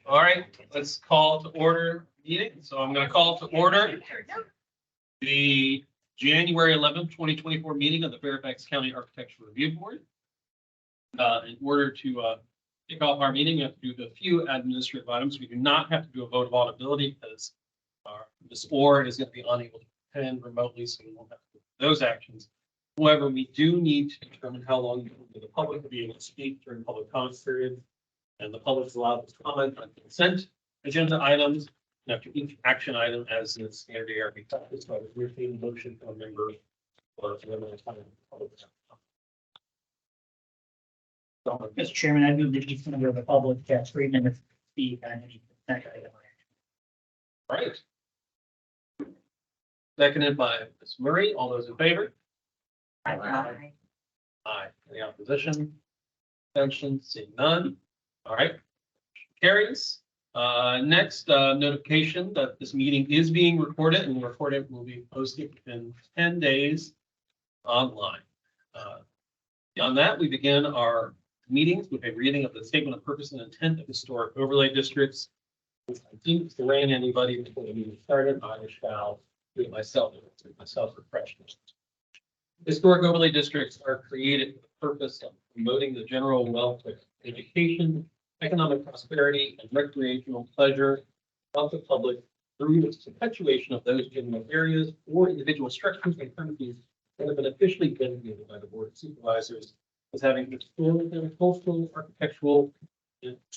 All right, let's call to order meeting. So I'm going to call to order the January 11th, 2024 meeting of the Fairfax County Architectural Review Board. In order to kick off our meeting, we have to do a few administrative items. We do not have to do a vote of audibility because Ms. Orr is going to be unable to attend remotely, so we won't have to do those actions. However, we do need to determine how long the public will be able to speak during public comment period. And the public is allowed to comment on consent agenda items and after each action item as in standard ARB practice. So I would entertain a motion from a member or from a public. Mr. Chairman, I move that each member of the public gets 3 minutes to speak on any consent item. All right. Seconded by Ms. Murray. All those in favor? Aye. Aye. Any opposition? Abstention? Seeing none. All right. Carries. Next, notification that this meeting is being recorded and the recording will be posted within 10 days online. Beyond that, we begin our meetings with a reading of the statement of purpose and intent of historic overlay districts. I think to ran anybody before the meeting started, I shall do it myself refreshment. Historic overlay districts are created for the purpose of promoting the general welfare, education, economic prosperity, and recreational pleasure of the public through the perpetuation of those general areas or individual structures and premises that have been officially designated by the Board of Supervisors as having historical, cultural, architectural,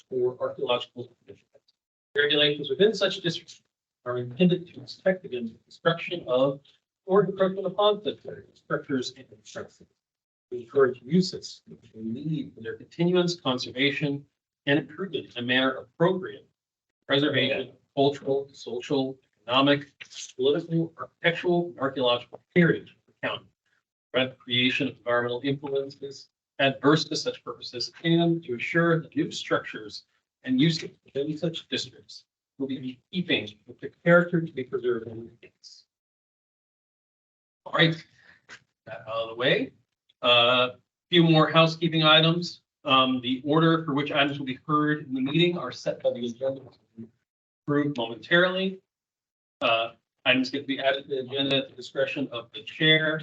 or archaeological significance. Regulations within such districts are intended to protect against the destruction of or encroachment upon such structures and structures. We encourage uses which will lead to their continuance, conservation, and improvement in a manner appropriate preservation of cultural, social, economic, political, architectural, and archaeological heritage of the county. The creation of environmental influences adverse to such purposes and to assure that new structures and uses within such districts will be in keeping with the character to be preserved in the case. All right, that out of the way. Few more housekeeping items. The order for which items will be heard in the meeting are set by the agenda approved momentarily. Items get to be added to the agenda at the discretion of the chair.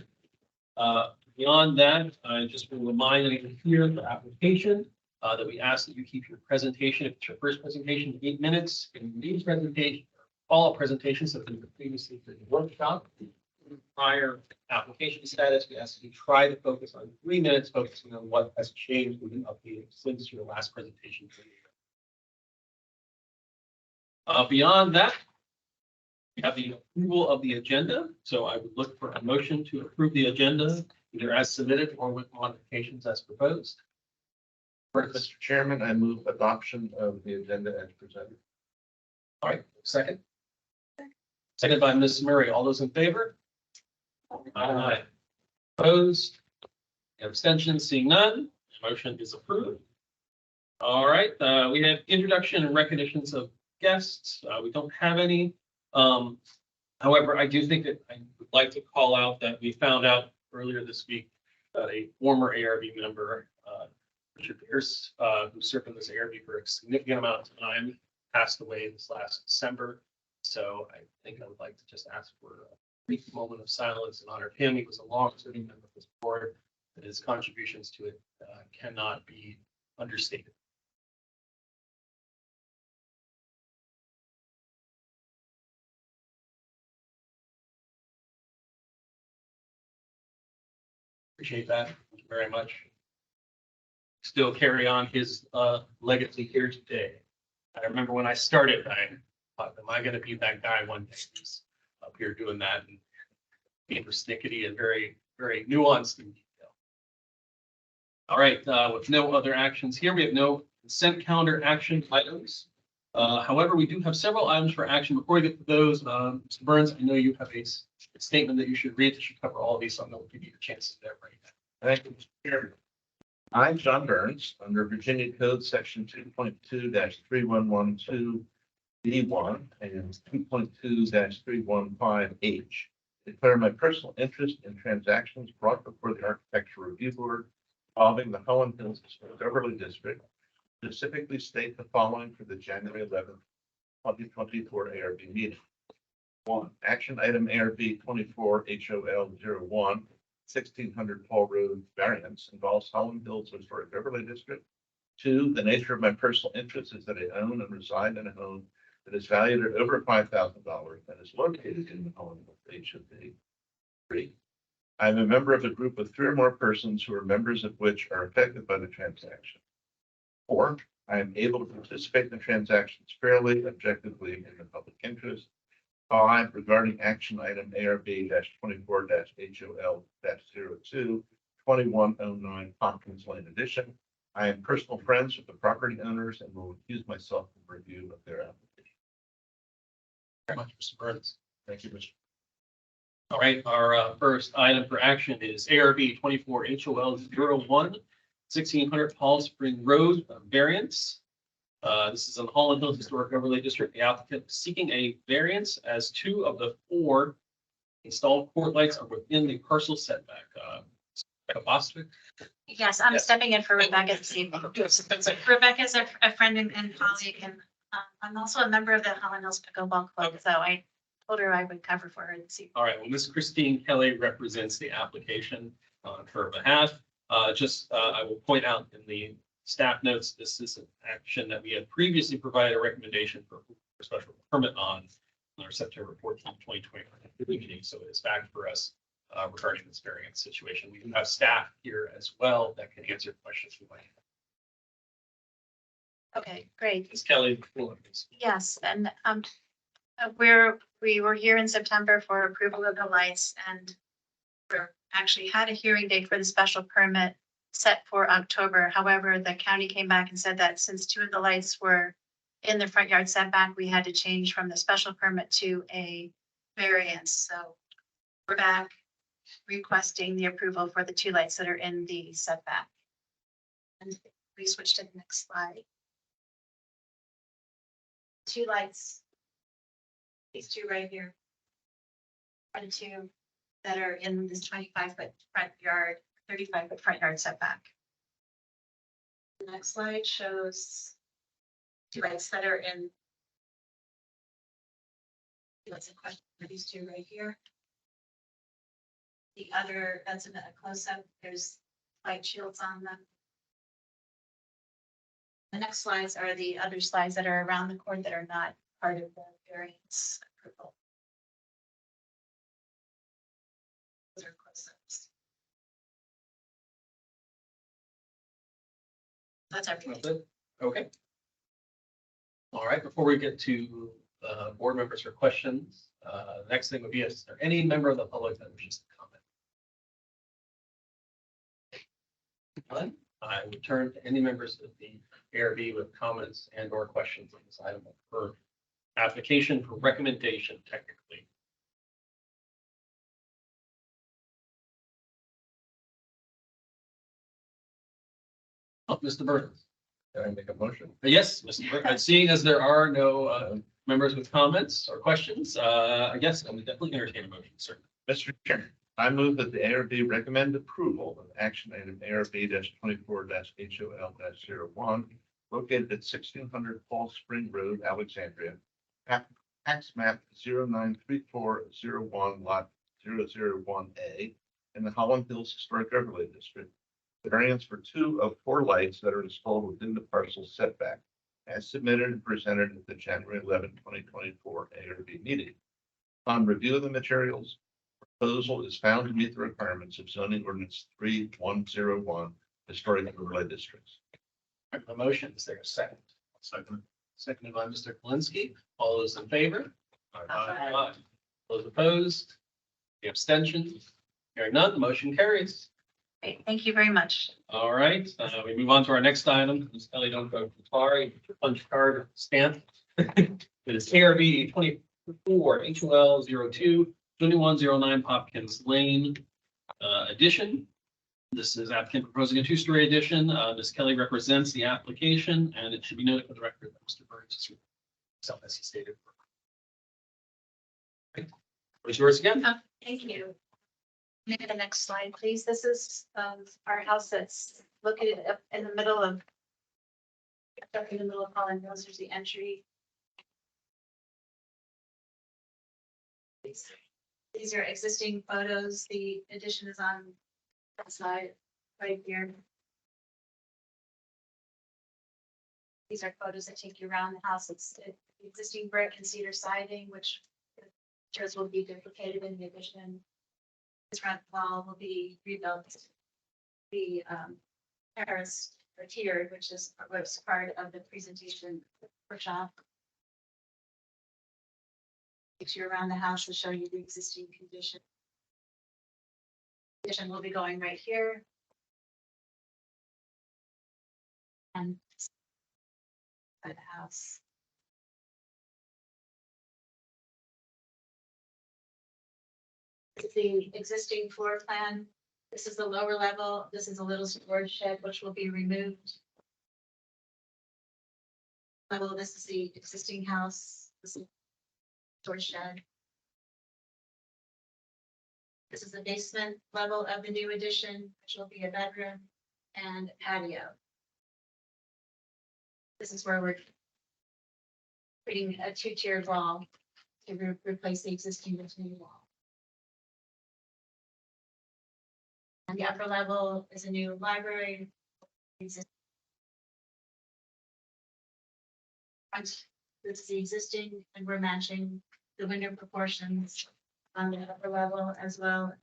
Beyond that, I just will remind anyone here for application that we ask that you keep your presentation. If it's your first presentation, 8 minutes. If you need presentation, follow-up presentations that have been previously for the workshop. Prior application status, we ask that you try to focus on 3 minutes, focusing on what has changed within updated since your last presentation. Beyond that, we have the approval of the agenda. So I would look for a motion to approve the agenda, either as submitted or with modifications as proposed. Mr. Chairman, I move adoption of the agenda as presented. All right, second. Seconded by Ms. Murray. All those in favor? Aye. Opposed? Abstentions? Seeing none, the motion is approved. All right, we have introduction and recognitions of guests. We don't have any. However, I do think that I would like to call out that we found out earlier this week that a former ARB member, Richard Pierce, who served in this ARB for a significant amount of time, passed away this last December. So I think I would like to just ask for a brief moment of silence in honor of him. He was a long-serving member of this board, and his contributions to it cannot be understated. Appreciate that. Thank you very much. Still carry on his legacy here today. I remember when I started, I thought, am I going to be that guy one day? He's up here doing that and being persnickety and very, very nuanced in detail. All right, with no other actions here, we have no consent calendar action items. However, we do have several items for action. Before we get to those, Mr. Burns, I know you have a statement that you should read that should cover all of these, so I'm going to give you a chance to do that right now. Thank you, Mr. Chairman. I, John Burns, under Virginia Code Section 2.2-3112 B1 and 2.2-315H, declare my personal interest in transactions brought before the Architectural Review Board involving the Holland Hills Historic Overlay District specifically state the following for the January 11th, 2024 ARB meeting. 1, action item ARB 24 HOL 01, 1600 Paul Road variance involves Holland Hills Historic Overlay District. 2, the nature of my personal interest is that I own and reside in a home that is valued at over $5,000 and is located in the Holland Hills HOD. 3, I am a member of a group of 3 or more persons who are members of which are affected by the transaction. 4, I am able to participate in the transactions fairly, objectively, in the public interest. 5, regarding action item ARB 24 HOL 02, 2109 Hopkins Lane Edition. I am personal friends with the property owners and will recuse myself from review of their application. Very much, Mr. Burns. Thank you, Mr. All right, our first item for action is ARB 24 HOL 01, 1600 Paul Spring Road variance. This is in Holland Hills Historic Overlay District. The applicant is seeking a variance as 2 of the 4 installed court lights are within the parcel setback. Rebecca Bostwick. Yes, I'm Yes. stepping in for Rebecca this evening. Rebecca's a friend and colleague, and I'm also a member of the Holland Hills Pickleball Club, so I told her I would cover for her this evening. All right, well, Ms. Christine Kelly represents the application on her behalf. I will point out in the staff notes, this is an action that we had previously provided a recommendation for special permit on our September 14th, 2020 meeting. So it is back for us regarding this variance situation. We do have staff here as well that can answer questions we might have. Okay, great. Ms. Kelly, please. Yes, and we were here in September for approval of the lights, and we're actually had a hearing date for the special permit set for October. However, the county came back and said that since 2 of the lights were in the front yard setback, we had to change from the special permit to a variance. So we're back requesting the approval for the 2 lights that are in the setback. And we switch to the next slide. 2 lights. These 2 right here. Are the 2 that are in this 25-foot front yard, 35-foot front yard setback. The next slide shows 2 lights that are in. That's a question for these 2 right here. The other, that's in a close-up, there's light shields on them. The next slides are the other slides that are around the court that are not part of the variance approval. Those are close-ups. That's everything. That's it? Okay. All right, before we get to board members for questions, the next thing would be, is there any member of the public that wishes to comment? None? I would turn to any members of the ARB with comments and or questions on this item for application for recommendation technically. Oh, Mr. Burns. Can I make a motion? Yes, Mr. Burns. Seeing as there are no members with comments or questions, I guess I would definitely entertain a motion, sir. Mr. Chairman, I move that the ARB recommend approval of action item ARB 24 HOL 01, located at 1600 Fall Spring Road, Alexandria, tax map 093401 lot 001A in the Holland Hills Historic Overlay District. Variance for 2 of 4 lights that are installed within the parcel setback, as submitted and presented at the January 11, 2024 ARB meeting. Upon review of the materials, proposal is found to meet the requirements of zoning ordinance 3101 historic overlay districts. The motion, is there a second? Second. Seconded by Mr. Kalinsky. All those in favor? Aye. Those opposed? The abstentions? Hearing none, the motion carries. Great, thank you very much. All right, we move on to our next item. Ms. Kelly, don't go too far. You get your punch card stamp. It is ARB 24 HOL 02 2109 Hopkins Lane addition. This is applicant proposing a 2-story addition. Ms. Kelly represents the application, and it should be noted for the record that Mr. Burns is himself, as he stated. It's yours again. Thank you. Maybe the next slide, please. This is our house that's located up in the middle of Up in the middle of Holland Hills, there's the entry. These are existing photos. The addition is on that side, right here. These are photos that take you around the house. It's existing brick and cedar siding, which materials will be duplicated in the addition. This front wall will be rebuilt. The terraced or tiered, which is was part of the presentation workshop. Takes you around the house to show you the existing condition. Addition will be going right here. And by the house. This is the existing floor plan. This is the lower level. This is a little storage shed which will be removed. Level, this is the existing house. This is storage shed. This is the basement level of the new addition, which will be a bedroom and patio. This is where we're creating a two-tiered wall to replace the existing retaining wall. And the upper level is a new library. This is the existing, and we're matching the window proportions on the upper level as well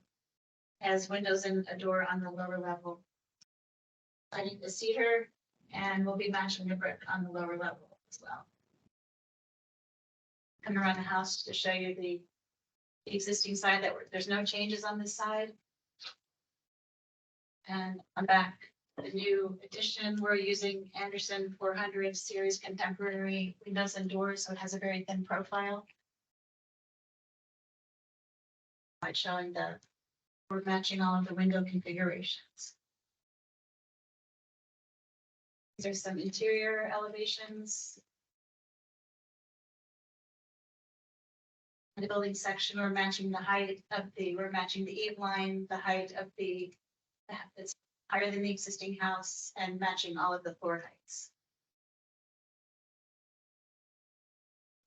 as windows and a door on the lower level. I need the cedar, and we'll be matching the brick on the lower level as well. Come around the house to show you the existing side that there's no changes on this side. And on back, the new addition, we're using Anderson 400 series contemporary windows and doors, so it has a very thin profile. Like showing we're matching all of the window configurations. These are some interior elevations. In the building section, we're matching the height of we're matching the eave line, the height of it's higher than the existing house, and matching all of the floor heights.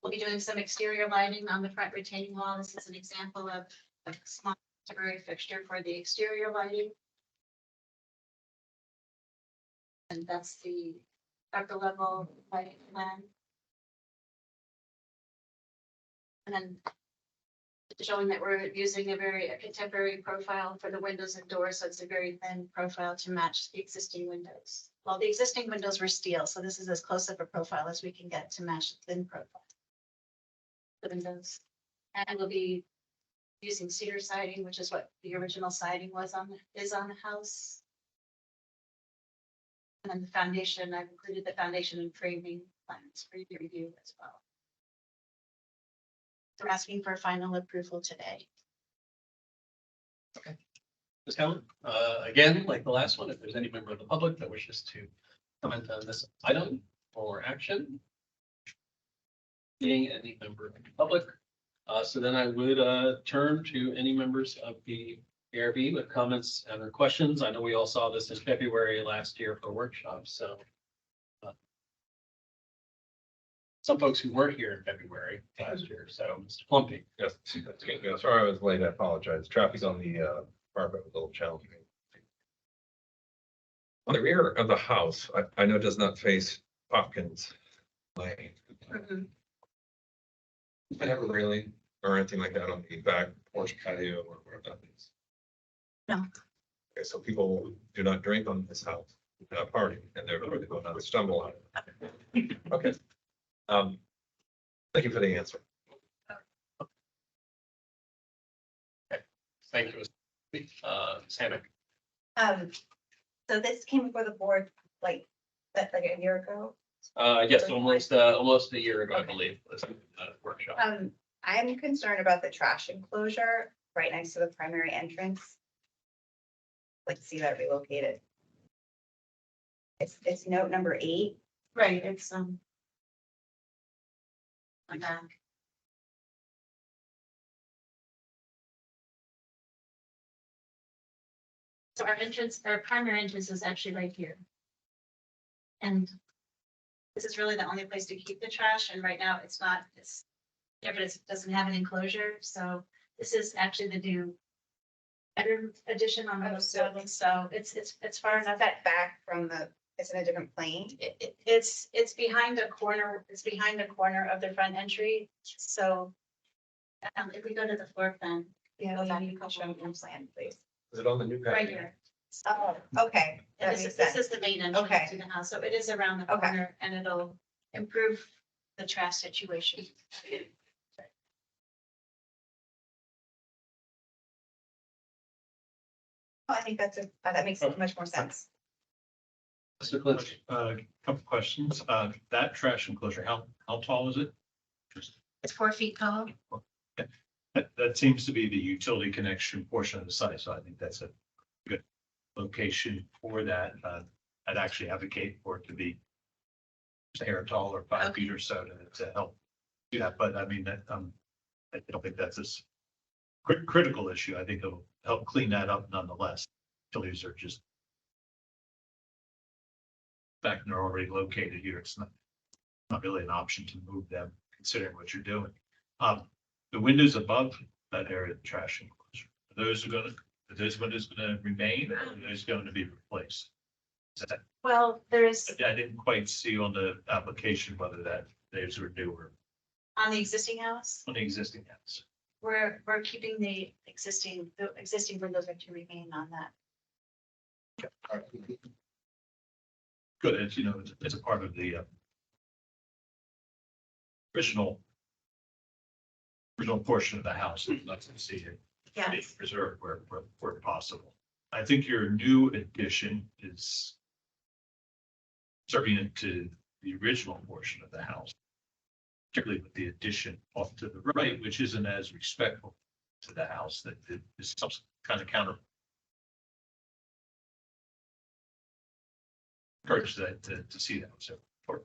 We'll be doing some exterior lighting on the front retaining wall. This is an example of a small temporary fixture for the exterior lighting. And that's the upper level lighting plan. And then showing that we're using a contemporary profile for the windows and doors, so it's a very thin profile to match the existing windows. Well, the existing windows were steel, so this is as close of a profile as we can get to match the thin profile. The windows, and we'll be using cedar siding, which is what the original siding was on the house. And then the foundation, I've included the foundation and framing plans for you to review as well. We're asking for final approval today. Ms. Cowan, again, like the last one, if there's any member of the public that wishes to comment on this item or action. Being any member of the public. So then I would turn to any members of the ARB with comments and or questions. I know we all saw this in February last year for workshops, so. Some folks who weren't here in February last year, so Mr. Plumpy. Yes, sorry I was late. I apologize. Traffic on the Fairfax was a little challenging. On the rear of the house, I know does not face Hopkins Lane. I never really, or anything like that on the back porch patio or where that is. No. Okay, so people do not drink on this house, party, and they're going to go down and stumble on it. Okay. Thank you for the answer. Thank you. Ms. Hammack. So this came before the board like a year ago. Yes, almost a year ago, I believe, this workshop. I'm concerned about the trash enclosure right next to the primary entrance. Like to see that relocated. It's note number 8. Right, it's like that. So our primary entrance is actually right here. And this is really the only place to keep the trash, and right now it's not, yeah, but it doesn't have an enclosure, so this is actually the new bedroom addition on Oh, the so- building, so it's far Is enough. that back from it's in a different plane? It's behind a corner, it's behind the corner of the front entry, so if we go to the floor plan, Yeah, go back you a can show couple, me one plan, please. Is it on the new? right here. Oh, okay, And that this makes is sense. the main Okay. entrance to the house, so it is around the Okay. corner and it'll improve the trash situation. Oh, I think that makes much more sense. Mr. Clinch. Couple questions. That trash enclosure, how tall is it? It's 4 feet tall. That seems to be the utility connection portion of the site, so I think that's a good location for that. I'd actually advocate for it to be just a hair tall or 5 feet or so to help do that, but I mean, I don't think that's this critical issue. I think it'll help clean that up nonetheless. Utilities are just back and they're already located here. It's not really an option to move them considering what you're doing. The windows above that area of the trash enclosure, are those windows gonna remain or are those going to be replaced? Well, there's, I didn't quite see on the application whether those were newer on the existing house, on the existing house. we're keeping the existing windows are to remain on that. Good, it's a part of the original portion of the house. I'd like to see it being Yes, preserved where possible. I think your new addition is serving into the original portion of the house, particularly with the addition off to the right, which isn't as respectful to the house that is some kind of counter. Encourage that to see that. So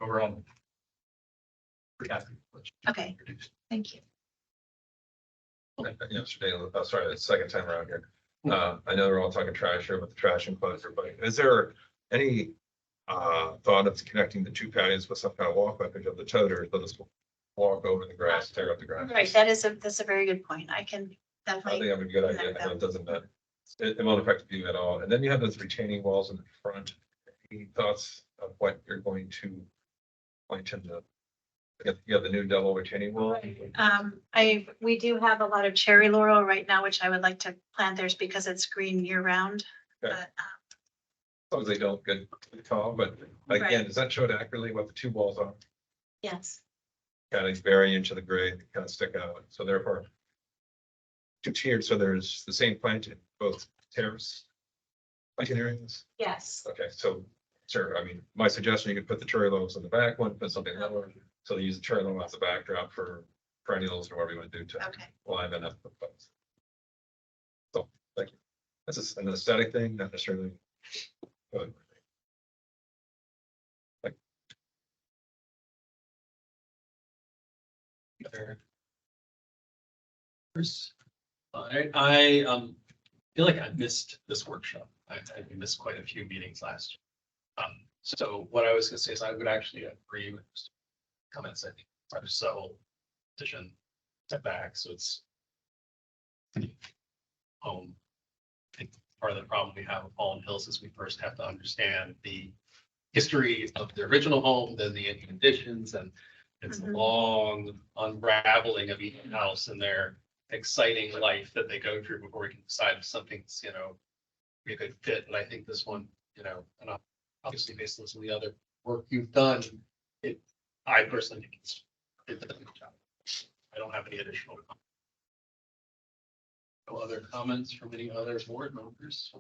overall, pretty happy with what you okay, produced. thank you. Yesterday, sorry, the second time around here. I know we're all talking trash here with the trash enclosure, but is there any thought of connecting the two patios with some kind of walkway of the toter, let us walk over the grass, tear up the grass? Right, that's a very good point. I can I think definitely, that would be a good idea. I know it doesn't, it won't affect the view at all. And then you have those retaining walls in the front. Any thoughts of what you're going to point in the, you have the new double retaining wall? we do have a lot of cherry laurel right now, which I would like to plant there because it's green year round. Okay. But, As long as they don't get too tall, but again, Right. does that show it accurately what the two walls are? yes, Kind of vary into the grade, kind of stick out. So therefore, two tiered, so there's the same plant in both terrace planting areas. yes, Okay, so, sure, I mean, my suggestion, you could put the cherry lobes on the back one, put something lower. So they use the cherry lobe as a backdrop for perennials or whatever you want to do to okay. liven up the place. So, thank you. This is an aesthetic thing, not necessarily. All right, I feel like I missed this workshop. I missed quite a few meetings last year. So what I was gonna say is I would actually agree with Mr. comments. I think our subtle addition setback, so it's home. I think part of the problem we have with Fallen Hills is we first have to understand the history of the original home, then the additions, and it's a Mhm. long unraveling of each house and their exciting life that they go through before we can decide if something's, be a good fit. And I think this one, and obviously based on some of the other work you've done, I personally think it did a good job. I don't have any additional comments. No other comments from any other board members?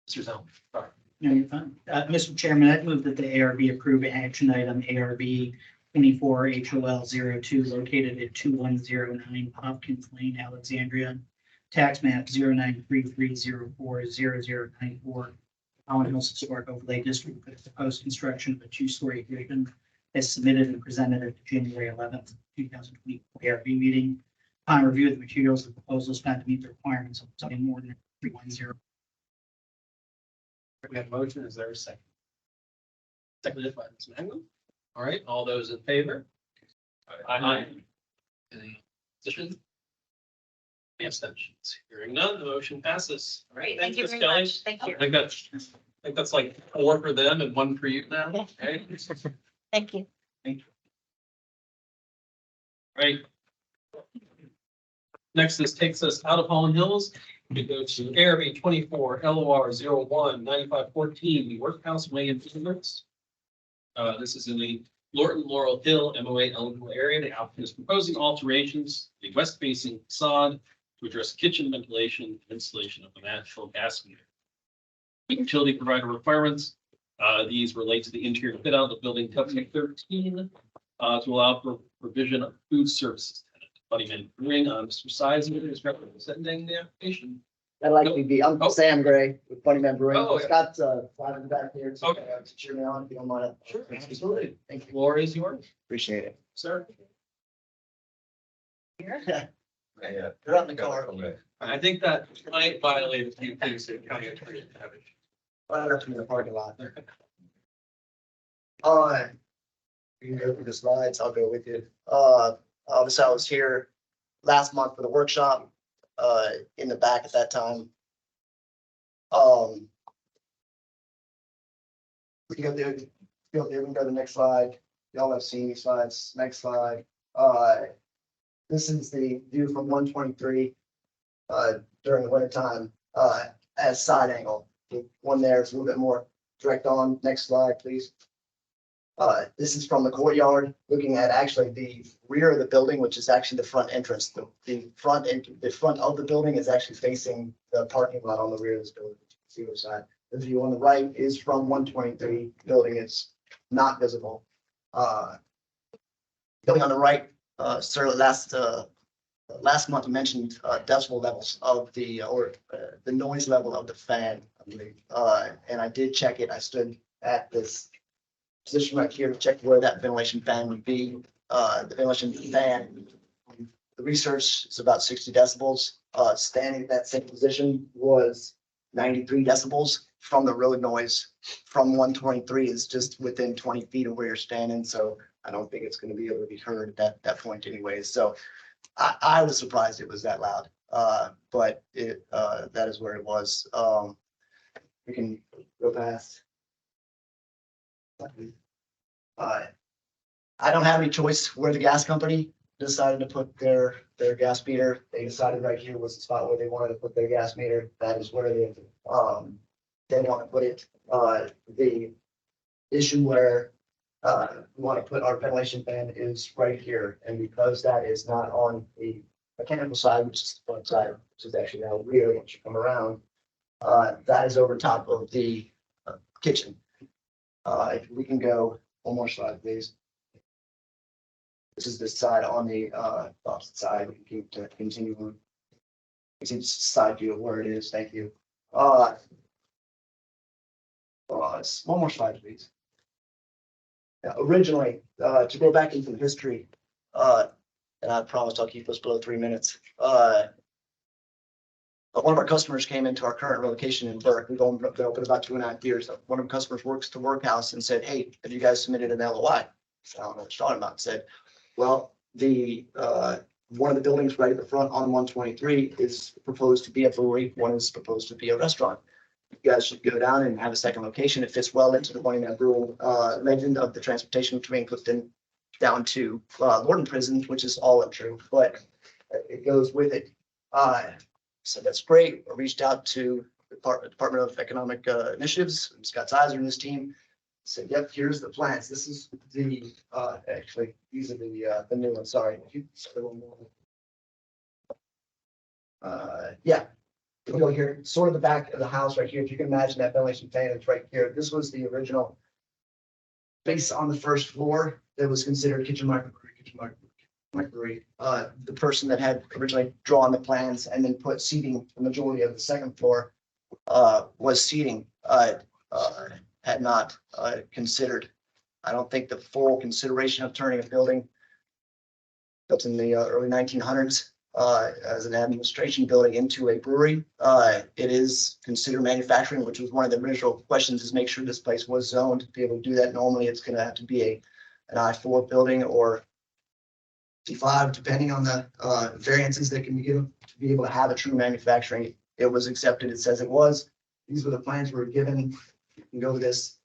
Mr. Zell, sorry. No, you're fine. Mr. Chairman, I'd move that the ARB approve action item ARB 24 HOL 02 located at 2109 Hopkins Lane, Alexandria. Tax map 0933040094. Allen Hills Historic Overlay District for the proposed construction of a two-story addition as submitted and presented at the January 11th, 2024 ARB meeting. Upon review of the materials, the proposal is found to meet the requirements of something more than 310 We have a motion. Is there a second? Seconded by Ms. Magrum. All right, all those in favor? Aye. Any opposition? Any abstentions? Hearing none, the motion passes. All right, Thank you Ms. very Kelly. much. Thank you. I think that's like 4 for them and 1 for you now. Okay. Thank you. Right. Next, this takes us out of Holland Hills. We go to ARB 24 LOR 01 9514, the Workhouse Way in Phoenix. This is in the Lorton Laurel Hill MOA eligible area. The applicant is proposing alterations, to the west facing facade to address kitchen ventilation and installation of a natural gas meter. The utility provider requirements, these relate to the interior fit out of building W13 to allow for provision of food services. Buddy Man Brewing, Mr. Sizer is representing the application. I'd like to be, I'm Oh. Sam Gray with Bunny Man Brewing. Oh, It's got, five in the back here to, Okay. to cheer me on if you don't mind. Sure, absolutely. Thank you. Floor is yours, Appreciate it. sir. Yeah. They're out in the car. Okay. I think that might violate a few things that county attorney have. Right up in the parking lot. You can go through the slides, I'll go with you. Obviously I was here last month for the workshop, in the back at that time. We can go there, we can go to the next slide. Y'all have seen these slides. Next slide. This is the view from 123 during the winter time as side angle. The one there is a little bit more direct on. Next slide, please. This is from the courtyard, looking at actually the rear of the building, which is actually the front entrance. The front of the building is actually facing the parking lot on the rear of this building. See which side. The view on the right is from 123 building. It's not visible. Building on the right, sir, last month you mentioned decibel levels of the noise level of the fan, I believe. And I did check it. I stood at this position right here to check where that ventilation fan would be. The ventilation fan, the research is about 60 decibels. Standing at that same position was 93 decibels from the road noise. From 123 is just within 20 feet of where you're standing. So I don't think it's going to be able to be heard at that point anyways. So I was surprised it was that loud. But that is where it was. We can go past. I don't have any choice where the gas company decided to put their gas meter. They decided right here was the spot where they wanted to put their gas meter. That is where they want to put it. The issue where we want to put our ventilation fan is right here. And because that is not on the mechanical side, which is the front side, which is actually now rear once you come around, that is over top of the kitchen. If we can go one more slide, please. This is the side on the opposite side. We can keep continue on. It's a side view of where it is. Thank you. One more slide, please. Yeah, originally, to go back into the history, and I promise I'll keep this below 3 minutes. But one of our customers came into our current location in Burke. We've been open about 2.5 years. One of the customers works at the workhouse and said, "Hey, have you guys submitted an LOI?" So I don't know what you're talking about. Said, "Well, the one of the buildings right at the front on 123 is proposed to be a brewery. One is proposed to be a restaurant. You guys should go down and have a second location. It fits well into the Bunny Man Brewing legend of the transportation between Clifton down to Lorton Prison, which is all untrue, but it goes with it." So that's great. I reached out to the Department of Economic Initiatives, Scott Sizer and his team. Said, "Yep, here's the plans. This is the actually these are the new ones. Sorry, if you yeah, if you go here, sort of the back of the house right here. If you can imagine that ventilation fan is right here. This was the original base on the first floor that was considered kitchen microbrewery. The person that had originally drawn the plans and then put seating, the majority of the second floor was seating, had not considered. I don't think the full consideration of turning a building built in the early 1900s as an administration building into a brewery. It is considered manufacturing, which was one of the original questions, is make sure this place was zoned to be able to do that. Normally, it's gonna have to be an I-4 building or T5, depending on the variances that can be given to be able to have a true manufacturing. It was accepted. It says it was. These were the plans we were given. You can go to this.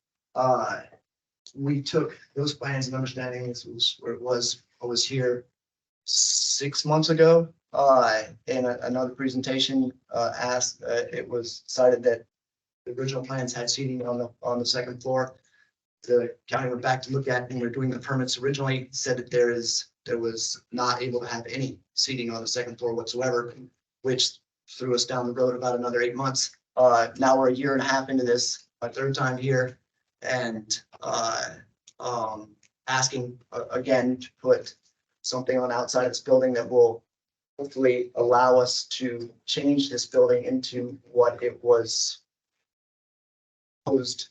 We took those plans and understanding this was where it was. I was here 6 months ago. In another presentation, it was cited that the original plans had seating on the second floor. The county went back to look at, and we're doing the permits originally, said that there was not able to have any seating on the second floor whatsoever, which threw us down the road about another 8 months. Now we're a year and a half into this, my third time here, and asking again to put something on outside this building that will hopefully allow us to change this building into what it was posed.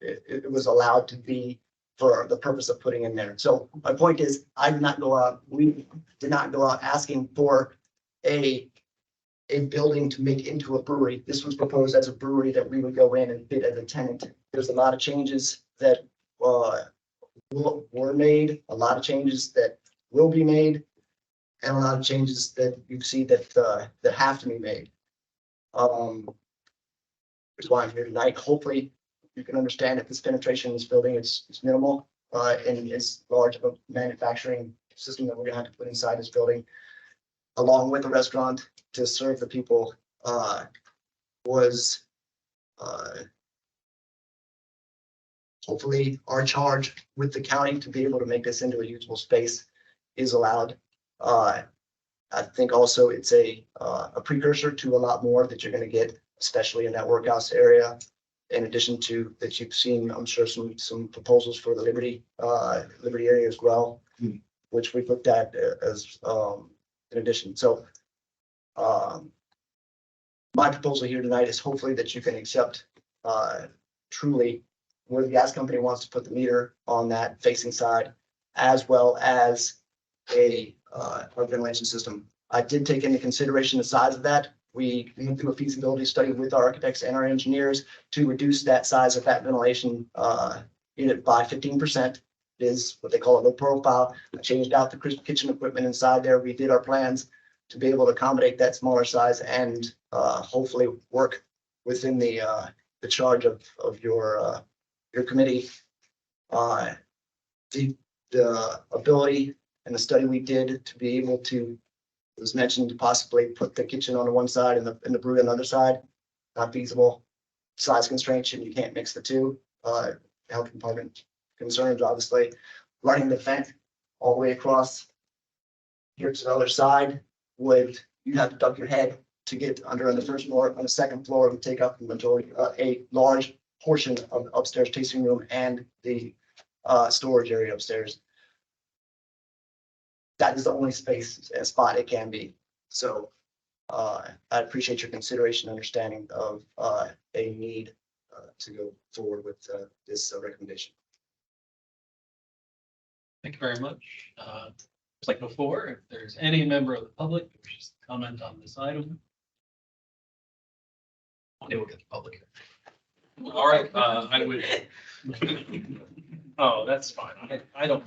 It was allowed to be for the purpose of putting in there. So my point is, we did not go out asking for a building to make into a brewery. This was proposed as a brewery that we would go in and bid as a tenant. There's a lot of changes that were made, a lot of changes that will be made, and a lot of changes that you see that have to be made. That's why I'm here tonight. Hopefully, you can understand that this penetration in this building is minimal, and as large of a manufacturing system that we're gonna have to put inside this building, along with the restaurant to serve the people, was hopefully our charge with the county to be able to make this into a usable space is allowed. I think also it's a precursor to a lot more that you're gonna get, especially in that workhouse area. In addition to that, you've seen, I'm sure, some proposals for the Liberty area as well, which we've looked at as in addition. So my proposal here tonight is hopefully that you can accept truly where the gas company wants to put the meter on that facing side, as well as a ventilation system. I did take into consideration the size of that. We went through a feasibility study with our architects and our engineers to reduce that size of that ventilation unit by 15%. It is what they call a low profile. I changed out the kitchen equipment inside there. We did our plans to be able to accommodate that smaller size and hopefully work within the charge of your committee. The ability and the study we did to be able to, it was mentioned, to possibly put the kitchen on the one side and the brewery on the other side, not feasible. Size constraints, and you can't mix the two. Health department concerns, obviously. Running the vent all the way across here to the other side would, you have to duck your head to get under on the first floor. On the second floor, it would take up the majority, a large portion of the upstairs tasting room and the storage area upstairs. That is the only space and spot it can be. So I appreciate your consideration, understanding of a need to go forward with this recommendation. Thank you very much. Just like before, if there's any member of the public who wishes to comment on this item. They will get the public. All right, I would. Oh, that's fine. I don't.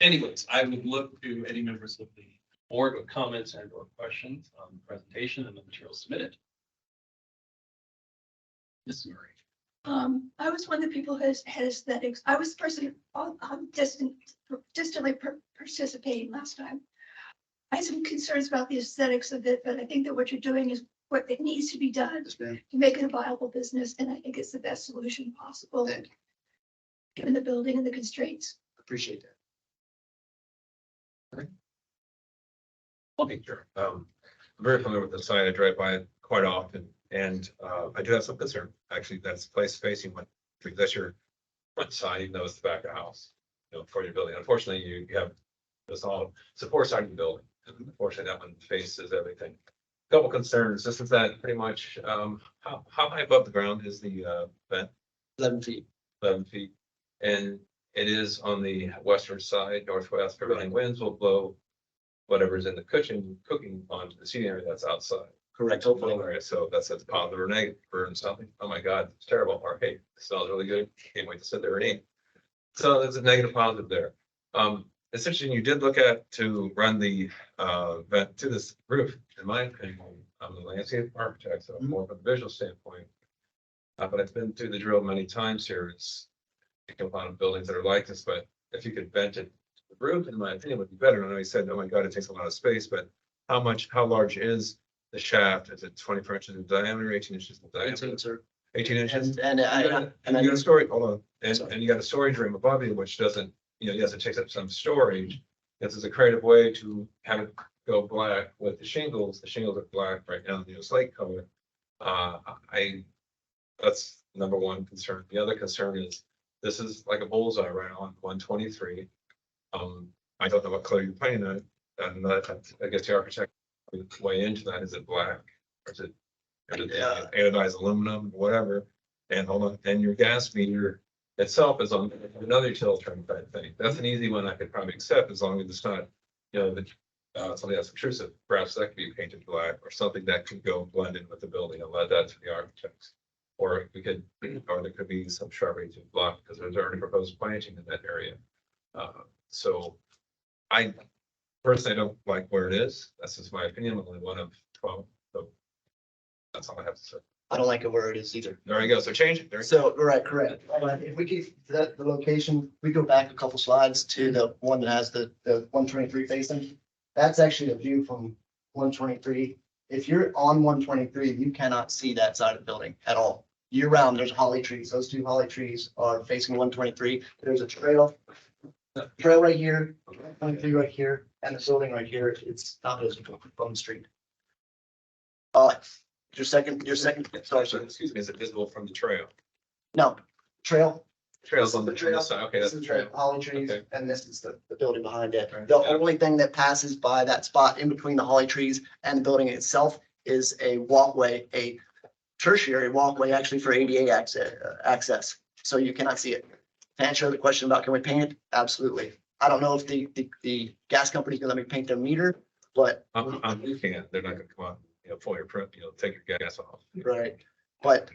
Anyways, I would look to any members of the board with comments and or questions on the presentation and the materials submitted. Ms. Murray. I was one of the people who had aesthetics. I was personally distantly participating last time. I had some concerns about the aesthetics of it, but I think that what you're doing is what it needs to be done to make it a viable business, and I think it's the best solution possible, given the building and the constraints. Appreciate that. Okay, sure. I'm very familiar with the site. I drive by it quite often, and I do have some concern. Actually, that's the place facing one. That's your front side, even though it's the back of the house, for your building. Unfortunately, you have this all support side of the building. And unfortunately, that one faces everything. Couple concerns. This is that pretty much. How high above the ground is the vent? 11 feet. 11 feet, and it is on the western side, northwest. Prevailing winds will blow whatever's in the kitchen cooking onto the seating area that's outside. Correct, hopefully. Area. So that's a positive or negative for something. Oh my God, it's terrible. Or hey, it smells really good. Can't wait to sit there and eat. So there's a negative positive there. It's interesting, you did look at to run the vent to this roof, in my opinion. I'm the landscape architect, so more from a visual standpoint. But I've been through the drill many times here. It's you can find buildings that are like this, but if you could vent it to the roof, in my opinion, would be better. I know you said, oh my God, it takes a lot of space, but how large is the shaft? Is it 24 inches in diameter, 18 inches in diameter? 18, sir. 18 inches? And I, And you got a storage, hold on, and you got a storage room above you, which doesn't, yes, it takes up some storage. This is a creative way to have it go black with the shingles. The shingles are black right now, slate color. That's number one concern. The other concern is this is like a bullseye right on 123. I don't know what color you're painting it, and I guess the architect would weigh into that. Is it black or is it anodized aluminum, whatever? And hold on, and your gas meter itself is on another utilitarian type thing. That's an easy one I could probably accept as long as it's not, something that's intrusive. Perhaps that could be painted black or something that could go blend in with the building and let that to the architects. Or we could, or there could be some shrubbery to block because there's already proposed planting in that area. So I personally don't like where it is. That's just my opinion. I'm only one of 12. So that's all I have to say. I don't like it where it is either. There you go. So change it. There you So, right, correct. If we keep the location, we go back a couple slides to the one that has the 123 facing. That's actually a view from 123. If you're on 123, you cannot see that side of the building at all. Year round, there's holly trees. Those two holly trees are facing 123. There's a trail right here, 123 right here, and the building right here. It's not visible from the street. Your second, sorry, sir. Excuse me, is it visible from the trail? No, trail. Trails on the trail. this side. Okay, that's This the is the trail. holly trees, Okay. and this is the building behind it. Right. The only thing that passes by that spot in between the holly trees and the building itself is a walkway, a tertiary walkway actually for ADA access. So you cannot see it. To answer the question about can we paint it? Absolutely. I don't know if the gas company's gonna let me paint their meter, but. You can't, they're not gonna come out, pull your print, take your gas off. Right, but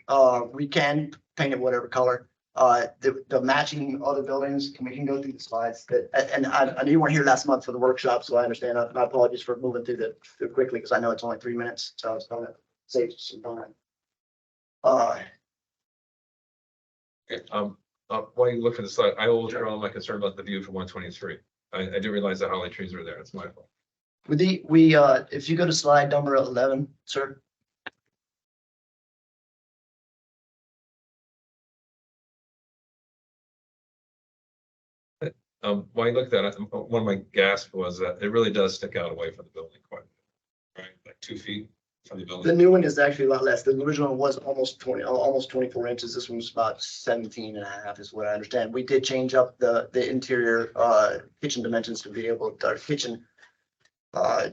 we can paint it whatever color. The matching other buildings, we can go through the slides that, and I knew you weren't here last month for the workshop, so I understand. My apologies for moving through quickly because I know it's only 3 minutes, so I was gonna save some time. While you look at the slide, I will draw my concern about the view from 123. I didn't realize the holly trees were there. It's my fault. If you go to slide number 11, sir. While you look at it, one of my gasps was that it really does stick out away from the building quite a bit, right? Like 2 feet from the The building. new one is actually a lot less. The original was almost 24 inches. This one's about 17 and a half is what I understand. We did change up the interior kitchen dimensions to be able to, our kitchen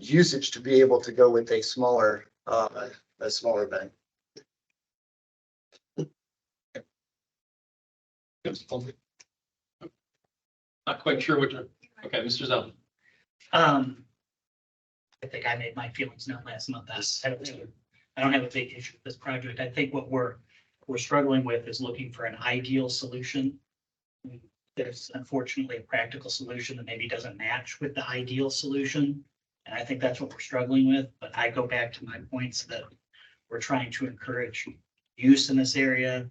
usage to be able to go with a smaller bed. Not quite sure what you're, okay, Mr. Zeldin. I think I made my feelings known last month. I don't have a big issue with this project. I think what we're struggling with is looking for an ideal solution. There's unfortunately a practical solution that maybe doesn't match with the ideal solution. And I think that's what we're struggling with. But I go back to my points that we're trying to encourage use in this area.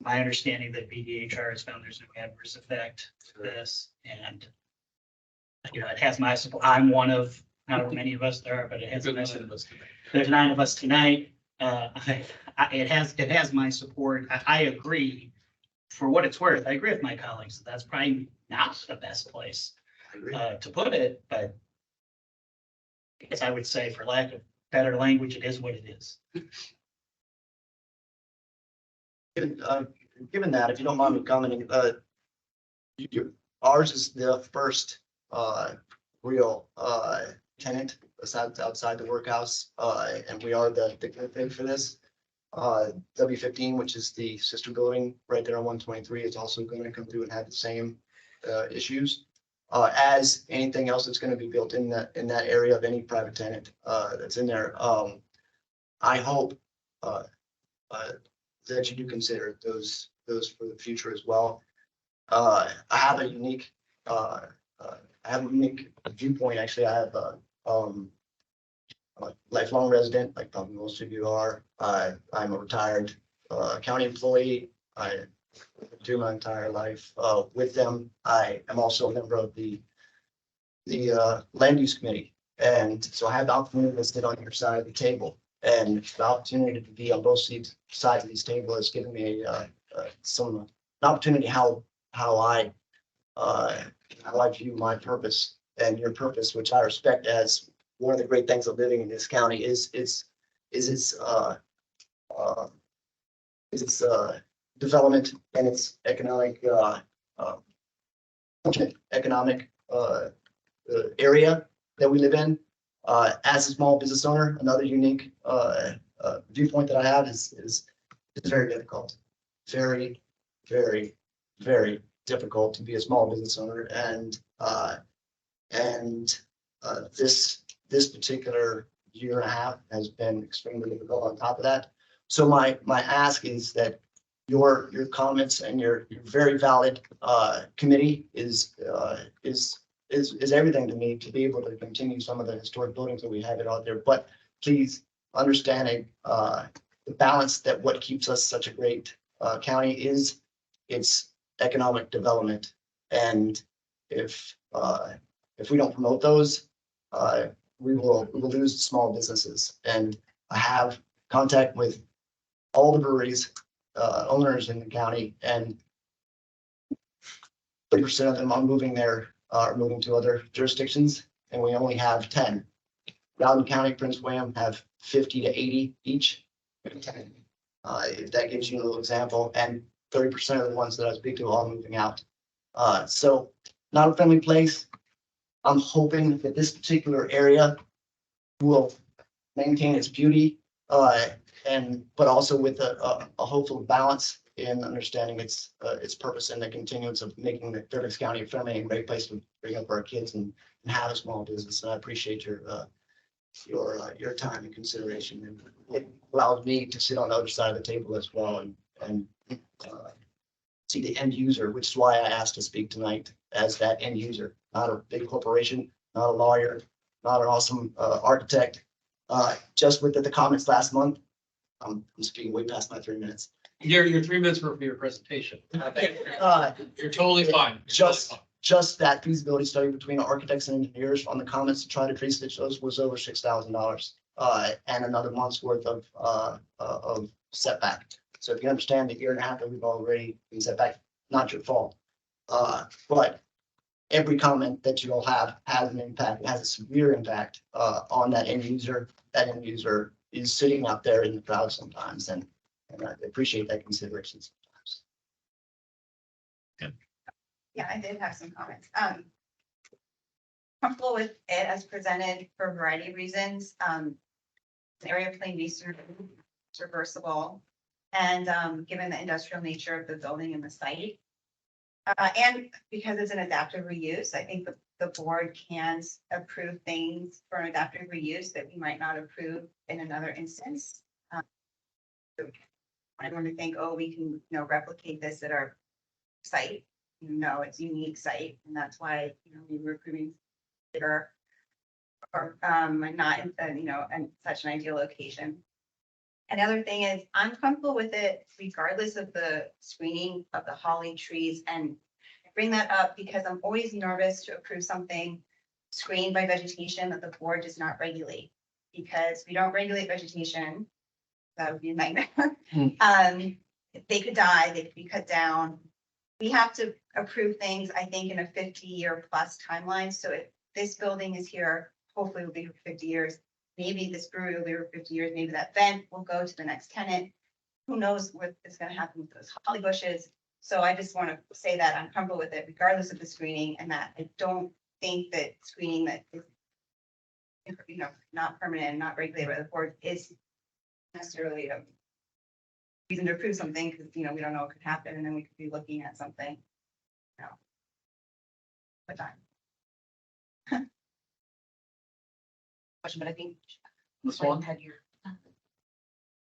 My understanding that BDHR has found there's no adverse effect to this, and it has my support. I'm one of however many of us there are, but it has my support. There's 9 of us tonight. It has my support. I agree. For what it's worth, I agree with my colleagues. That's probably not the best place to put it, but I guess I would say, for lack of better language, it is what it is. Given that, if you don't mind me commenting, ours is the first real tenant outside the workhouse, and we are the good thing for this. W15, which is the sister building right there on 123, is also going to come through and have the same issues. as anything else that's gonna be built in that area of any private tenant, that's in there. I hope, that you do consider those for the future as well. I have a unique, viewpoint. Actually, I have a lifelong resident, like probably most of you are. I'm a retired, county employee. I do my entire life, with them. I am also a member of the land use committee. And so I have the opportunity to sit on your side of the table, and the opportunity to be on both sides of this table has given me an opportunity how I view my purpose and your purpose, which I respect as one of the great things of living in this county is its development and its economic area that we live in. As a small business owner, another unique viewpoint that I have is it's very difficult, very, very, very difficult to be a small business owner, and this particular year and a half has been extremely difficult on top of that. So my ask is that your comments and your very valid committee is everything to me to be able to continue some of the historic buildings that we have out there. But please understanding the balance that what keeps us such a great county is its economic development. And if we don't promote those, we will lose small businesses. And I have contact with all the breweries owners in the county, and 30% of them are moving to other jurisdictions, and we only have 10. Loudoun County, Prince William have 50 to 80 each. If that gives you a little example, and 30% of the ones that I speak to are moving out. So not a friendly place. I'm hoping that this particular area will maintain its beauty, but also with a hopeful balance in understanding its purpose and the continuance of making the Fairfax County a friendly and great place to bring up our kids and have a small business. And I appreciate your time and consideration. And it allows me to sit on the other side of the table as well and see the end user, which is why I asked to speak tonight as that end user, not a big corporation, not a lawyer, not an awesome architect. Just with the comments last month, I'm speaking way past my 3 minutes. Your 3 minutes were for your presentation. You're totally fine. Just that feasibility study between architects and engineers on the comments to try to tree stitch those was over $6,000, and another month's worth of setback. So if you understand the year and a half that we've already been set back, not your fault. But every comment that you all have has an impact. It has a severe impact on that end user. That end user is sitting out there in the crowd sometimes, and I appreciate that consideration sometimes. Yeah, I did have some comments. Comfortable with it as presented for a variety of reasons. The area of Plain Vista is reversible, and given the industrial nature of the building and the site, and because it's an adaptive reuse, I think the board can approve things for an adaptive reuse that we might not approve in another instance. I don't want to think, oh, we can, replicate this at our site. No, it's a unique site, and that's why, we were approving bigger or not in such an ideal location. Another thing is I'm comfortable with it regardless of the screening of the holly trees, and I bring that up because I'm always nervous to approve something screened by vegetation that the board does not regulate, because we don't regulate vegetation. That would be a nightmare. They could die, they could be cut down. We have to approve things, I think, in a 50-year plus timeline. So if this building is here, hopefully it'll be for 50 years. Maybe this brewery will be for 50 years. Maybe that vent will go to the next tenant. Who knows what is going to happen with those holly bushes. So I just want to say that I'm comfortable with it regardless of the screening, and that I don't think that screening that is, not permanent and not regulated by the board is necessarily a reason to approve something, because we don't know what could happen, and then we could be looking at something. But Question, but I think. Ms. Swan? Had your.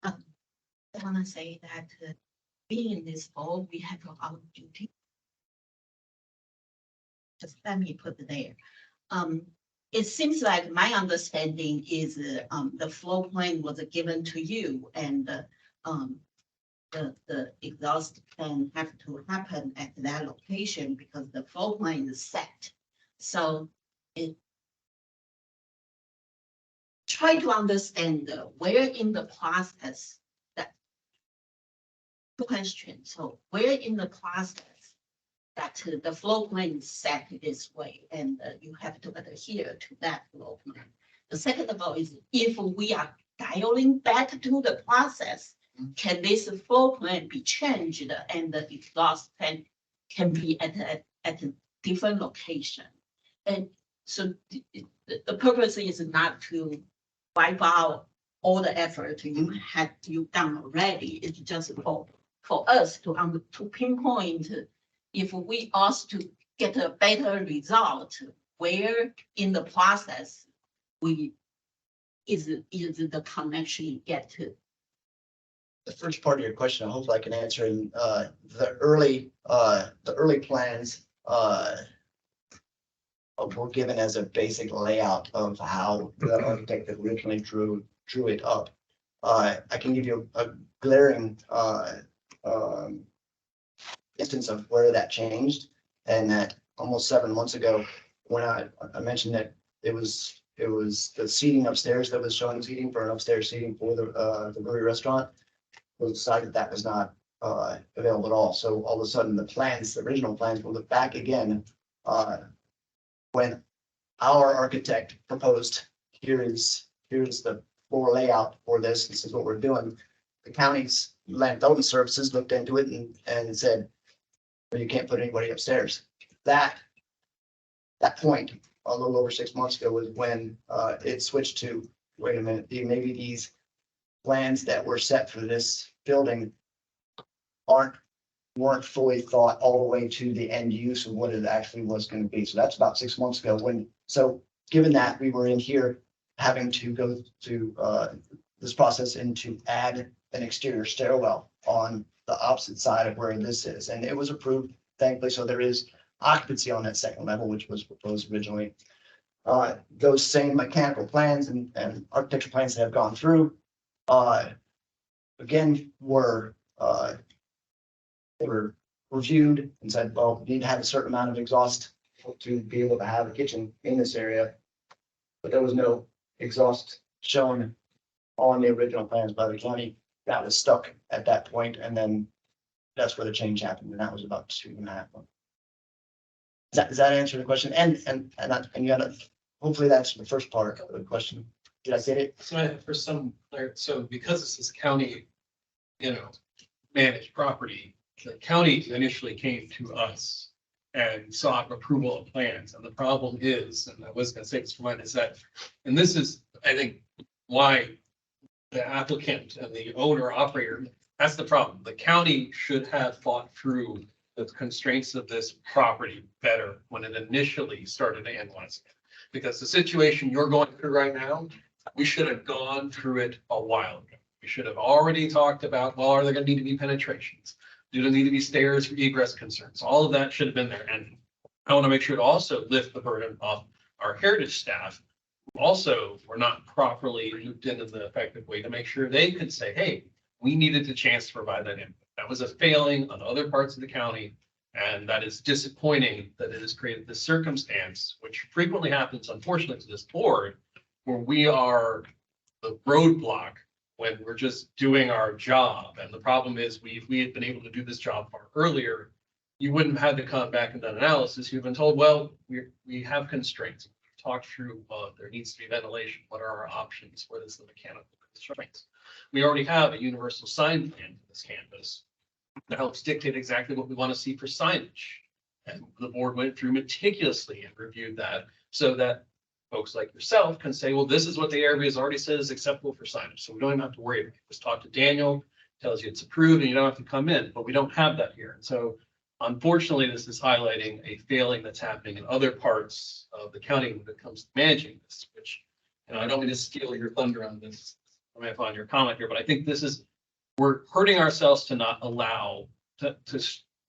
I want to say that being in this role, we have our duty. Just let me put it there. It seems like my understanding is the floor plan was given to you and the exhaust plan have to happen at that location because the floor plan is set. So it try to understand where in the process that question. So where in the process that the floor plan is set this way and you have to adhere to that floor plan. The second of all is if we are dialing back to the process, can this floor plan be changed and the exhaust fan can be at a different location? And so the purpose is not to wipe out all the effort you've done already. It's just for us to pinpoint if we ask to get a better result, where in the process is the connection get to? The first part of your question, I hope I can answer in the early plans were given as a basic layout of how the architect originally drew it up. I can give you a glaring instance of where that changed, and that almost 7 months ago, when I mentioned that it was the seating upstairs that was showing seating for an upstairs seating for the brewery restaurant, it was decided that was not available at all. So all of a sudden, the original plans were looked back again when our architect proposed, here's the floor layout for this is what we're doing. The county's land development services looked into it and said, well, you can't put anybody upstairs. That point, a little over 6 months ago, was when it switched to, wait a minute, maybe these plans that were set for this building weren't fully thought all the way to the end use of what it actually was going to be. So that's about 6 months ago. So given that we were in here having to go through this process and to add an exterior stairwell on the opposite side of where this is, and it was approved, thankfully. So there is occupancy on that second level, which was proposed originally. Those same mechanical plans and architectural plans that have gone through, again, they were reviewed and said, well, we need to have a certain amount of exhaust to be able to have a kitchen in this area. But there was no exhaust shown on the original plans by the county. That was stuck at that point, and then that's where the change happened, and that was about 2.5 months. Does that answer the question? And you gotta, hopefully that's the first part of the question. Did I get it? So because this is county, managed property, the county initially came to us and sought approval of plans. And the problem is, and I was gonna say this for mine, is that, and this is, I think, why the applicant and the owner operator, that's the problem. The county should have thought through the constraints of this property better when it initially started to analyze it. Because the situation you're going through right now, we should have gone through it a while ago. We should have already talked about, well, are there going to need to be penetrations? Do there need to be stairs for egress concerns? All of that should have been there. And I want to make sure to also lift the burden off our heritage staff, who also were not properly looped in the effective way, to make sure they could say, hey, we needed a chance to provide that input. That was a failing on other parts of the county. And that is disappointing that it has created this circumstance, which frequently happens, unfortunately, to this board, where we are the roadblock when we're just doing our job. And the problem is, if we had been able to do this job far earlier, you wouldn't have had to come back and done analysis. You've been told, well, we have constraints. We've talked through, there needs to be ventilation. What are our options? What is the mechanical constraints? We already have a universal sign plan for this campus that helps dictate exactly what we want to see for signage. And the board went through meticulously and reviewed that so that folks like yourself can say, well, this is what the ARB has already said is acceptable for signage. So we don't even have to worry about it. Just talk to Daniel, tells you it's approved and you don't have to come in, but we don't have that here. And so Unfortunately, this is highlighting a failing that's happening in other parts of the county when it comes to managing this, which, and I don't mean to steal your thunder on this, on your comment here, but I think this is, we're hurting ourselves to not allow, to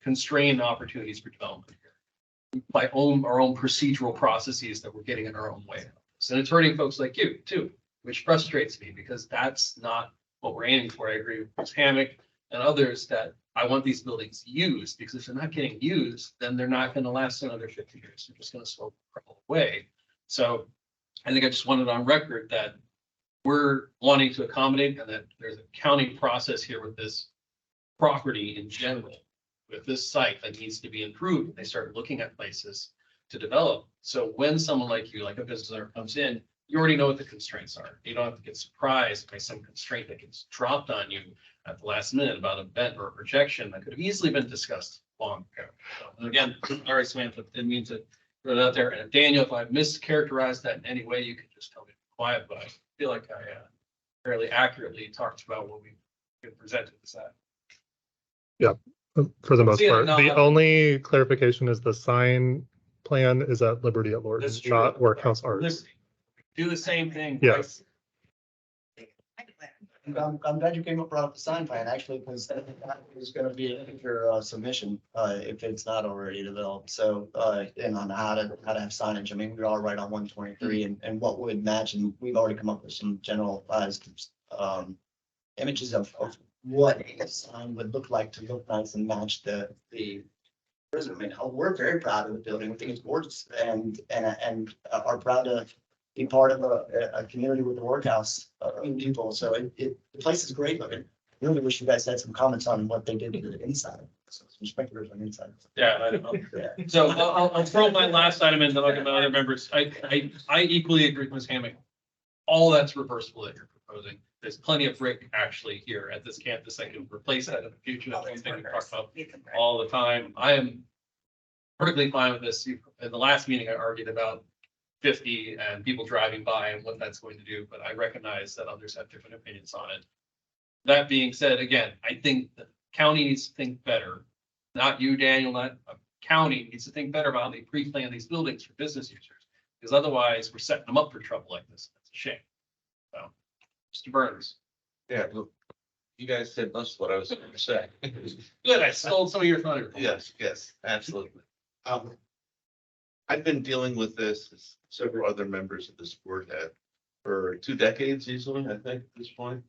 constrain opportunities for development here by our own procedural processes that we're getting in our own way. And it's hurting folks like you too, which frustrates me because that's not what we're aiming for. I agree with Ms. Hammock and others that I want these buildings used, because if they're not getting used, then they're not going to last another 50 years. They're just going to slowly crawl away. So I think I just wanted on record that we're wanting to accommodate and that there's a county process here with this property in general, with this site that needs to be improved. They start looking at places to develop. So when someone like you, like a visitor comes in, you already know what the constraints are. You don't have to get surprised by some constraint that gets dropped on you at the last minute about a event or a projection that could have easily been discussed long ago. So, and again, sorry, Samantha, didn't mean to put it out there. And Daniel, if I mischaracterized that in any way, you can just tell me to be quiet, but I feel like I fairly accurately talked about what we presented this at. For the most See, part, no, the I- only clarification is the sign plan is at Liberty at Lorton, That's true. not Workhouse Arts. Liberty. Do the same thing. Yes. I'm glad you came up, brought up the sign plan, actually, because that is gonna be a future submission, if it's not already developed. So, and on how to have signage. I mean, we are right on 123 and what would match, and we've already come up with some general images of what a sign would look like to look nice and match the prison. I mean, we're very proud of the building. We think it's gorgeous and are proud to be part of a community with the workhouse people. So the place is great looking. Really wish you guys had some comments on what they did to the inside. So some spectators on the inside. Yeah, I know. Yeah. So I'll throw my last item in, then I'll get my other members. I equally agree with Ms. Hammock. All that's reversible that you're proposing. There's plenty of brick actually here at this campus that can replace that in the future. That's one thing we talk about all the time. I am perfectly fine with this. In the last meeting, I argued about 50 and people driving by and what that's going to do, but I recognize that others have different opinions on it. That being said, again, I think the county needs to think better. Not you, Daniel, not a county needs to think better about how they pre-plan these buildings for business users, because otherwise we're setting them up for trouble like this. That's a shame. So, Mr. Burns. Yeah, look, you guys said most of what I was going to say. Good, I stole some of your thunder. Yes, absolutely. I've been dealing with this, as several other members of this board have, for 2 decades easily, I think, at this point.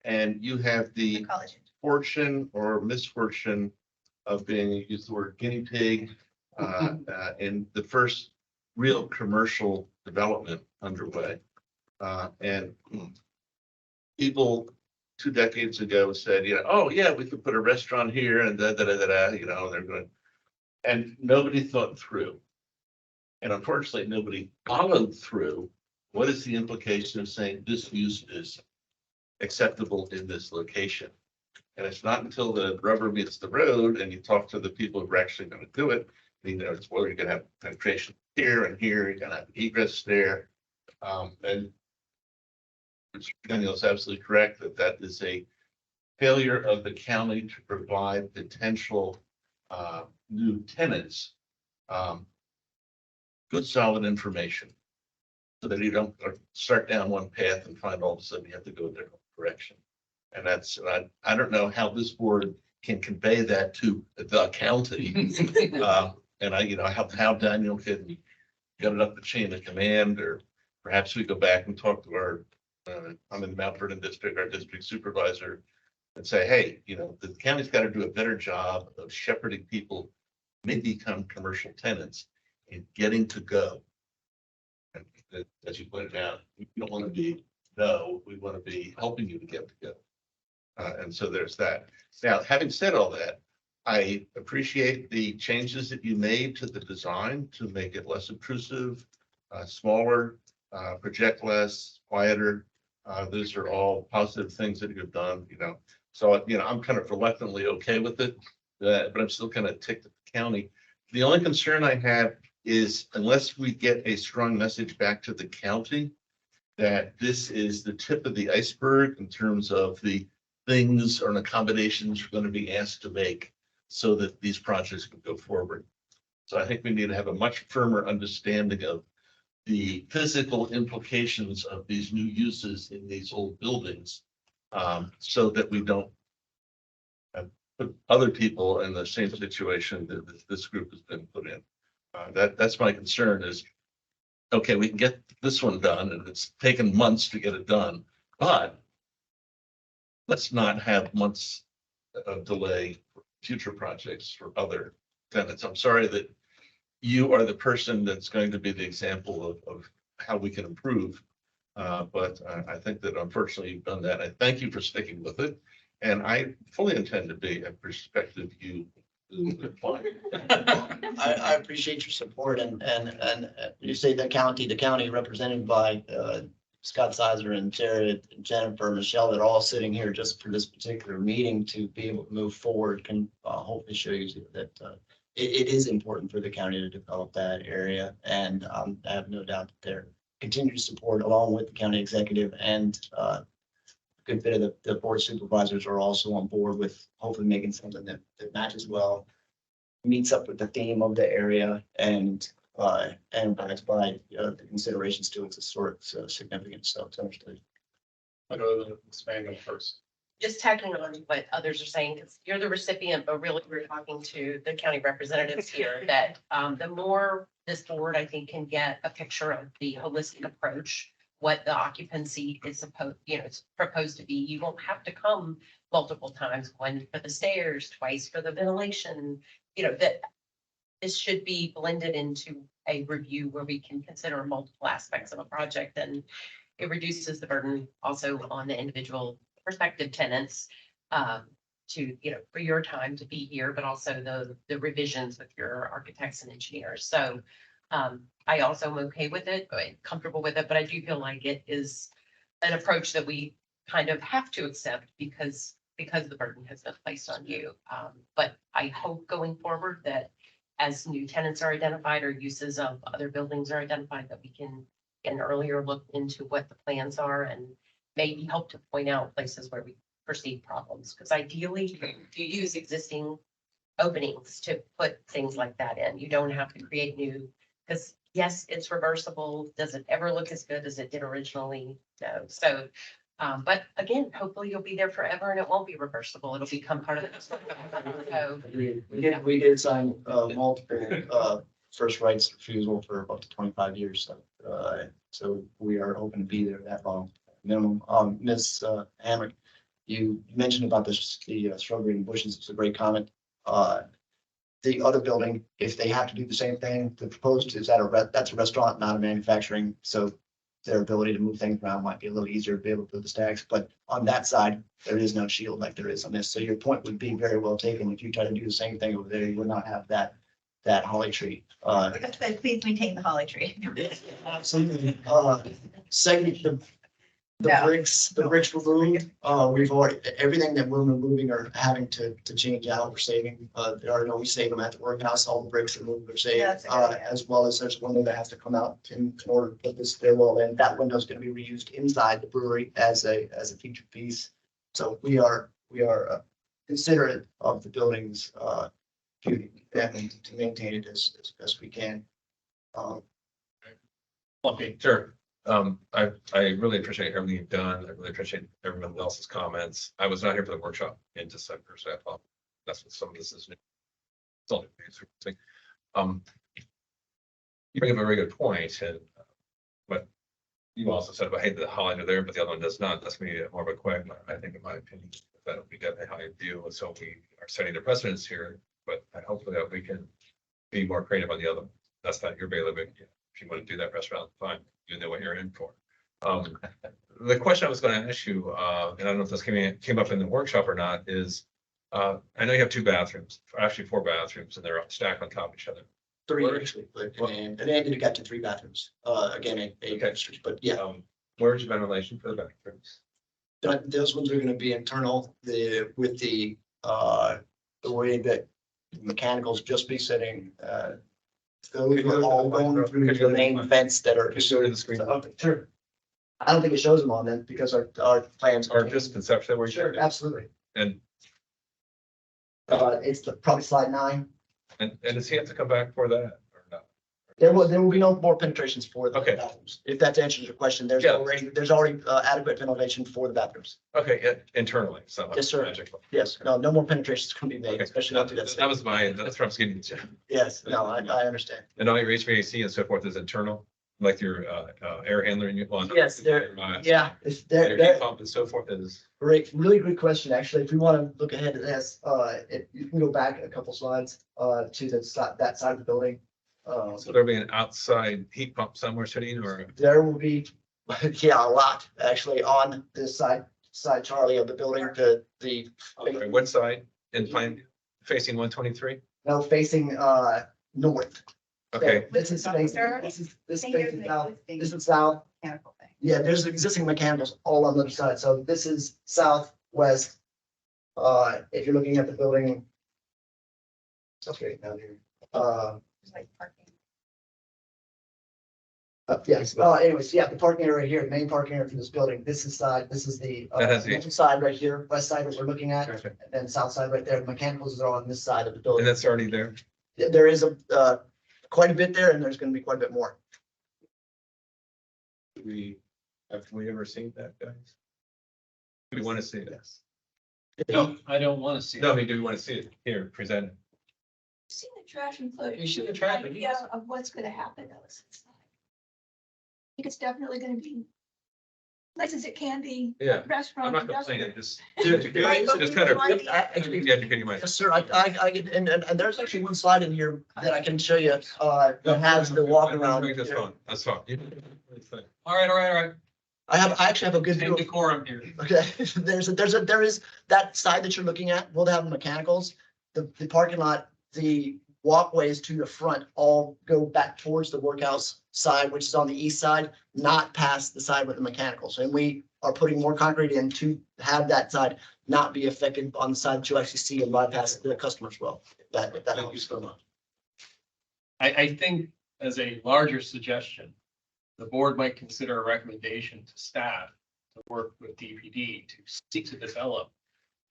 And you have the College. fortune or misfortune of being, use the word guinea pig, in the first real commercial development underway. And people 2 decades ago said, oh yeah, we could put a restaurant here and they're going, and nobody thought through. And unfortunately, nobody followed through. What is the implication of saying this use is acceptable in this location? And it's not until the rubber meets the road and you talk to the people who are actually going to do it. It's where you're going to have penetration here and here, you're going to have egress there. And Daniel is absolutely correct that is a failure of the county to provide potential new tenants good solid information so that you don't start down one path and find all of a sudden you have to go a different direction. And that's, I don't know how this board can convey that to the county. And how Daniel can get it up the chain of command, or perhaps we go back and talk to our, I'm in the Mount Vernon district, our district supervisor, and say, hey, the county's got to do a better job of shepherding people may become commercial tenants and getting to go. And as you pointed out, we don't want to be no, we want to be helping you to get to go. And so there's that. Now, having said all that, I appreciate the changes that you made to the design to make it less intrusive, smaller, project less, quieter. Those are all positive things that you've done, So, I'm kind of reluctantly okay with it, but I'm still kind of ticked at the county. The only concern I have is unless we get a strong message back to the county that this is the tip of the iceberg in terms of the things or accommodations we're going to be asked to make so that these projects can go forward. So I think we need to have a much firmer understanding of the physical implications of these new uses in these old buildings, so that we don't put other people in the same situation that this group has been put in. That's my concern is, okay, we can get this one done and it's taken months to get it done, but let's not have months of delay for future projects for other tenants. I'm sorry that you are the person that's going to be the example of how we can improve. But I think that unfortunately you've done that. I thank you for sticking with it. And I fully intend to be a prospective you. I appreciate your support and you say the county represented by Scott Sizer and Jared, and Jennifer, Michelle, they're all sitting here just for this particular meeting to be able to move forward can hopefully show you that it is important for the county to develop that area. And I have no doubt that they're continued support along with the county executive and a good bit of the board supervisors are also on board with hopefully making something that matches well, meets up with the theme of the area and abides by the considerations to its historic significance. So it's understood. I'll go to the Spaniel first. Just tacking on what others are saying, because you're the recipient, but really we're talking to the county representatives here, that the more this board, I think, can get a picture of the holistic approach, what the occupancy is supposed, it's proposed to be, you won't have to come multiple times, one for the stairs, twice for the ventilation, that this should be blended into a review where we can consider multiple aspects of a project, and it reduces the burden also on the individual prospective tenants to, for your time to be here, but also the revisions with your architects and engineers. So I also am okay with it, comfortable with it, but I do feel like it is an approach that we kind of have to accept because the burden has been placed on you. But I hope going forward that as new tenants are identified or uses of other buildings are identified, that we can get an earlier look into what the plans are and maybe help to point out places where we perceive problems. Because ideally, you use existing openings to put things like that in. You don't have to create new, because yes, it's reversible. Does it ever look as good as it did originally? No. So, but again, hopefully you'll be there forever and it won't be reversible. It'll become part of the. So, We did sign multiple first rights refusal for up to 25 years. So we are hoping to be there that long minimum. Ms. Hamrick, you mentioned about the shrubbery and bushes. It's a great comment. The other building, if they have to do the same thing, the proposed is that's a restaurant, not a manufacturing. So their ability to move things around might be a little easier to be able to put the stacks. But on that side, there is no shield like there is on this. So your point would be very well taken. If you try to do the same thing over there, you would not have that holly tree. Please maintain the holly tree. Absolutely. Second, the No. bricks removed, we've already, everything that we're removing or having to change out, we're saving. We save them at the workhouse, all the bricks are moved, they're saved. That's a good idea. As well as there's a window that has to come out in order to put this stairwell in. That window is going to be reused inside the brewery as a feature piece. So we are considerate of the building's beauty and to maintain it as best we can. Okay, Sure. I really appreciate everything you've done. I really appreciate everyone else's comments. I was not here for the workshop in December, so I thought that's what some of this is new. It's all new. You bring up a very good point, and but you also said about, hey, the hollies are there, but the other one does not. That's me more of a quick, I think, in my opinion, that we definitely how you view, and so we are setting the precedence here, but hopefully that we can be more creative on the other one. That's not your bailiwick. If you want to do that restaurant, fine, you know what you're in for. The question I was going to ask you, and I don't know if this came up in the workshop or not, is I know you have 2 bathrooms, actually 4 bathrooms, and they're stacked on top of each other. 3 actually, but and it got to 3 bathrooms. Again, 8 extras, but yeah. Where's your ventilation for the bathrooms? Those ones are going to be internal. With the way that mechanicals just be sitting. Those are all going through the main vents that are. Could you go to the screen? Sure. I don't think it shows them on that because our plans Or just conceptually where Sure, you absolutely. and It's probably slide 9. And does he have to come back for that or not? There will be no more penetrations for the Okay. bathrooms. If that answers your question, there's Yeah. already adequate ventilation for the bathrooms. Okay, yeah, internally, so. Yes, sir. magically. Yes, no more penetrations can be made, Okay, especially not to that. that was that's what I was getting to. Yes, no, I understand. And all your HVAC and so forth is internal, like your air handler and you. Yes, there, yeah, it's Your there. heat pump and so forth is, Great, really great question, actually. If we want to look ahead to this, if you can go back a couple slides, to that side of the building. so there'll be an outside heat pump somewhere sitting or, There will be, yeah, a lot actually on this side, Charlie, of the building, the, okay, what side in plan facing 123? no, facing, north. Okay, This is facing, this is facing south, this is south. Mechanical thing. Yeah, there's existing mechanicals all on the other side, so this is southwest. If you're looking at the building. Okay, down here. It's like parking. Yes, anyways, yeah, the parking area here, the main parking area for this building, this is the That has the- west side right here, west side that we're looking at, okay. and then south side right there, mechanicals are on this side of the And building. that's already there. There is quite a bit there, and there's gonna be quite a bit more. Have we ever seen that, guys? Do we want to see it? Yes. No, I don't want to see. No, I it. mean, do we want to see it here presented? See the trash enclosure. You see the trash, but Yeah, of what's gonna happen though. Inside. I think it's definitely gonna be, nice as it can be. Yeah, Restaurant. I'm not industrial. complaining, just. Right, but Just we kind of want the- educating myself. Yes, sir, I get, and there's actually one slide in here that I can show you, that has the walk around. That's fine, that's fine. All right. I actually have a good view. Take decorum here. Okay, there is that side that you're looking at, will have mechanicals, the parking lot, the walkways to the front all go back towards the workhouse side, which is on the east side, not past the side with the mechanicals. And we are putting more concrete in to have that side not be affected on the side that you actually see and bypass the customer's well. If that helps. I think as a larger suggestion, the board might consider a recommendation to staff to work with DPD to seek to develop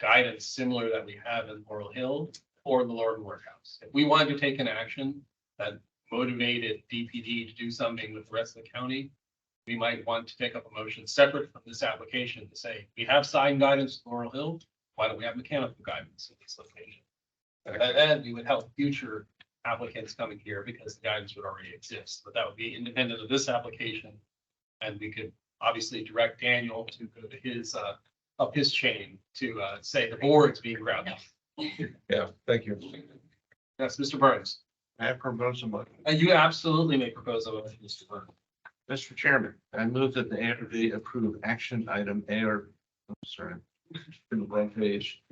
guidance similar that we have in Laurel Hill or the Lorton Workhouse. If we wanted to take an action that motivated DPD to do something with the rest of the county, we might want to take up a motion separate from this application to say, we have sign guidance in Laurel Hill, why don't we have mechanical guidance in this location? And then we would help future applicants coming here because the guidance would already exist, but that would be independent of this application. And we could obviously direct Daniel to go to his, up his chain to, say the board's being grounded. Yeah, thank you. Yes, Mr. Burns. I have proposed a motion. You absolutely may propose a motion, Mr. Burns. Mr. Chairman, I move that the ARB approve action item I'm sorry, in the wrong page.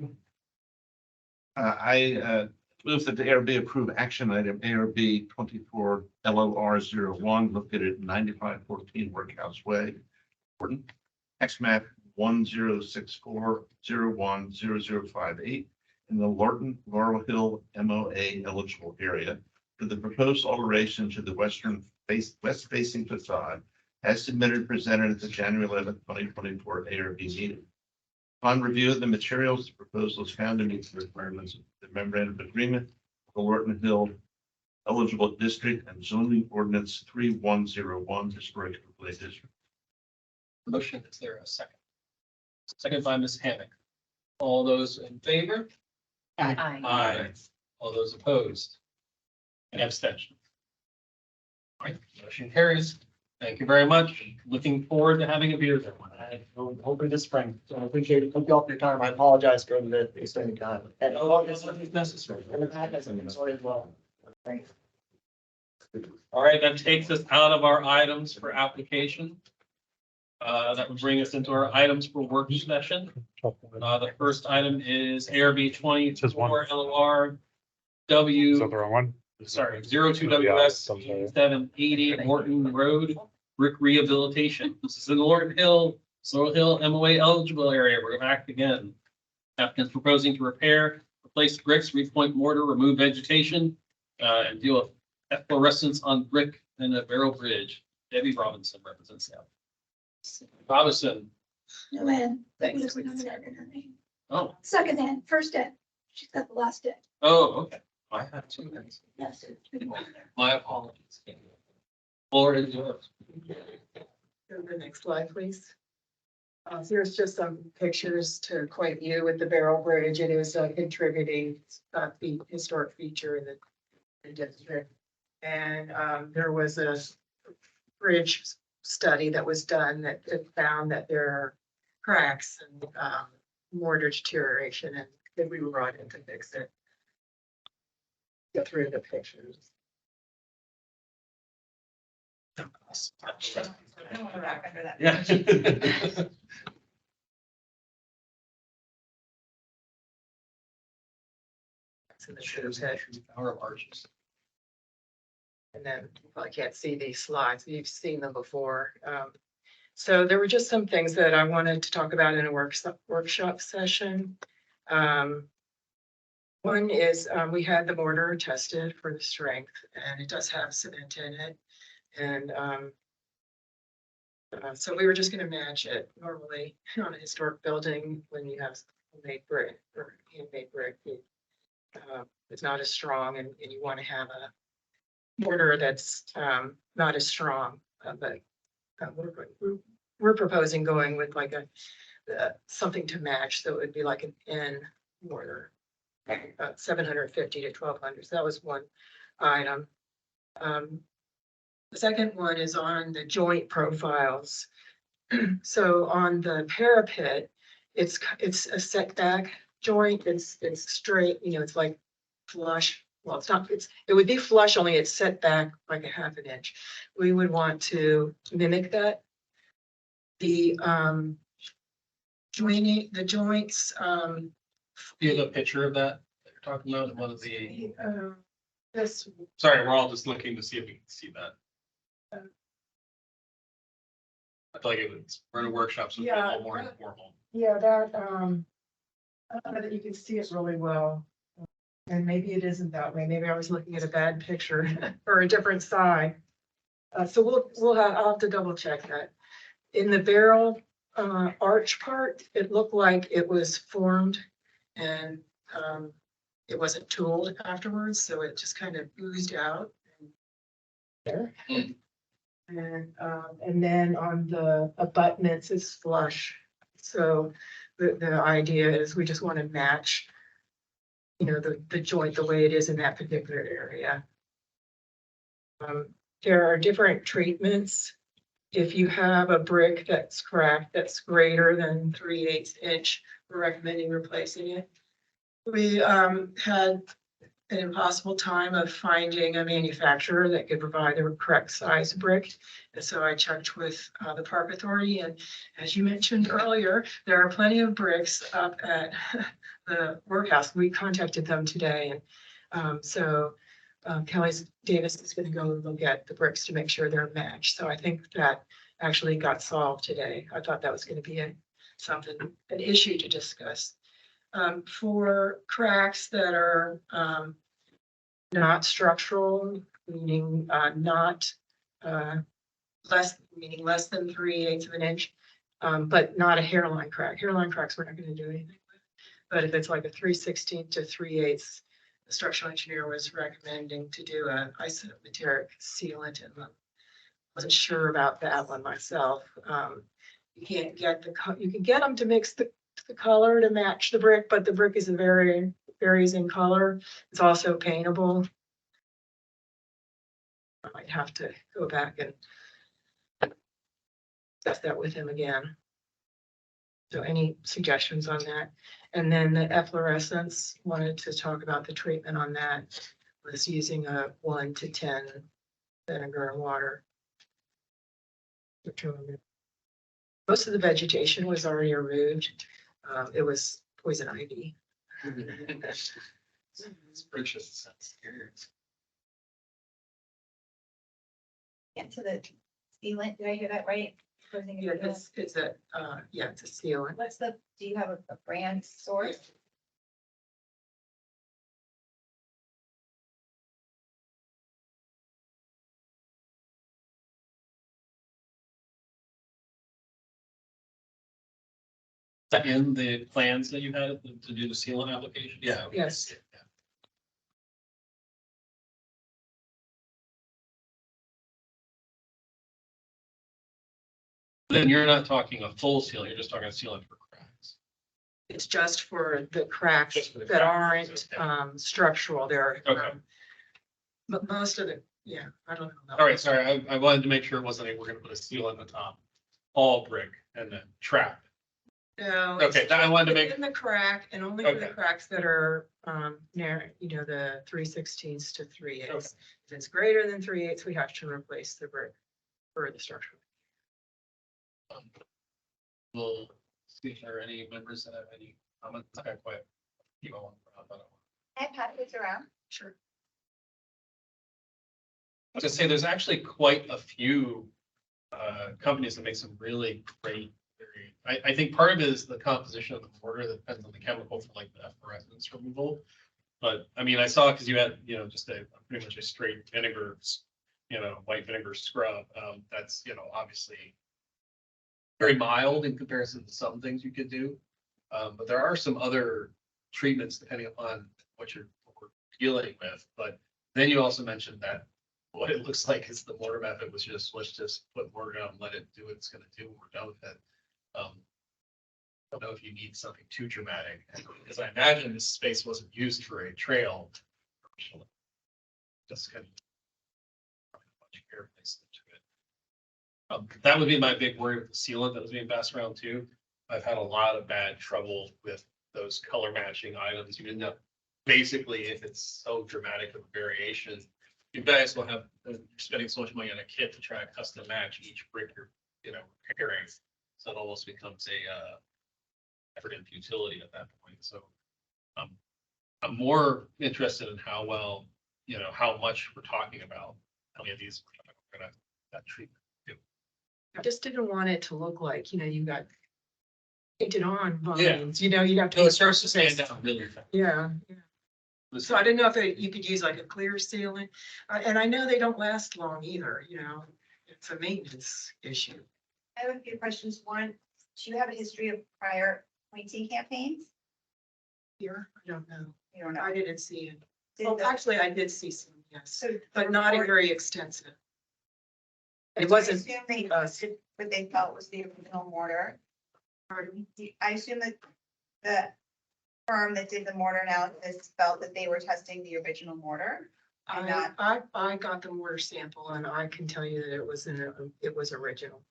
I move that the ARB approve action item ARB 24 LOR 01 located at 9514 Workhouse Way, Horton, X map 1064010058 in the Lorton Laurel Hill MOA eligible area for the proposed alteration to the west facing facade as submitted and presented at the January 11th, 2024 ARB meeting. Upon review of the materials, the proposal is found to meet the requirements of the memorandum of agreement, the Lorton Hill eligible district and zoning ordinance 3101 historic overlay district. Motion, is there a second? Second by Ms. Hammack. All those in favor? Aye. All those opposed? Any abstention? All right, motion carries. Thank you very much. Looking forward to having a beer there one night. Hopefully this spring. So I appreciate it. Thank you all for your time. I apologize for the extended time. And It's necessary. sorry as well. Thanks. All right, that takes us out of our items for application. That would bring us into our items for work session. The first item is ARB 24 LOR W. Is that the wrong one? Sorry, 02WS 780 Morton Road, brick rehabilitation. This is in the Laurel Hill MOA eligible area. We're back again. Applicant's proposing to repair, replace bricks, repoint mortar, remove vegetation, and deal with efflorescence on brick and a barrel bridge. Debbie Robinson represents the applicant. Robinson. Joanne. Thanks. What is it, her name? Oh, Second hand, first hand. She's got the last day. Oh, okay. I have two minutes. Yes. My apologies. Floor is yours. Go to the next slide, please. Here's just some pictures to acquaint you with the Barrel Bridge. It is a contributing historic feature in the district. And there was a bridge study that was done that it found that there are cracks and mortar deterioration, and that we were brought in to fix it. Go through the pictures. I don't want to wrap under that. Yeah. So the show's head. Power of arches. And then you probably can't see these slides. You've seen them before. So there were just some things that I wanted to talk about in a workshop session. One is we had the mortar tested for the strength, and it does have cement in it. And so we were just going to match it. Normally on a historic building, when you have made brick or handmade brick, it's not as strong, and you want to have a mortar that's not as strong. But we're proposing going with like something to match, so it would be like an N mortar, 750 to 1200. So that was one item. The second one is on the joint profiles. So on the parapet, it's a setback joint. It's straight. It's like flush. Well, it's not. It would be flush, only it's set back like a half an inch. We would want to mimic that. The joints. Do you have a picture of that you're talking about? One of the. This. Sorry, we're all just looking to see if we can see that. I feel like we're in a workshop, so it's a Yeah, little more informal. Yeah, that, I don't know that you can see it really well. And maybe it isn't that way. Maybe I was looking at a bad picture or a different side. So I'll have to double check that. In the barrel arch part, it looked like it was formed and it wasn't tooled afterwards, so it just kind of oozed out. There. And then on the abutments, it's flush. So the idea is we just want to match, the joint the way it is in that particular area. There are different treatments. If you have a brick that's cracked, that's greater than 3/8 inch, we're recommending replacing it. We had an impossible time of finding a manufacturer that could provide the correct size brick. And so I checked with the Park Authority, and as you mentioned earlier, there are plenty of bricks up at the workhouse. We contacted them today, and so Kelly Davis is going to go and look at the bricks to make sure they're matched. So I think that actually got solved today. I thought that was going to be an issue to discuss. For cracks that are not structural, meaning not less than 3/8 of an inch, but not a hairline crack. Hairline cracks we're not going to do anything with. But if it's like a 3/16 to 3/8, the structural engineer was recommending to do a isometric sealant, and I wasn't sure about that one myself. You can't get you can get them to mix the color to match the brick, but the brick is varies in color. It's also paintable. I might have to go back and discuss that with him again. So any suggestions on that? And then the efflorescence, wanted to talk about the treatment on that. Was using a 1 to 10 vinegar and water. Most of the vegetation was already removed. It was poison ivy. It's precious. Get to the sealant, did I hear that right? Yeah, it's a sealant. Do you have a brand source? that in the plans that you had to do the sealant application? Yeah. okay. Yes. Yeah. Then you're not talking a full seal, you're just talking a sealant for cracks. It's just for the cracks Just for the that cracks, aren't okay. structural. They're Okay. but most of the, yeah, I don't know. All right, sorry, I wanted to make sure it wasn't, we're gonna put a seal on the top, all brick and then trap. No. Okay, it's that I wanted to make, in the crack and only for the Okay. cracks that are near, the 3/16 to 3/8. If it's greater than 3/8, we have to replace the brick for the structure. we'll see if there are any members that have any comments. I got quite. You all want to put out, but And packets around. Sure. I was gonna say, there's actually quite a few companies that make some really great. I think part of it is the composition of the mortar that depends on the chemical for like the efflorescence removal. But I mean, I saw, because you had, just a pretty much a straight vinegar, white vinegar scrub. That's, obviously very mild in comparison to some things you could do. But there are some other treatments depending upon what you're dealing with. But then you also mentioned that what it looks like is the mortar method was just, let's just put mortar down, let it do what it's gonna do, and we're done with it. I don't know if you need something too dramatic, because I imagine this space wasn't used for a trail. Just kind of. Much care placed into it. That would be my big worry with the sealant that was being passed around too. I've had a lot of bad trouble with those color matching items. You end up, basically, if it's so dramatic of a variation, you guys will have, you're spending so much money on a kit to try and custom match each brick you're, repairing. So it almost becomes a effort and futility at that point. So I'm more interested in how well, how much we're talking about, how many of these we're gonna that treatment do. I just didn't want it to look like, you got painted on Yeah. vines, you'd have So to. it starts to stand out really fast. Yeah. So I didn't know if you could use like a clear sealant, and I know they don't last long either, it's a maintenance issue. I have a few questions. One, do you have a history of prior pointing campaigns? Here, I don't know. You don't know. I didn't see it. Did Well, the- actually, I did see some, yes, So but not report- very extensive. It I wasn't, assume they uh, did what they felt was the original mortar. pardon me? I assume that the firm that did the mortar analysis felt that they were testing the original mortar. And not, I got the mortar sample and I can tell you that it was original.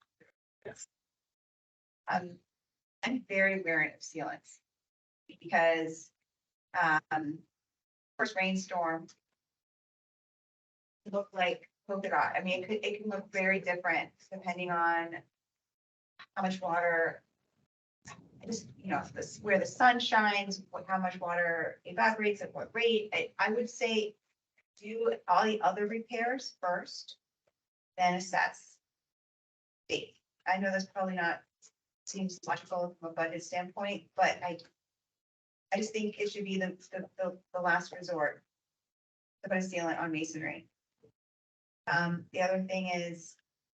Yes. I'm very wary of sealants. Because, first rainstorm. Looked like polka dot. I mean, it can look very different depending on how much water. Just, where the sun shines, how much water evaporates at what rate. I would say do all the other repairs first, then assess. I know that's probably not, seems logical from a budget standpoint, but I just think it should be the last resort to put a sealant on masonry. The other thing is,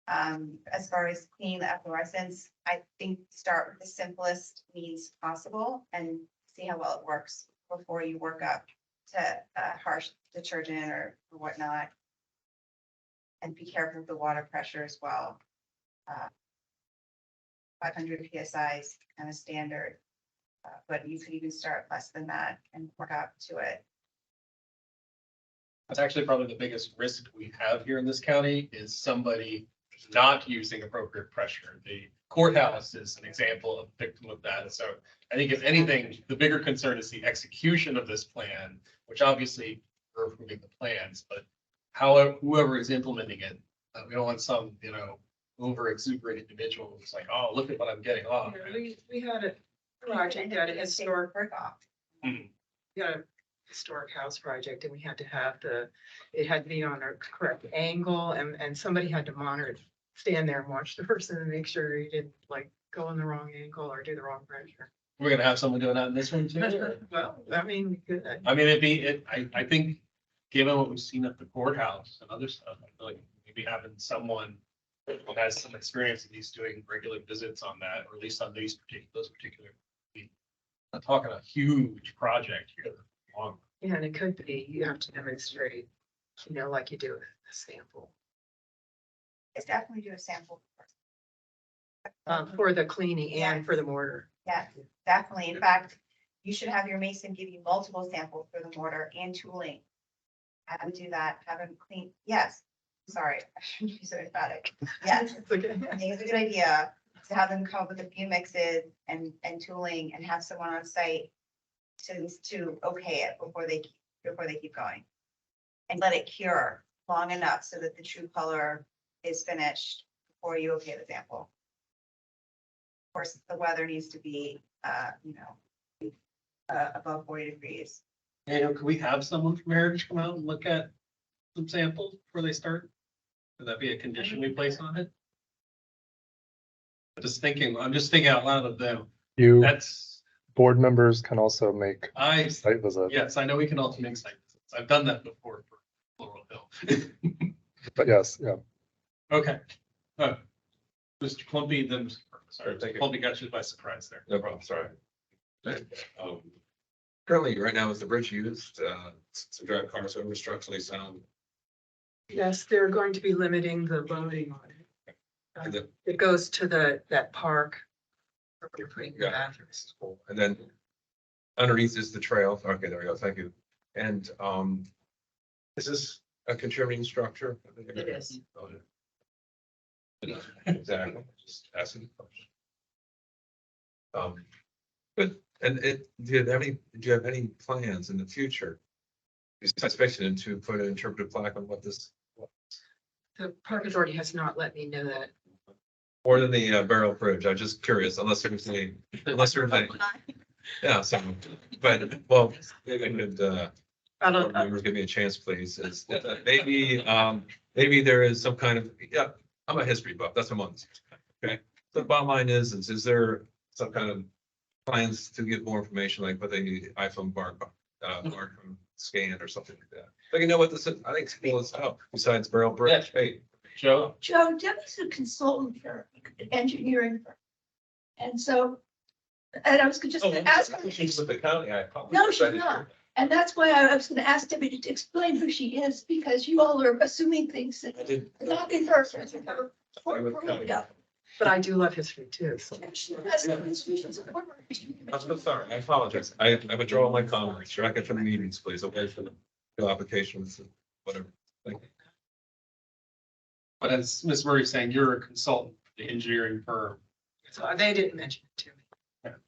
as far as cleaning the efflorescence, I think start with the simplest means possible and see how well it works before you work up to harsh detergent or whatnot. And be careful with the water pressure as well. 500 PSI is kind of standard, but you could even start less than that and work up to it. That's actually probably the biggest risk we have here in this county is somebody not using appropriate pressure. The courthouse is an example of a victim of that. So I think if anything, the bigger concern is the execution of this plan, which obviously we're approving the plans, but whoever is implementing it, we don't want some, over exuberant individual who's like, oh, look at what I'm getting off. Yeah, we had a project at a historic, Work off. Mhm. we had a historic house project and we had to have it had to be on a correct angle and somebody had to monitor it, stand there and watch the person and make sure he didn't like go in the wrong angle or do the wrong pressure. We're gonna have someone doing that in this one too. or? Well, I mean, I mean, I think, given what we've seen at the courthouse and other stuff, I feel like maybe having someone who has some experience at least doing regular visits on that, or at least on those particular not talking a huge project here. Long. Yeah, and it could be, you have to demonstrate, like you do with a sample. It's definitely do a sample. For the cleaning and for the mortar. Yeah, definitely. In fact, you should have your mason give you multiple samples for the mortar and tooling. Have them do that, have them clean, yes, sorry, I shouldn't be so emphatic. Yes, I think it's a good idea to have them come up with a few mixes and tooling and have someone on site to okay it before they keep going. And let it cure long enough so that the true color is finished before you okay the sample. Of course, the weather needs to be, above 40 degrees. Can we have someone from Heritage come out and look at some samples before they start? Would that be a condition we place on it? I'm just thinking out loud of them. That's, Board members can also make site visits. yes, I know we can also make site visits. I've done that before for Laurel Hill. But yes, yeah. Okay. Mr. Clumpy, then, sorry, Thank you. Clumpy got you by surprise there. No problem, sorry. Currently, right now, is the bridge used to drive cars over structurally sound? Yes, they're going to be limiting the loading on it. And then- It goes to that park. Where you're putting the Yeah, bathrooms. this is cool. And then underneath is the trail. Okay, there we go. Thank you. And is this a contributing structure? It is. Oh, yeah. Exactly, just asking the question. But, and do you have any plans in the future? Besides fixing to put an interpretive plaque on what this, The park authority has not let me know that. more than the Barrel Bridge? I'm just curious, unless there's any, yeah, so, but, well, maybe I could, I don't, members, give me a chance, please. Is maybe there is some kind of, yeah, I'm a history buff, that's what I'm on. Okay, so the bottom line is there some kind of plans to get more information, like what they need iPhone barcode scan or something like that? So you know what this is, I think school is out, besides Barrel Bridge. Hey, Joe? Joe, Debbie's a consultant for engineering firm. And so, and I was just gonna ask. She's with the county, I apologize. No, she's not. And that's why I was gonna ask Debbie to explain who she is, because you all are assuming things that I did. not in her. but I do love history too. So. I'm so sorry, I apologize. I withdraw my comments. Track it from the meetings, please, okay, for the applications, whatever. Thank you. But as Ms. Murray's saying, you're a consultant for the engineering firm. So they didn't mention it to me.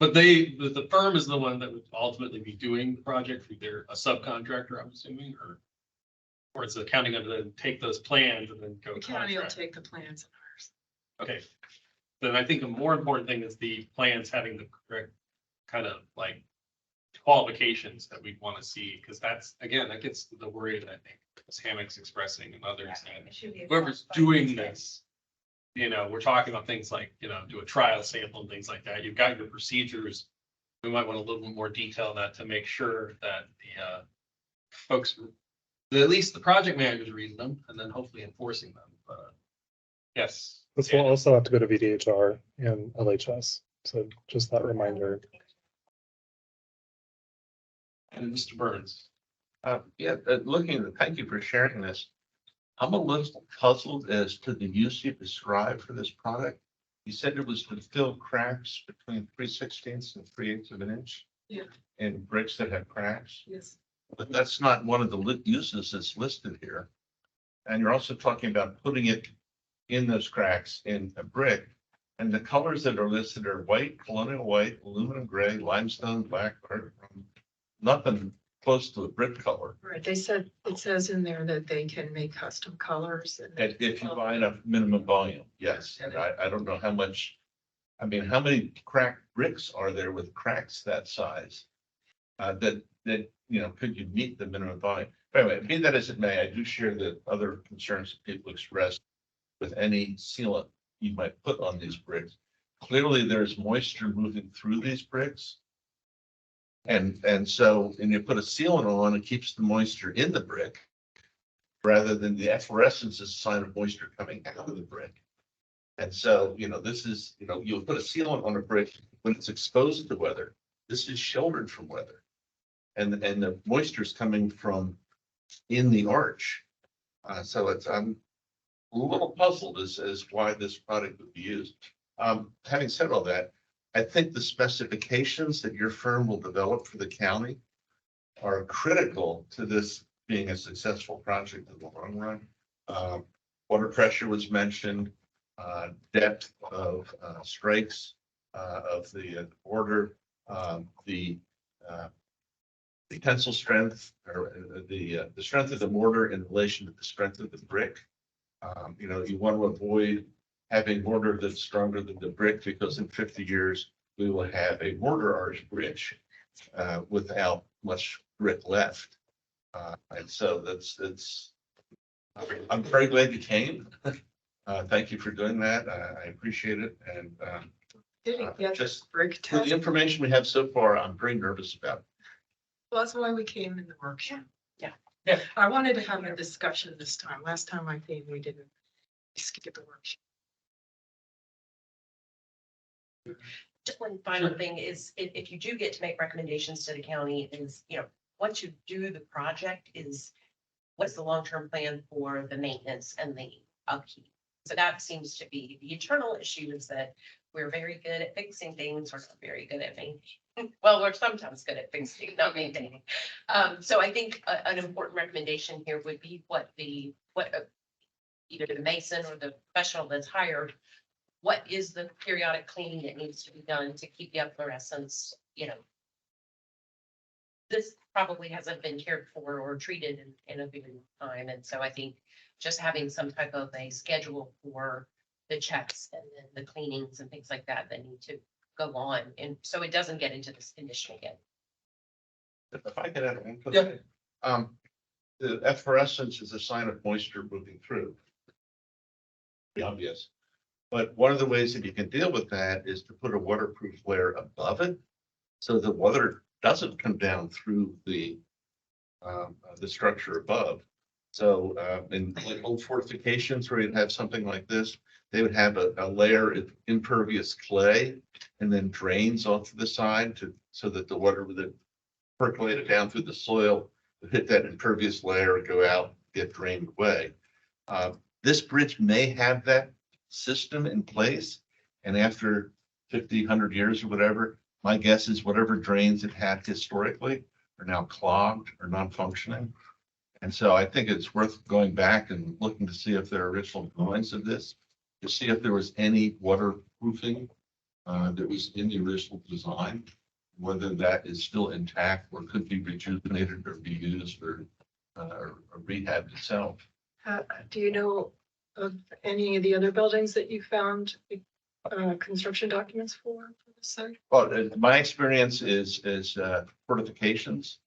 But the firm is the one that would ultimately be doing the project. They're a subcontractor, I'm assuming, or is the county going to then take those plans and then go? The county will contract? take the plans. Okay. Then I think the more important thing is the plans having the correct kind of like qualifications that we want to see, because that's, again, that gets the worry that I think Ms. Hammock's expressing and others, and whoever's doing this, we're talking about things like, do a trial sample and things like that. You've got your procedures. We might want a little bit more detail on that to make sure that the folks, at least the project managers reading them and then hopefully enforcing them. But yes. This will also have to go to VDHR and LHS. So just that reminder. And Mr. Burns. Thank you for sharing this. I'm a little puzzled as to the use you described for this product. You said it was to fill cracks between 3/16 and 3/8 of an inch. Yeah. In bricks that have cracks, Yes. but that's not one of the uses that's listed here. And you're also talking about putting it in those cracks in a brick. And the colors that are listed are white, colonial white, aluminum gray, limestone, black, nothing close to a brick color. Right. They said, it says in there that they can make custom colors. And if you buy enough minimum volume, yes. And I don't know how much, how many cracked bricks are there with cracks that size? That could you meet the minimum volume? But anyway, be that as it may, I do share the other concerns that people expressed with any sealant you might put on these bricks. Clearly, there's moisture moving through these bricks. And so, and you put a sealant on, it keeps the moisture in the brick rather than the efflorescence is a sign of moisture coming out of the brick. And so, this is, you'll put a sealant on a brick when it's exposed to weather. this is sheltered from weather. And the moisture's coming from in the arch. So I'm a little puzzled as why this product would be used. Having said all that, I think the specifications that your firm will develop for the county are critical to this being a successful project in the long run. Water pressure was mentioned, depth of strikes of the border, the tensile strength or the strength of the mortar in relation to the strength of the brick. You know, you want to avoid having mortar that's stronger than the brick, because in 50 years, we will have a mortar arch bridge without much brick left. And so I'm very glad you came. Thank you for doing that. I appreciate it. And Didn't get just brick for the test. information we have so far, I'm very nervous about it. Well, that's why we came in the workshop. Yeah. I wanted to have a discussion this time. Last time I came, we didn't. Skip the workshop. Just one final thing is, if you do get to make recommendations to the county, is, you know, once you do the project, is what's the long-term plan for the maintenance and the upkeep? So that seems to be the eternal issue, is that we're very good at fixing things, we're not very good at maintaining. Well, we're sometimes good at fixing, not maintaining. So I think an important recommendation here would be what either the mason or the professional that's hired, what is the periodic cleaning that needs to be done to keep the efflorescence, you know. This probably hasn't been cared for or treated in a given time, and so I think just having some type of a schedule for the checks and then the cleanings and things like that need to go on, and so it doesn't get into this condition again. If I could add one quick Yeah. thing. The efflorescence is a sign of moisture moving through. Pretty obvious. But one of the ways that you can deal with that is to put a waterproof layer above it, so the water doesn't come down through the structure above. So in like old fortifications where you'd have something like this, they would have a layer of impervious clay and then drains off to the side so that the water would percolate down through the soil, hit that impervious layer, go out, get drained away. This bridge may have that system in place, and after 50, 100 years or whatever, my guess is whatever drains it had historically are now clogged or non-functioning. And so I think it's worth going back and looking to see if there are original drawings of this, to see if there was any waterproofing that was in the original design, whether that is still intact or could be rejuvenated or be used or rehabbed itself. Do you know of any of the other buildings that you found construction documents for this site? Well, my experience is fortifications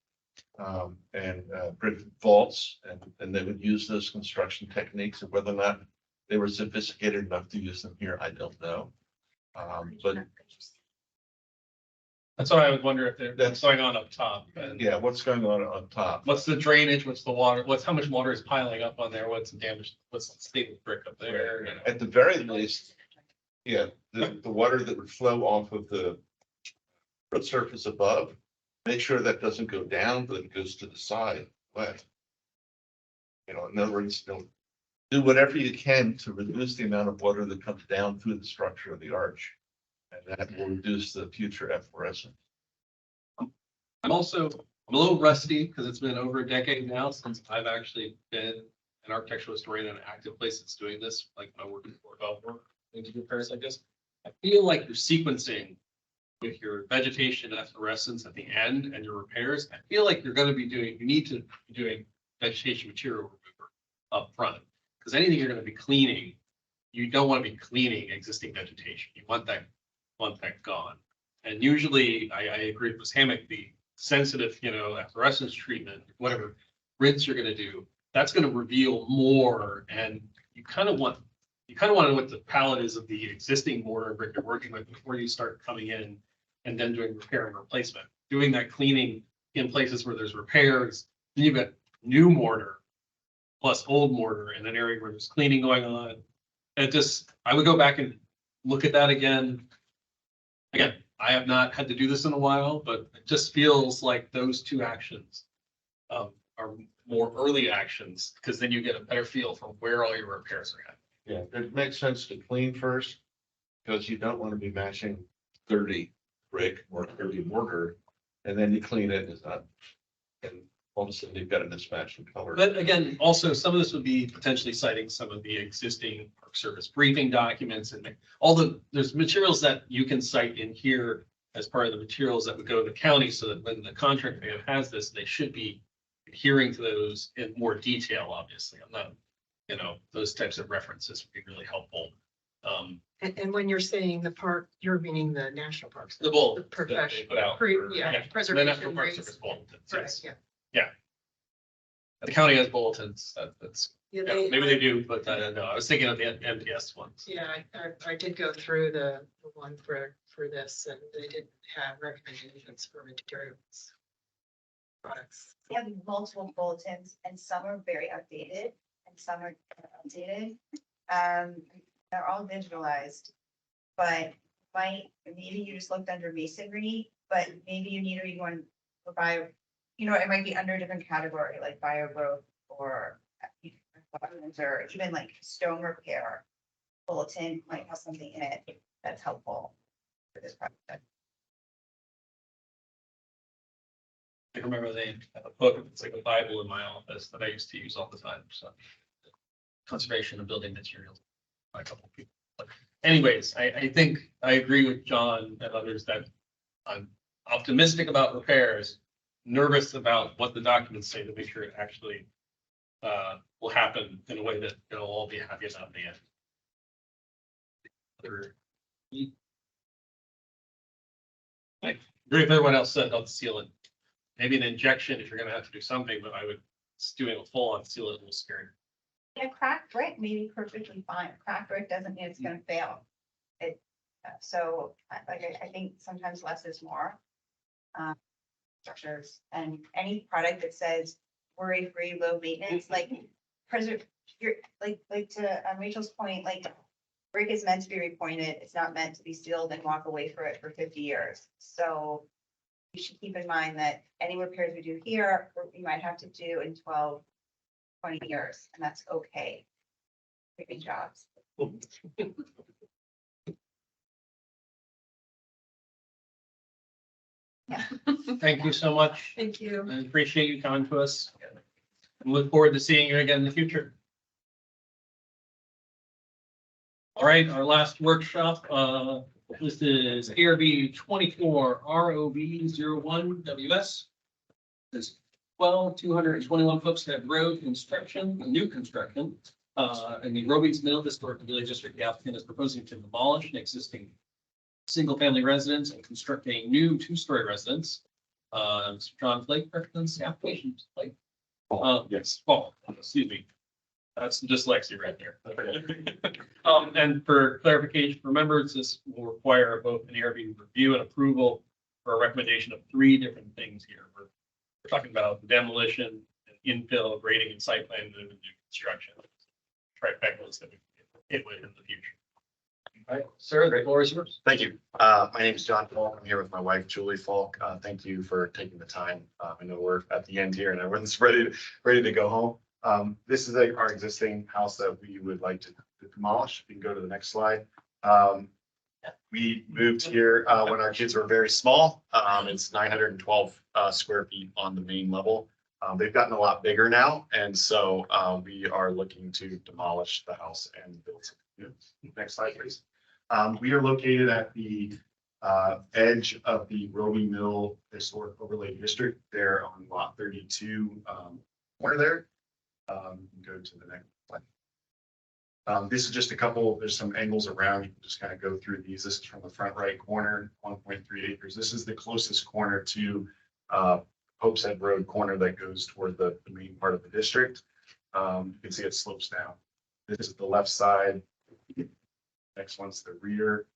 and brick vaults, and they would use those construction techniques, and whether or not they were sophisticated enough to use them here, I don't know. But That's what I would wonder, if that's going on up top. And yeah, what's going on top? what's the drainage? What's the water? How much water is piling up on there? What's the damage? What's the state of the brick up there? You know? At the very least, yeah, the water that would flow off of the road surface above, make sure that doesn't go down, but it goes to the side wet. You know, in other words, do whatever you can to reduce the amount of water that comes down through the structure of the arch. And that will reduce the future efflorescence. I'm a little rusty because it's been over a decade now since I've actually been an architectural historian in an active place that's doing this, like my work for developer into repairs like this. I feel like you're sequencing with your vegetation efflorescence at the end and your repairs. I feel like you need to be doing vegetation material remover up front, because anything you're going to be cleaning, you don't want to be cleaning existing vegetation. You want that gone. And usually I agree with Ms. Hammock, the sensitive, efflorescence treatment, whatever rinse you're going to do, that's going to reveal more. And you kind of want to know what the palette is of the existing mortar and brick you're working with before you start coming in and then doing repair and replacement. Doing that cleaning in places where there's repairs, then you've got new mortar plus old mortar in an area where there's cleaning going on. And I would go back and look at that again. Again, I have not had to do this in a while, but it just feels like those two actions are more early actions, because then you get a better feel for where all your repairs are at. Yeah, it makes sense to clean first, because you don't want to be matching 30 brick or 30 mortar, and then you clean it, and it's not. And all of a sudden you've got a mismatch in color. But again, also some of this would be potentially citing some of the existing Park Service briefing documents and there's materials that you can cite in here as part of the materials that would go to the county, so that when the contract has this, they should be adhering to those in more detail, obviously. I'm not, those types of references would be really helpful. And when you're saying the park, you're meaning the national parks. The bullet The that they profession, put out pre- for- yeah, The National preservation Park rates. Service bulletins, Right, yes. yeah. The county has bulletins, that's, Yeah, maybe they do, but I don't know. I was thinking of the MTS ones. Yeah, I did go through the one for this, and they did have recommendations for materials. Products. We have multiple bulletins and some are very outdated and some are updated. They're all digitalized, but maybe you just looked under masonry, but maybe you need to be one for bio, it might be under a different category, like bio growth or even like stone repair. Bulletin might have something in it that's helpful for this project. I remember they have a book, it's like a Bible in my office that I used to use all the time, so. Conservation of building materials by a couple of people. But anyways, I think I agree with John and others that I'm optimistic about repairs, nervous about what the documents say to make sure it actually will happen in a way that it'll all be happy about in the end. I agree with everyone else said about the ceiling. Maybe an injection if you're gonna have to do something, but doing a full on seal it a little scary. Yeah, cracked brick may be perfectly fine. Cracked brick doesn't mean it's gonna fail. So I think sometimes less is more. Structures and any product that says worry-free, low maintenance, like to Rachel's point, like brick is meant to be repointed. It's not meant to be sealed and walk away for it for 50 years. So you should keep in mind that any repairs we do here, we might have to do in 12, 20 years, and that's okay. Great jobs. Yeah. Thank you so much. Thank you. I appreciate you coming to us. And look forward to seeing you again in the future. All right, our last workshop, this is ARB 24 ROV 01 WS. This 221 Folkshead Road construction, new construction, in the Roby's Middle Historic Village District. The applicant is proposing to demolish an existing single-family residence and construct a new two-story residence. Mr. John Flake represents the application. Flake. Yes. Oh, excuse me. That's dyslexia right there. And for clarification for members, this will require both an ARB review and approval for a recommendation of 3 different things here. We're talking about demolition, infill, grading, and site plan, and new construction. Trifectas that we can hit with in the future. All right, sir, the floor is yours. Thank you. My name is John Falk. I'm here with my wife, Julie Falk. Thank you for taking the time. I know we're at the end here and everyone's ready to go home. This is our existing house that we would like to demolish. You can go to the next slide. We moved here when our kids were very small. It's 912 square feet on the main level. They've gotten a lot bigger now, and so we are looking to demolish the house and build something new. Next slide, please. We are located at the edge of the Roby Mill Historic Overlay District there on lot 32 corner there. Go to the next slide. This is just a couple, there's some angles around. You can just kind of go through these. This is from the front right corner, 1.3 acres. This is the closest corner to Hope's Head Road corner that goes toward the main part of the district. You can see it slopes down. This is the left side. Next one's the rear.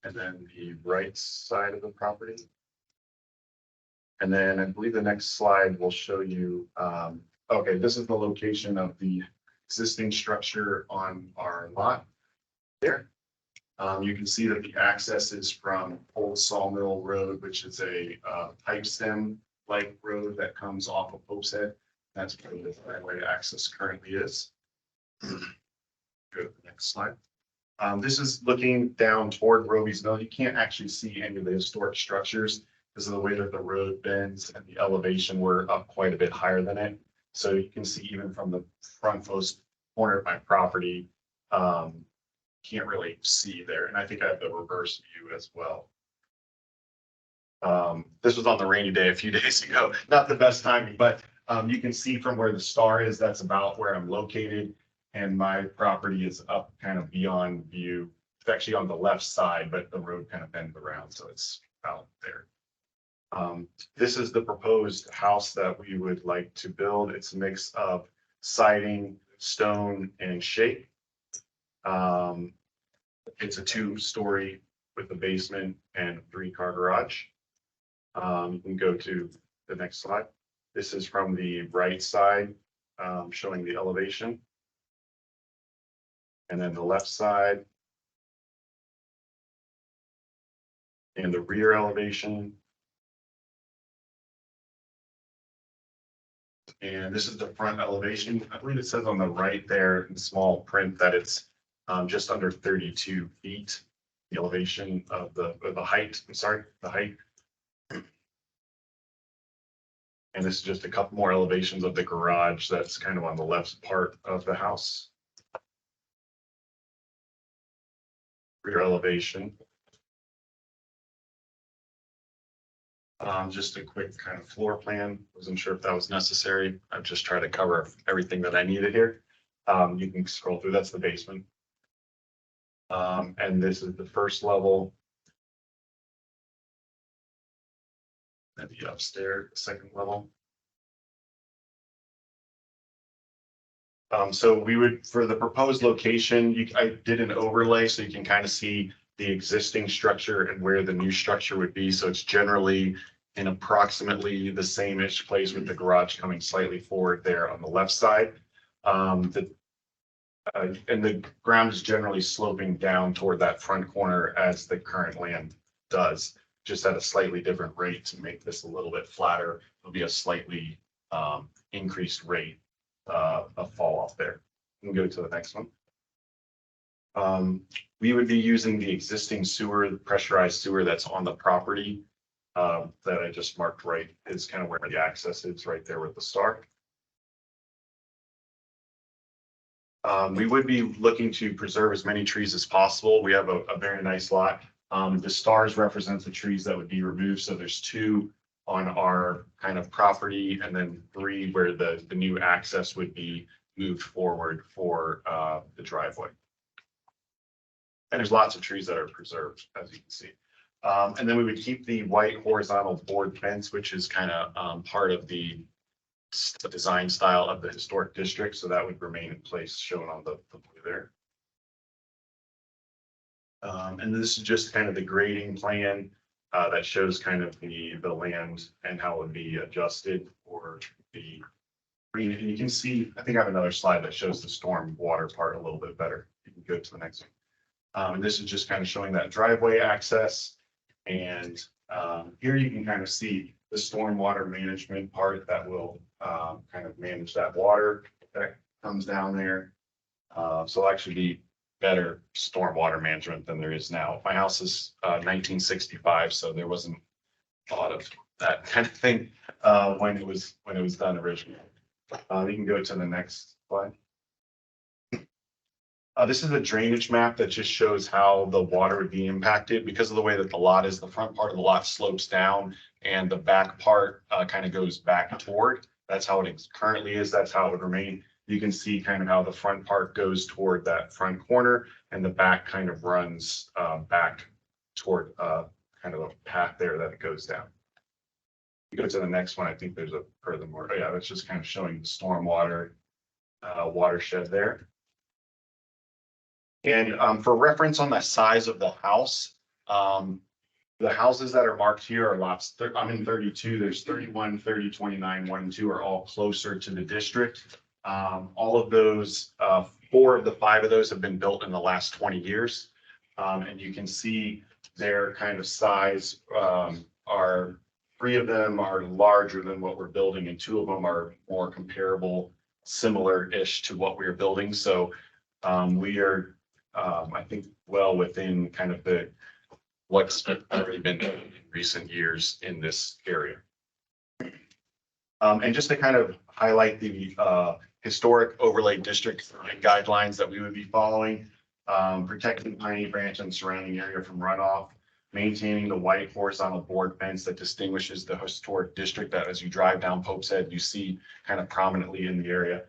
And then the right side of the property. And then I believe the next slide will show you, okay, this is the location of the existing structure on our lot there. You can see that the access is from Old Sawmill Road, which is a pipe stem like road that comes off of Pope's Head. That's where the driveway access currently is. Go to the next slide. This is looking down toward Roby's Mill. You can't actually see any of the historic structures because of the way that the road bends and the elevation. We're up quite a bit higher than it. So you can see even from the frontmost corner of my property, can't really see there. And I think I have the reverse view as well. This was on the rainy day a few days ago, not the best timing, but you can see from where the star is, that's about where I'm located. And my property is up kind of beyond view. It's actually on the left side, but the road kind of bends around, so it's out there. This is the proposed house that we would like to build. It's a mix of siding, stone, and shape. It's a 2-story with a basement and a 3-car garage. You can go to the next slide. This is from the right side, showing the elevation. And then the left side. And the rear elevation. And this is the front elevation. I believe it says on the right there in small print that it's just under 32 feet. The elevation of the height, I'm sorry, the height. And this is just a couple more elevations of the garage that's kind of on the left part of the house. Rear elevation. Just a quick kind of floor plan. Wasn't sure if that was necessary. I've just tried to cover everything that I needed here. You can scroll through, that's the basement. And this is the first level. And the upstairs, second level. So we would, for the proposed location, I did an overlay so you can kind of see the existing structure and where the new structure would be. So it's generally in approximately the same-ish place with the garage coming slightly forward there on the left side. And the ground is generally sloping down toward that front corner as the current land does, just at a slightly different rate to make this a little bit flatter. It'll be a slightly increased rate of fall off there. We can go to the next one. We would be using the existing sewer, the pressurized sewer that's on the property that I just marked right is kind of where the access is right there with the star. We would be looking to preserve as many trees as possible. We have a very nice lot. The stars represent the trees that would be removed. So there's 2 on our kind of property and then 3 where the new access would be moved forward for the driveway. And there's lots of trees that are preserved, as you can see. And then we would keep the white horizontal board fence, which is kind of part of the design style of the historic district. So that would remain in place, shown on the blue there. And this is just kind of the grading plan that shows kind of the land and how it would be adjusted for the green. And you can see, I think I have another slide that shows the storm water part a little bit better. You can go to the next one. And this is just kind of showing that driveway access. And here you can kind of see the stormwater management part that will kind of manage that water that comes down there. So it'll actually be better stormwater management than there is now. My house is 1965, so there wasn't a lot of that kind of thing when it was done originally. You can go to the next slide. This is a drainage map that just shows how the water would be impacted because of the way that the lot is. The front part of the lot slopes down and the back part kind of goes back toward. That's how it currently is. That's how it would remain. You can see kind of how the front part goes toward that front corner and the back kind of runs back toward kind of a path there that it goes down. You go to the next one. I think there's a furthermore. Oh, yeah, that's just kind of showing the stormwater watershed there. And for reference on the size of the house, the houses that are marked here are lots. I'm in 32. There's 31, 30, 29, 1 and 2 are all closer to the district. All of those, 4 of the 5 of those have been built in the last 20 years. And you can see their kind of size, are, 3 of them are larger than what we're building and 2 of them are more comparable, similar-ish to what we're building. So we are, I think, well within kind of what's already been done in recent years in this area. And just to kind of highlight the historic overlay district guidelines that we would be following, protecting Piney Branch and surrounding area from runoff, maintaining the white horizontal board fence that distinguishes the historic district that as you drive down Pope's Head, you see kind of prominently in the area.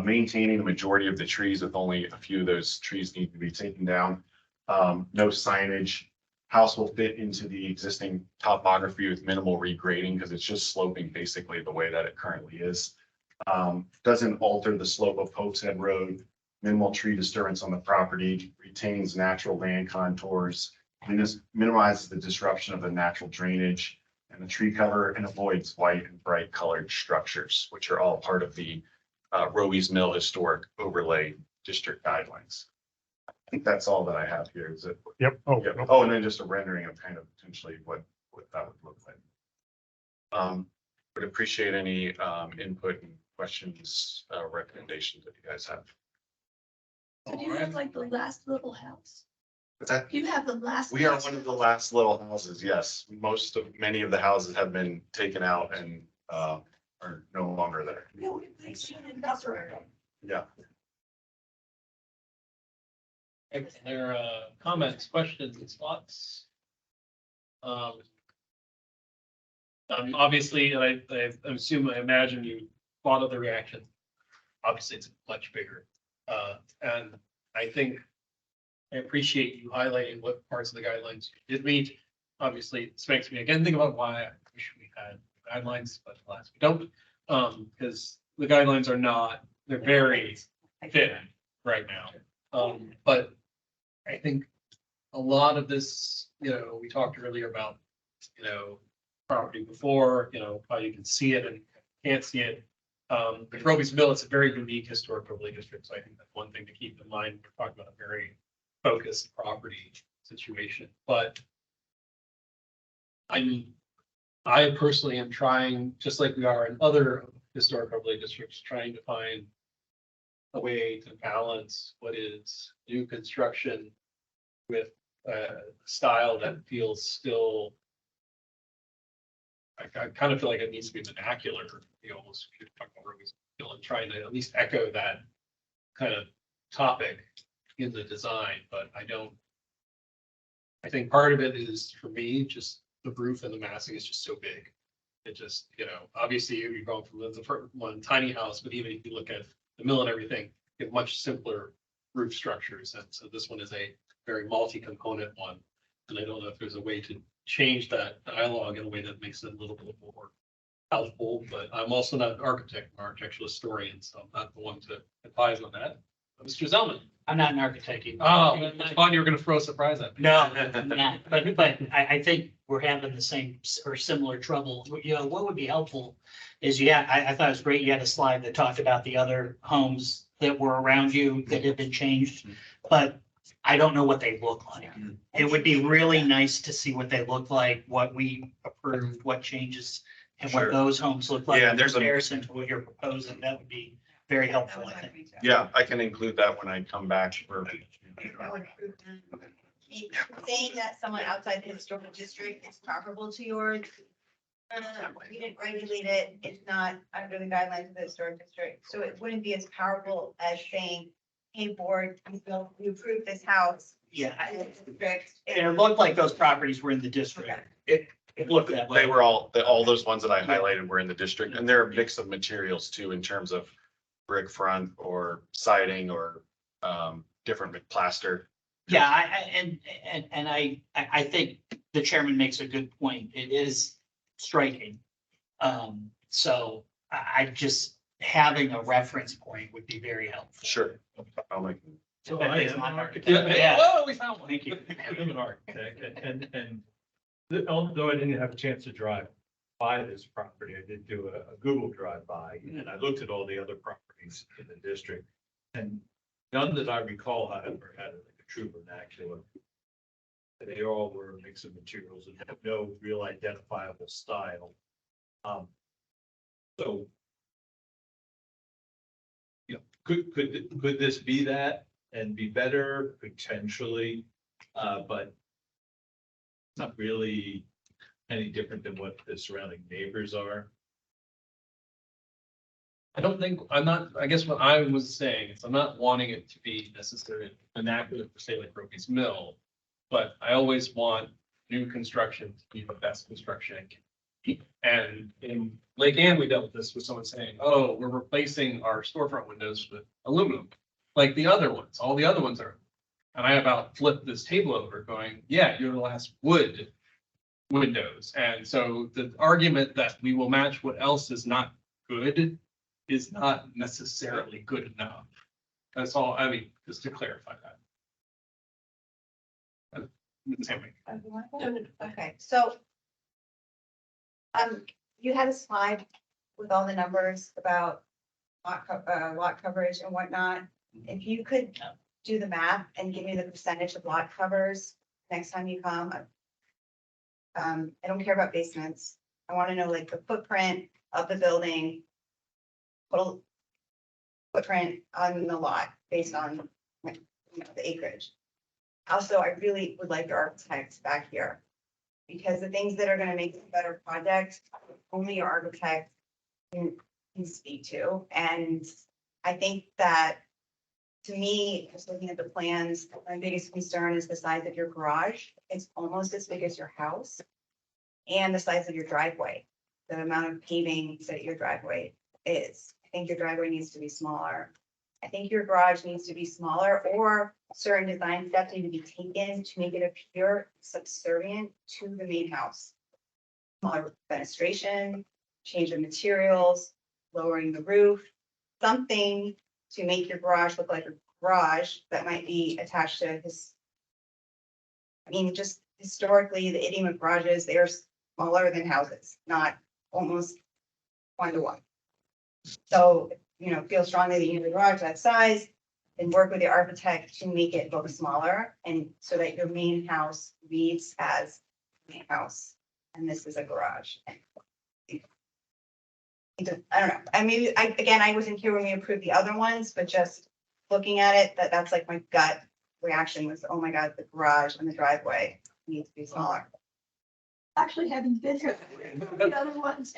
Maintaining the majority of the trees with only a few of those trees need to be taken down. No signage. House will fit into the existing topography with minimal regrading because it's just sloping basically the way that it currently is. Doesn't alter the slope of Pope's Head Road, minimal tree disturbance on the property, retains natural land contours, and this minimizes the disruption of the natural drainage and the tree cover and avoids white and bright colored structures, which are all part of the Roby's Mill Historic Overlay District Guidelines. I think that's all that I have here. Is it? Yep. Oh, Yep. no. Oh, and then just a rendering of kind of potentially what that would look like. Would appreciate any input and questions, recommendations that you guys have. So do you have like the last little house? What's that? Do you have the last? We are one of the last little houses, yes. Many of the houses have been taken out and are no longer there. No, it makes you an industrial. Yeah. There comments, questions, thoughts? Obviously, I assume, I imagine you thought of the reaction. Obviously, it's much bigger. And I think I appreciate you highlighting what parts of the guidelines you did meet. Obviously, it makes me again think about why I wish we had guidelines, but alas, we don't. Because the guidelines are not, they're very thin right now. But I think a lot of this, we talked earlier about, property before, how you can see it and can't see it. With Roby's Mill, it's a very unique historic overlay district. So I think that's one thing to keep in mind. We're talking about a very focused property situation, but I personally am trying, just like we are in other historic overlay districts, trying to find a way to balance what is new construction with a style that feels still. I kind of feel like it needs to be vernacular, almost if you're talking about Roby's Mill and trying to at least echo that kind of topic in the design, but I think part of it is for me, just the roof and the massing is just so big. It just, obviously you're going from the first one tiny house, but even if you look at the mill and everything, you have much simpler roof structures. And so this one is a very multi-component one. And I don't know if there's a way to change that dialogue in a way that makes it a little bit more helpful, but I'm also not an architect, I'm an architectural historian, so I'm not the one to advise on that. Mr. Zellman. I'm not an architect either. Oh, I thought you were gonna throw a surprise at me. No, I'm not. But I think we're having the same or similar trouble. What would be helpful is I thought it was great. You had a slide that talked about the other homes that were around you that had been changed, but I don't know what they look like. It would be really nice to see what they look like, what we approved, what changes, and what Sure. those homes look like Yeah, in there's a- comparison to what you're proposing. That would be very helpful, I think. Yeah, I can include that when I come back. Saying that someone outside the historical district is comparable to yours. We didn't regulate it. It's not under the guidelines of the historic district. So it wouldn't be as powerful as saying, hey, board, you approved this house. Yeah. And it's district. And it looked like those properties were in the district. It looked that way. They were all those ones that I highlighted were in the district, and they're a mix of materials too, in terms of brick front or siding or different plaster. Yeah, I think the chairman makes a good point. It is striking. So I just having a reference point would be very helpful. Sure. I'll make. So I am an architect. Yeah. Oh, we found one. Thank you. I'm an architect and although I didn't have a chance to drive by this property, I did do a Google drive-by and I looked at all the other properties in the district. And none that I recall, however, had like a true vernacular They all were a mix of materials and have no real identifiable style. So. You know, could this be that and be better? Potentially, but. Not really any different than what the surrounding neighbors are. I guess what I was saying is I'm not wanting it to be necessarily immaculate for say like Roby's Mill. But I always want new construction to be the best construction it can be. And in Lake Ann, we dealt with this with someone saying, oh, we're replacing our storefront windows with aluminum. Like the other ones, all the other ones are. And I about flipped this table over going, yeah, you're the last wood windows. And so the argument that we will match what else is not good is not necessarily good enough. That's all, I mean, just to clarify that. Okay, so. You had a slide with all the numbers about lot coverage and whatnot. If you could do the math and give me the percentage of lot covers next time you come. I don't care about basements. I want to know like the footprint of the building. Total footprint on the lot based on, you know, the acreage. Also, I really would like the architects back here. Because the things that are gonna make it a better project, only your architect can speak to. And I think that, to me, just looking at the plans, my biggest concern is the size of your garage. It's almost as big as your house. And the size of your driveway, the amount of paving that your driveway is. I think your driveway needs to be smaller. I think your garage needs to be smaller, or certain design steps need to be taken to make it appear subservient to the main house. Smaller fenestration, change of materials, lowering the roof, something to make your garage look like a garage that might be attached to his. I mean, just historically, the idiom of garages, they're smaller than houses, not almost 1-to-1. So, you know, feel strongly that you need a garage that size and work with the architect to make it look smaller and so that your main house reads as main house. And this is a garage. I don't know. I mean, I wasn't here when we approved the other ones, but just looking at it, that's like my gut reaction was, oh my God, the garage and the driveway needs to be smaller. Actually, having been here, the other ones,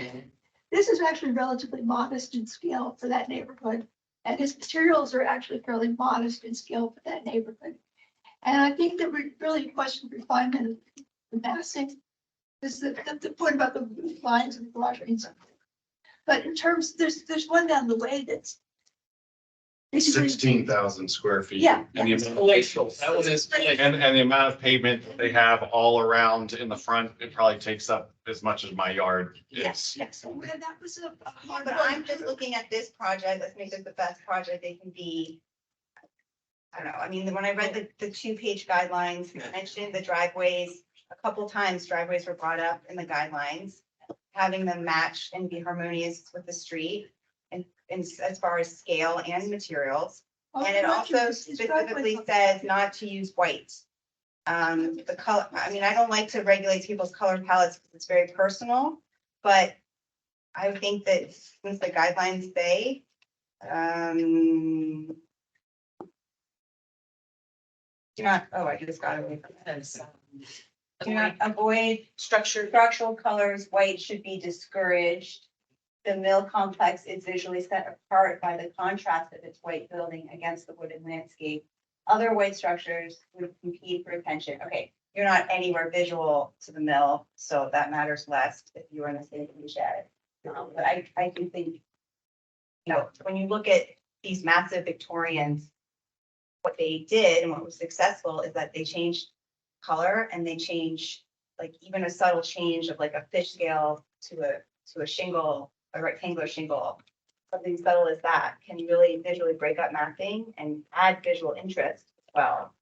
this is actually relatively modest in scale for that neighborhood. And his materials are actually fairly modest in scale for that neighborhood. And I think that we really question refinement of the massing. Is the point about the roof lines and the garage means something. But in terms, there's one down the way that's basically 16,000 square feet. Yeah. And the and the amount of pavement they have all around in the front, it probably takes up as much as my yard is. Yes. And that was a hard But one. I'm just looking at this project, let's make this the best project they can be. I don't know, I mean, when I read the 2-page guidelines, it mentioned the driveways, a couple times driveways were brought up in the guidelines. Having them match and be harmonious with the street and as far as scale and materials. And it also specifically says not to use white. The color, I mean, I don't like to regulate people's color palettes because it's very personal, but I think that since the guidelines say, do not, oh, I just got away from this. Do not avoid structural colors. White should be discouraged. The mill complex is visually set apart by the contrast of its white building against the wooded landscape. Other white structures would compete for attention. Okay, you're not anywhere visual to the mill, so that matters less if you are in the same shed. But I do think, you know, when you look at these massive Victorians, what they did and what was successful is that they changed color and they change, like even a subtle change of like a fish scale to a shingle, a rectangular shingle. Something subtle as that can really visually break up mapping and add visual interest as well.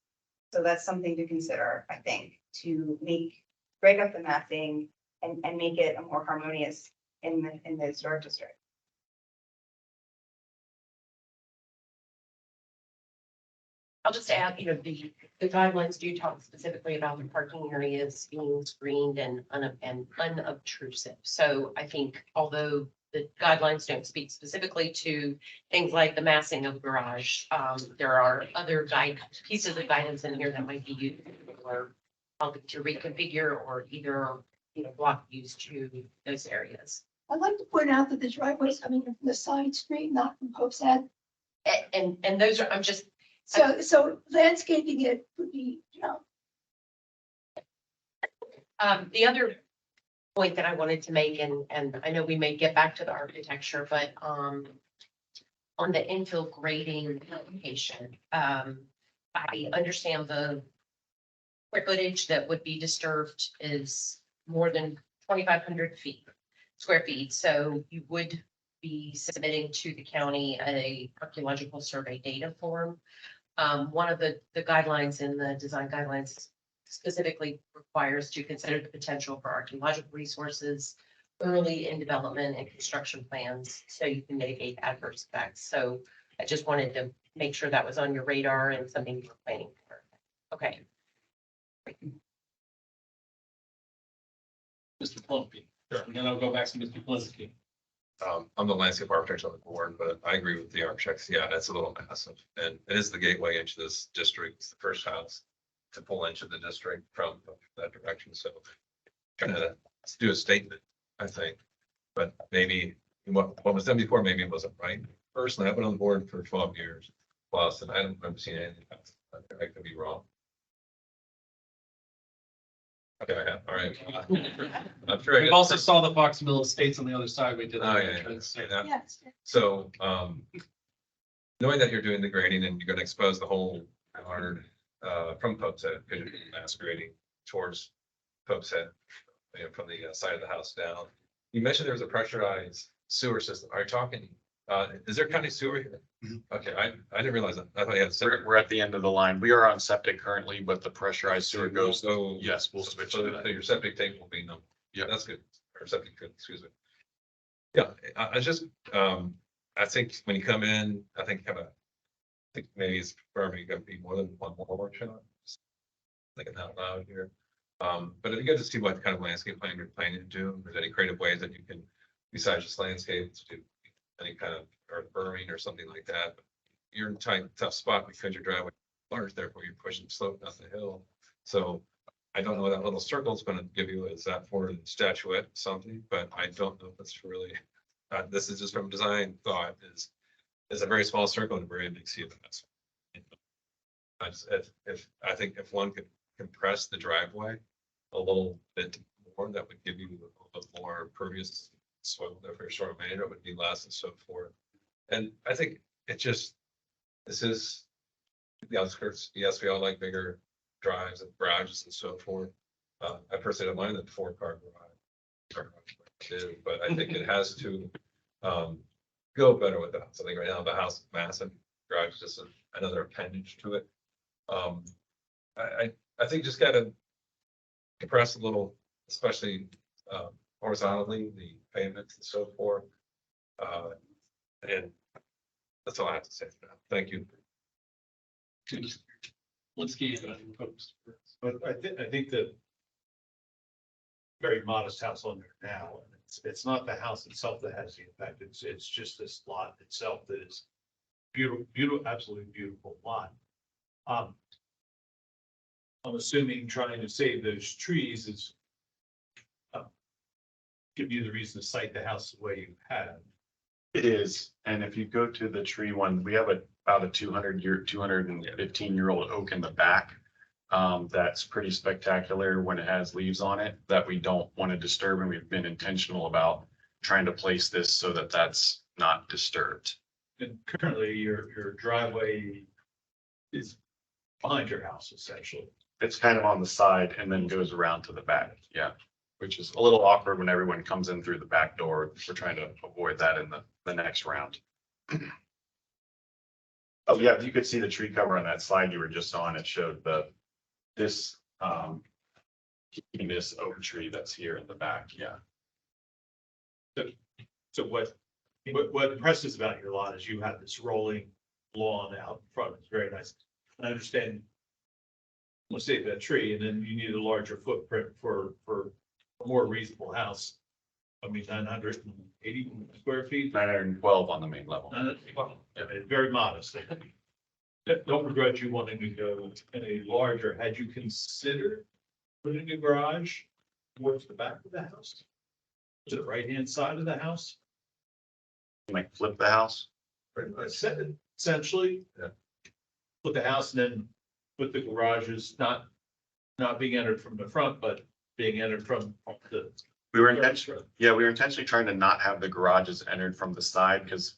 So that's something to consider, I think, to break up the mapping and make it a more harmonious in the historic district. I'll just add, the guidelines do talk specifically about the parking areas being screened and unobtrusive. So I think although the guidelines don't speak specifically to things like the massing of garage, there are other pieces of guidance in here that might be used or helping to reconfigure or either, block use to those areas. I'd like to point out that the driveway is coming in from the side street, not from Pope's Head. And those are, So landscaping it would be, the other point that I wanted to make, and I know we may get back to the architecture, but, on the infill grading application, I understand the square footage that would be disturbed is more than 2,500 square feet. So you would be submitting to the county a archaeological survey data form. One of the guidelines in the design guidelines specifically requires to consider the potential for archaeological resources early in development and construction plans, so you can mitigate adverse effects. So I just wanted to make sure that was on your radar and something you're planning for. Okay. Mr. Plumpy. And then I'll go back to Mr. Blinsky. I'm the landscape architect on the board, but I agree with the architects. Yeah, it's a little massive. And it is the gateway into this district. It's the first house to pull into the district from that direction. So trying to do a statement, I think. But maybe what was done before, maybe it wasn't right. Personally, I've been on the board for 12 years plus, and I don't remember seeing anything. I could be wrong. Okay, I have. All right. I'm sure. We also saw the Fox Mill Estates on the other side. We did. Oh, yeah. yes. So, knowing that you're doing the grading and you're gonna expose the whole yard, from Pope's Head, because you're doing mass grading towards Pope's Head, from the side of the house down. You mentioned there was a pressurized sewer system. Are you talking, is there county sewer here? Okay, I didn't realize that. I thought you had separate. We're at the end of the line. We are on septic currently, but the pressurized sewer goes, So, yes, we'll switch to that. so your septic tank will be no. Yeah. That's good. Or septic, good, excuse me. Yeah, I just, I think when you come in, I think maybe it's probably gonna be more than one more workshop. Just thinking out loud here. But it'd be good to see what kind of landscape plan you're planning to do. If there's any creative ways that you can, besides just landscapes, do any kind of earth burning or something like that. But you're in a tough spot because your driveway is large, therefore you're pushing slope down the hill. So I don't know what that little circle is going to give you. Is that for the statuette something? But I don't know if it's really, this is just from design thought is a very small circle and a very big sea of mess. I think if one could compress the driveway a little bit more, that would give you a little bit more pervious soil. If you're sort of made, it would be less and so forth. And I think this is the outskirts. Yes, we all like bigger drives and garages and so forth. I personally don't mind the 4-car garage, but I think it has to go better with the house. I think right now the house is massive, garage is just another appendage to it. I think just gotta compress a little, especially horizontally, the pavements and so forth. And that's all I have to say for now. Thank you. Blinsky. But I think the very modest house on there now, and it's not the house itself that has the impact. It's just this lot itself that is beautiful, absolutely beautiful lot. I'm assuming trying to save those trees is give you the reason to site the house the way you have. It is, and if you go to the tree one, we have about a 215-year-old oak in the back. That's pretty spectacular when it has leaves on it that we don't want to disturb, and we've been intentional about trying to place this so that that's not disturbed. And currently your driveway is behind your house essentially. It's kind of on the side and then goes around to the back, yeah, which is a little awkward when everyone comes in through the back door. We're trying to avoid that in the next round. Oh, yeah, you could see the tree cover on that slide you were just on. It showed this oak tree that's here in the back, yeah. So what impresses about your lot is you have this rolling lawn out in front. It's very nice. I understand. We'll save that tree, and then you need a larger footprint for a more reasonable house. I mean, 980 square feet. 912 on the main level. Well, I mean, very modest. Don't regret you wanting to go in a larger, had you considered putting a garage towards the back of the house? To the right-hand side of the house? Like flip the house. Essentially. Yeah. Put the house and then put the garages, not being entered from the front, but being entered from the. We were intentionally trying to not have the garages entered from the side because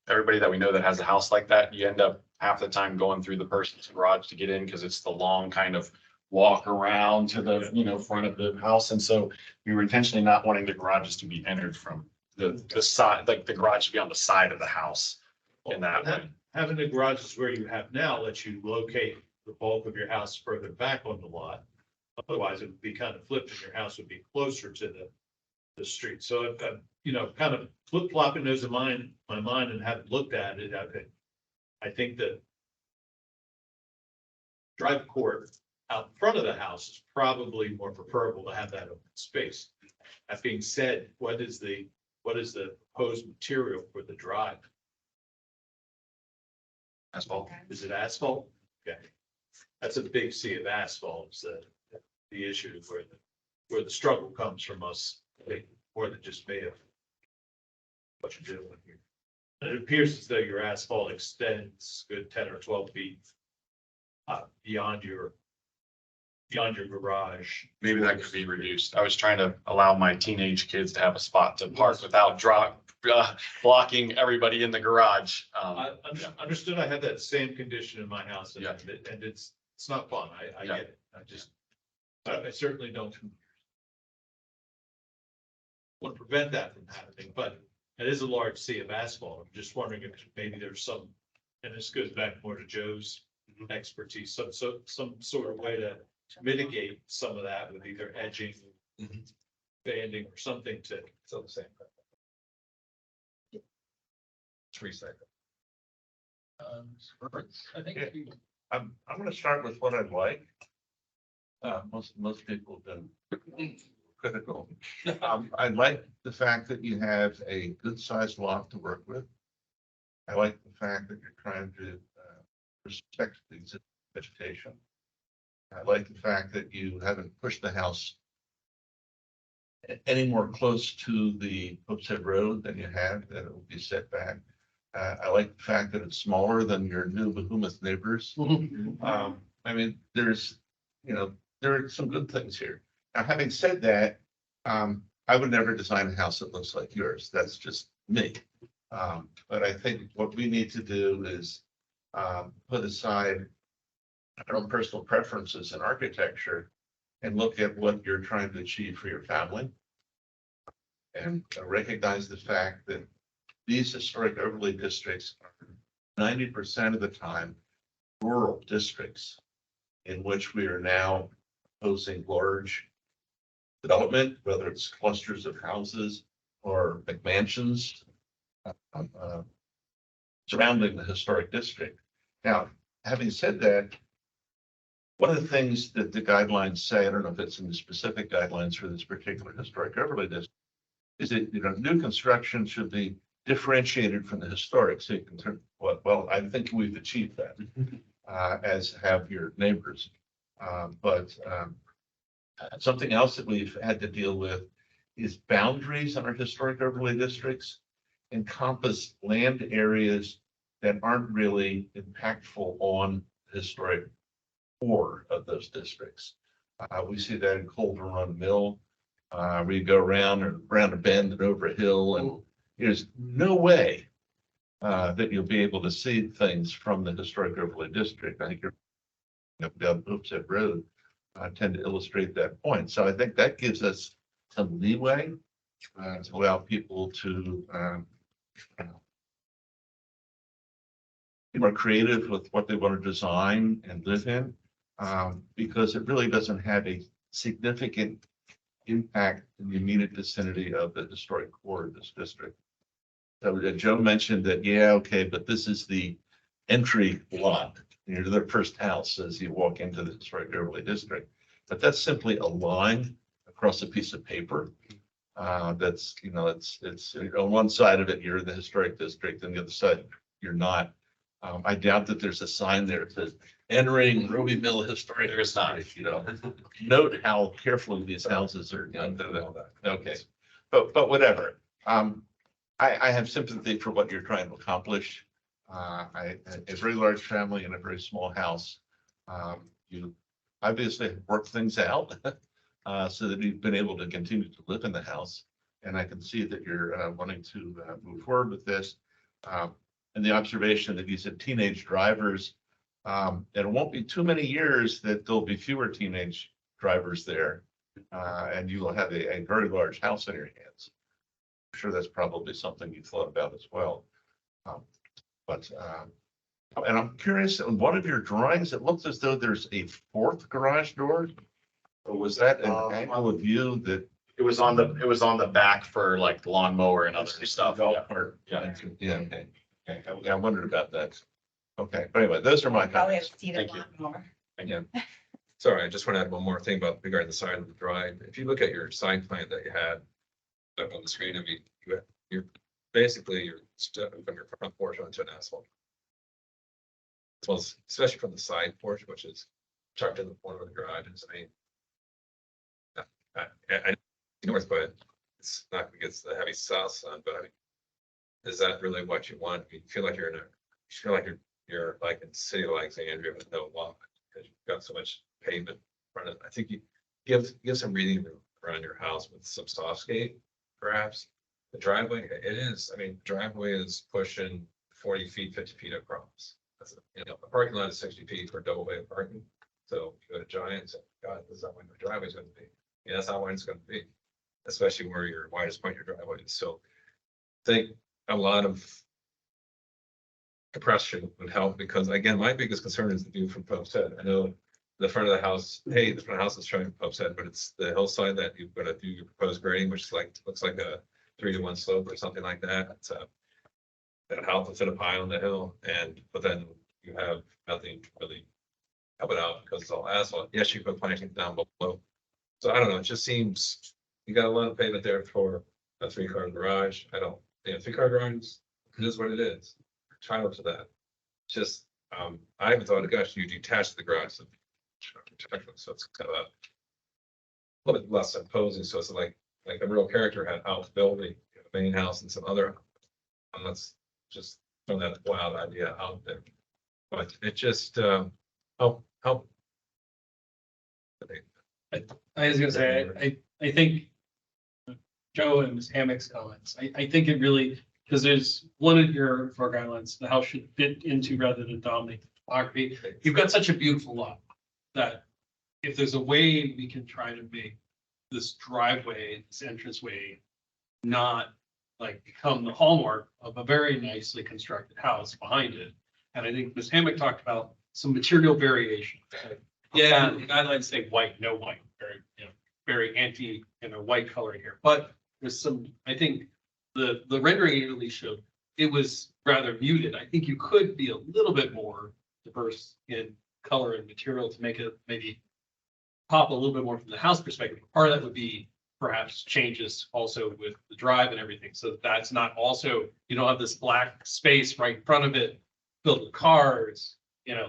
everybody that we know that has a house like that, you end up half the time going through the person's garage to get in because it's the long kind of walk around to the, front of the house. And so we were intentionally not wanting the garages to be entered from the side, like the garage to be on the side of the house in that way. Having the garages where you have now lets you locate the bulk of your house further back on the lot. Otherwise, it would be kind of flipped and your house would be closer to the street. So I'm, kind of flip flopping those in my mind and haven't looked at it. I think that drive court out front of the house is probably more preferable to have that open space. That being said, what is the proposed material for the drive? Asphalt. Is it asphalt? Okay. That's a big sea of asphalt, is the issue where the struggle comes from us, more than just me of what you're doing here. And it appears as though your asphalt extends good 10 or 12 feet beyond your garage. Maybe that could be reduced. I was trying to allow my teenage kids to have a spot to park without blocking everybody in the garage. I understood I had that same condition in my house, and Yeah. and it's not fun. I get it. I certainly don't want to prevent that from happening, but it is a large sea of asphalt. I'm just wondering if maybe there's some, and this goes back more to Joe's expertise, some sort of way to mitigate some of that with either edging, banding, or something to. So the same. It's recycled. I think I'm gonna start with what I like. Most people have been critical. I like the fact that you have a good sized lot to work with. I like the fact that you're trying to respect the existing vegetation. I like the fact that you haven't pushed the house any more close to the Hopeshead Road than you have, that it will be set back. I like the fact that it's smaller than your new behemoth neighbors. I mean, there are some good things here. Now, having said that, I would never design a house that looks like yours. That's just me. But I think what we need to do is put aside our own personal preferences in architecture and look at what you're trying to achieve for your family. And recognize the fact that these historic overlay districts are 90% of the time rural districts in which we are now proposing large development, whether it's clusters of houses or McMansions surrounding the historic district. Now, having said that, one of the things that the guidelines say, I don't know if it's in the specific guidelines for this particular historic overlay district, is that new construction should be differentiated from the historic. So you can turn, well, I think we've achieved that, as have your neighbors. But something else that we've had to deal with is boundaries on our historic overlay districts encompass land areas that aren't really impactful on the historic core of those districts. We see that in Colder Run Mill. We go around a bend and over a hill, and there's no way that you'll be able to see things from the historic overlay district. I think you're down Hopeshead Road tend to illustrate that point. So I think that gives us some leeway to allow people to be more creative with what they want to design and live in, because it really doesn't have a significant impact in the immediate vicinity of the historic core of this district. So Joe mentioned that, yeah, okay, but this is the entry lot. You're the first house as you walk into the historic overlay district. But that's simply a line across a piece of paper. That's, you know, it's on one side of it, you're in the historic district, and the other side, you're not. I doubt that there's a sign there that says entering Ruby Mill Historic. There is not. District, you know, note how carefully these houses are done. Okay, but whatever. I have sympathy for what you're trying to accomplish. A very large family in a very small house. You obviously have worked things out so that you've been able to continue to live in the house. And I can see that you're wanting to move forward with this. And the observation that you said teenage drivers, it won't be too many years that there'll be fewer teenage drivers there. And you will have a very large house in your hands. I'm sure that's probably something you thought about as well. And I'm curious, in one of your drawings, it looks as though there's a fourth garage door. Or was that an angle of view that? It was on the back for like the lawnmower and other stuff. Golf cart. Yeah, okay. Okay, I wondered about that. Okay, but anyway, those are my Probably have comments. to see the Thank you. lawnmower. Again, sorry, I just want to add one more thing about regarding the side of the drive. If you look at your side plan that you had up on the screen, I mean, you're basically you're stepping from your front porch onto an asphalt. As well as, especially from the side porch, which is tucked in the corner of the garage. And I mean, I north, but it's not against the heavy south sun. But I mean, is that really what you want? I mean, you feel like you feel like you're like in city of Alexandria with no walk because you've got so much pavement in front of it. I think you give some breathing room around your house with some softscape, perhaps. The driveway, it is, I mean, driveway is pushing 40 feet, 50 feet across. That's, you know, a parking lot is 60 feet for double way parking. So if you go to Giants, God, this is not when the driveway is going to be. Yeah, that's not when it's going to be, especially where your widest point your driveway is. So I think a lot of compression would help because again, my biggest concern is the view from Pope's Head. I know the front of the house, hey, the front of the house is showing Pope's Head, but it's the hillside that you've got to do your proposed grading, which is like, looks like a 3-to-1 slope or something like that. It's that house that's in a pile on the hill, but then you have nothing really coming out because it's all asphalt. Yes, you put planting down below. So I don't know, it just seems you got a lot of pavement there for a 3-car garage. I don't, 3-car garage is what it is. Entitled to that. Just, I haven't thought, gosh, you detach the garage. So it's kind of a little bit less imposing. So it's like the real character had house building, the main house and some other. And let's just throw that wild idea out there. But it just, help. I was gonna say, I think Joe and Ms. Hammock's comments, I think it really, because there's one of your four guidelines, the house should fit into rather than dominate the topography. You've got such a beautiful lot that if there's a way we can try to make this driveway, this entranceway, not like become the hallmark of a very nicely constructed house behind it. And I think Ms. Hammock talked about some material variation. Yeah, the guidelines say white, no white, very anti, white coloring here, but there's some, I think the rendering you really showed, it was rather muted. I think you could be a little bit more diverse in color and material to make it maybe pop a little bit more from the house perspective. Part of that would be perhaps changes also with the drive and everything. So that's not also, you don't have this black space right in front of it filled with cars,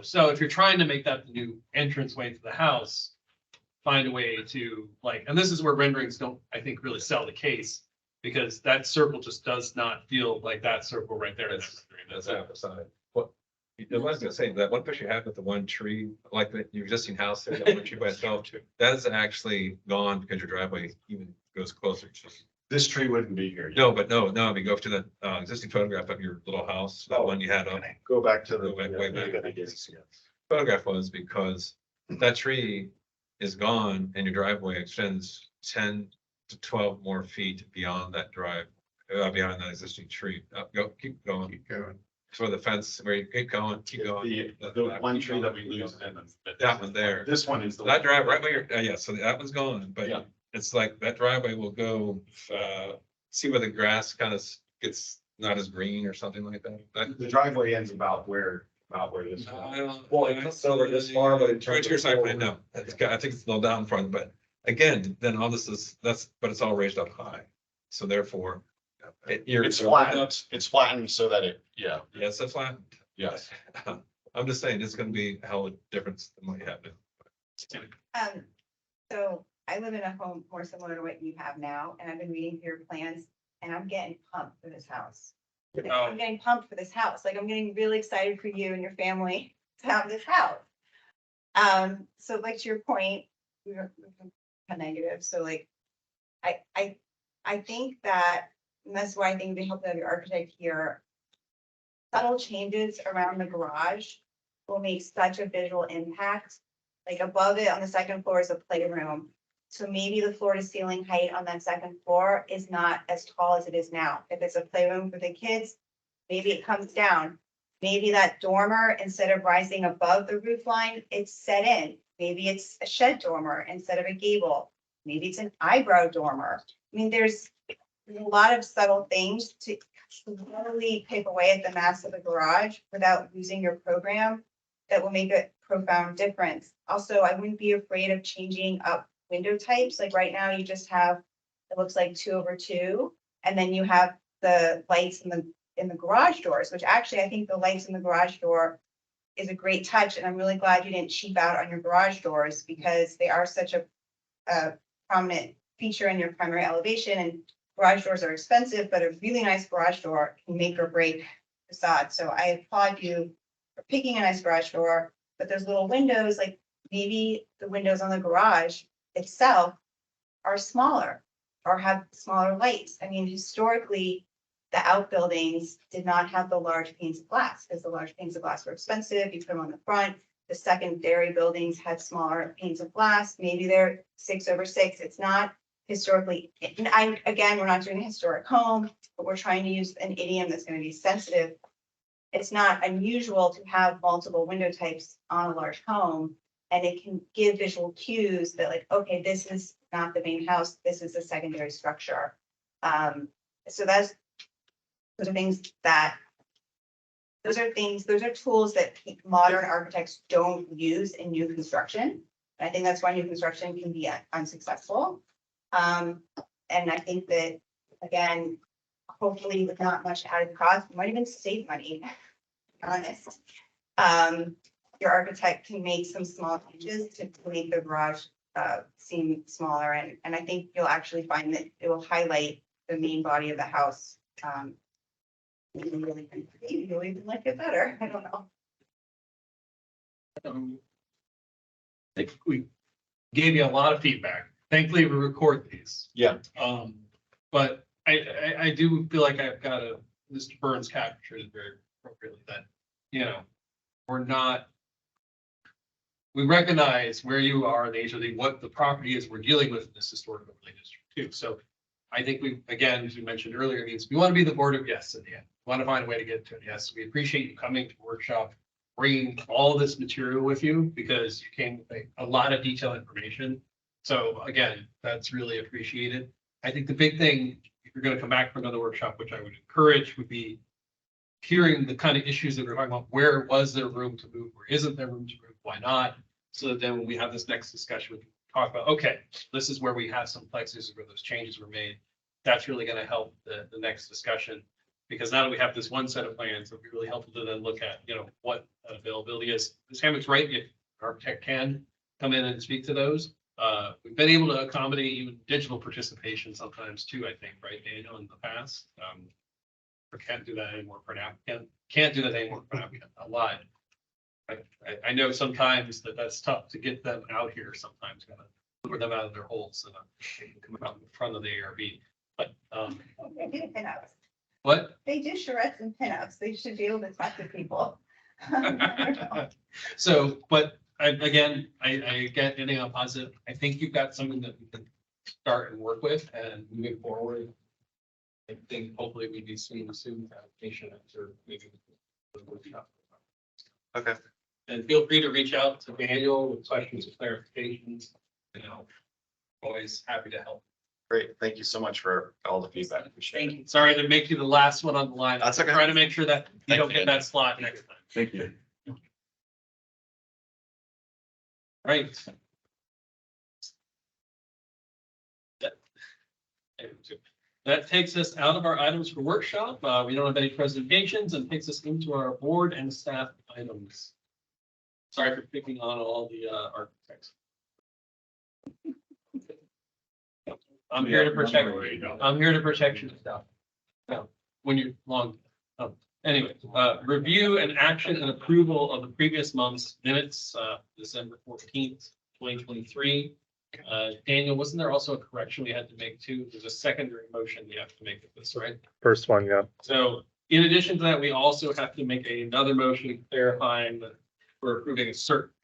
So if you're trying to make that the new entranceway to the house, find a way to and this is where renderings don't, I think, really sell the case because that circle just does not feel like that circle right there. That's outside. What I was gonna say, that one picture you had with the one tree, like your existing house there, that one tree by itself, that is actually gone because your driveway even goes closer to. This tree wouldn't be here. No, but no, if you go up to the existing photograph of your little house, that one you had up. Go back to the. Way back. Photograph was because that tree is gone and your driveway extends 10 to 12 more feet beyond that beyond that existing tree. Keep going. Keep going. So the fence, where you keep going. The one tree that we lose. That one there. This one is the. That drive right where you're, so that one's gone, but Yeah. it's like that driveway will go, see where the grass kind of gets not as green or something like that. The driveway ends about where not where this. Well, it's over this far, but. Right to your side, I know, I think it's a little down front, but again, then all this is, but it's all raised up high. So therefore. It's flattened, it's flattened so that it, yeah, Yes, that's flat. yes. I'm just saying, it's gonna be a hell of a difference than what you have now. So I live in a home more similar to what you have now, and I've been reading through your plans, and I'm getting pumped for this house. Like, Oh. I'm getting pumped for this house, like, I'm getting really excited for you and your family to have this house. So like to your point, we were kind of negative, so like, I think that, and that's why I think we hope to have your architect here. Subtle changes around the garage will make such a visual impact. Like above it on the second floor is a playroom. So maybe the floor to ceiling height on that second floor is not as tall as it is now. If it's a playroom for the kids, maybe it comes down. Maybe that dormer, instead of rising above the roof line, it's set in. Maybe it's a shed dormer instead of a gable. Maybe it's an eyebrow dormer. I mean, there's a lot of subtle things to slowly pick away at the mass of the garage without losing your program that will make a profound difference. Also, I wouldn't be afraid of changing up window types. Like right now, you just have, it looks like 2/2, and then you have the lights in the garage doors, which actually I think the lights in the garage door is a great touch, and I'm really glad you didn't cheap out on your garage doors because they are such a prominent feature in your primary elevation, and garage doors are expensive, but a really nice garage door can make or break facade. So I applaud you for picking a nice garage door, but those little windows, like maybe the windows on the garage itself are smaller or have smaller lights. I mean, historically, the outbuildings did not have the large panes of glass because the large panes of glass were expensive. You put them on the front. The secondary buildings had smaller panes of glass. Maybe they're 6/6. It's not historically, and again, we're not doing a historic home, but we're trying to use an idiom that's going to be sensitive. It's not unusual to have multiple window types on a large home, and it can give visual cues that like, okay, this is not the main house, this is a secondary structure. So those are tools that modern architects don't use in new construction. And I think that's why new construction can be unsuccessful. And I think that, again, hopefully with not much added cost, you might even save money, to be honest. Your architect can make some small changes to make the garage seem smaller. And I think you'll actually find that it will highlight the main body of the house. You'll even like it better. I don't know. I think we gave you a lot of feedback. Thankfully, we record these. Yeah. But I do feel like I've got Mr. Burns captured it very appropriately that, you know, we recognize where you are in the age of what the property is we're dealing with in this historic overlay district too. So I think again, as we mentioned earlier, means we want to be the board of yes in the end. We want to find a way to get to it. Yes, we appreciate you coming to the workshop, bringing all this material with you because you came with a lot of detailed information. So again, that's really appreciated. I think the big thing, if you're going to come back for another workshop, which I would encourage, would be hearing the kind of issues that we're talking about. Where was there room to move? Where isn't there room to move? Why not? So that then when we have this next discussion, we can talk about, okay, this is where we have some places where those changes were made. That's really going to help the next discussion. Because now that we have this one set of plans, it'll be really helpful to then look at, you know, what availability is. Ms. Hammock's right, if an architect can come in and speak to those. We've been able to accommodate even digital participation sometimes too, I think, right, Daniel, in the past. Or can't do that anymore for an applicant. Can't do that anymore for an applicant, a lot. I know sometimes that's tough to get them out here sometimes, gotta lure them out of their holes so that they can come out in front of the ARB. But They do pinups. what? They do charrettes and pinups. They should be able to talk to people. So, but I get anything on positive. I think you've got something that we can start and work with and moving forward. I think hopefully we'd be seeing soon application or maybe. Okay. And feel free to reach out to Daniel with questions or clarifications. You know, always happy to help. Great. Thank you so much for all the feedback. Appreciate Thank it. you. Sorry to make you the last one on the line. That's okay. Try to make sure that you Thank don't you. get that slot next time. Thank you. Right. That takes us out of our items for workshop. We don't have any presentations and takes us into our board and staff items. Sorry for picking on all the architects. I'm here to protect. I'm here to protect your stuff. No, when you're long. Anyway, review and action and approval of the previous month's minutes, December 14th, 2023. Daniel, wasn't there also a correction we had to make too? There's a secondary motion you have to make with this, right? First one, yeah. So in addition to that, we also have to make another motion clarifying that we're approving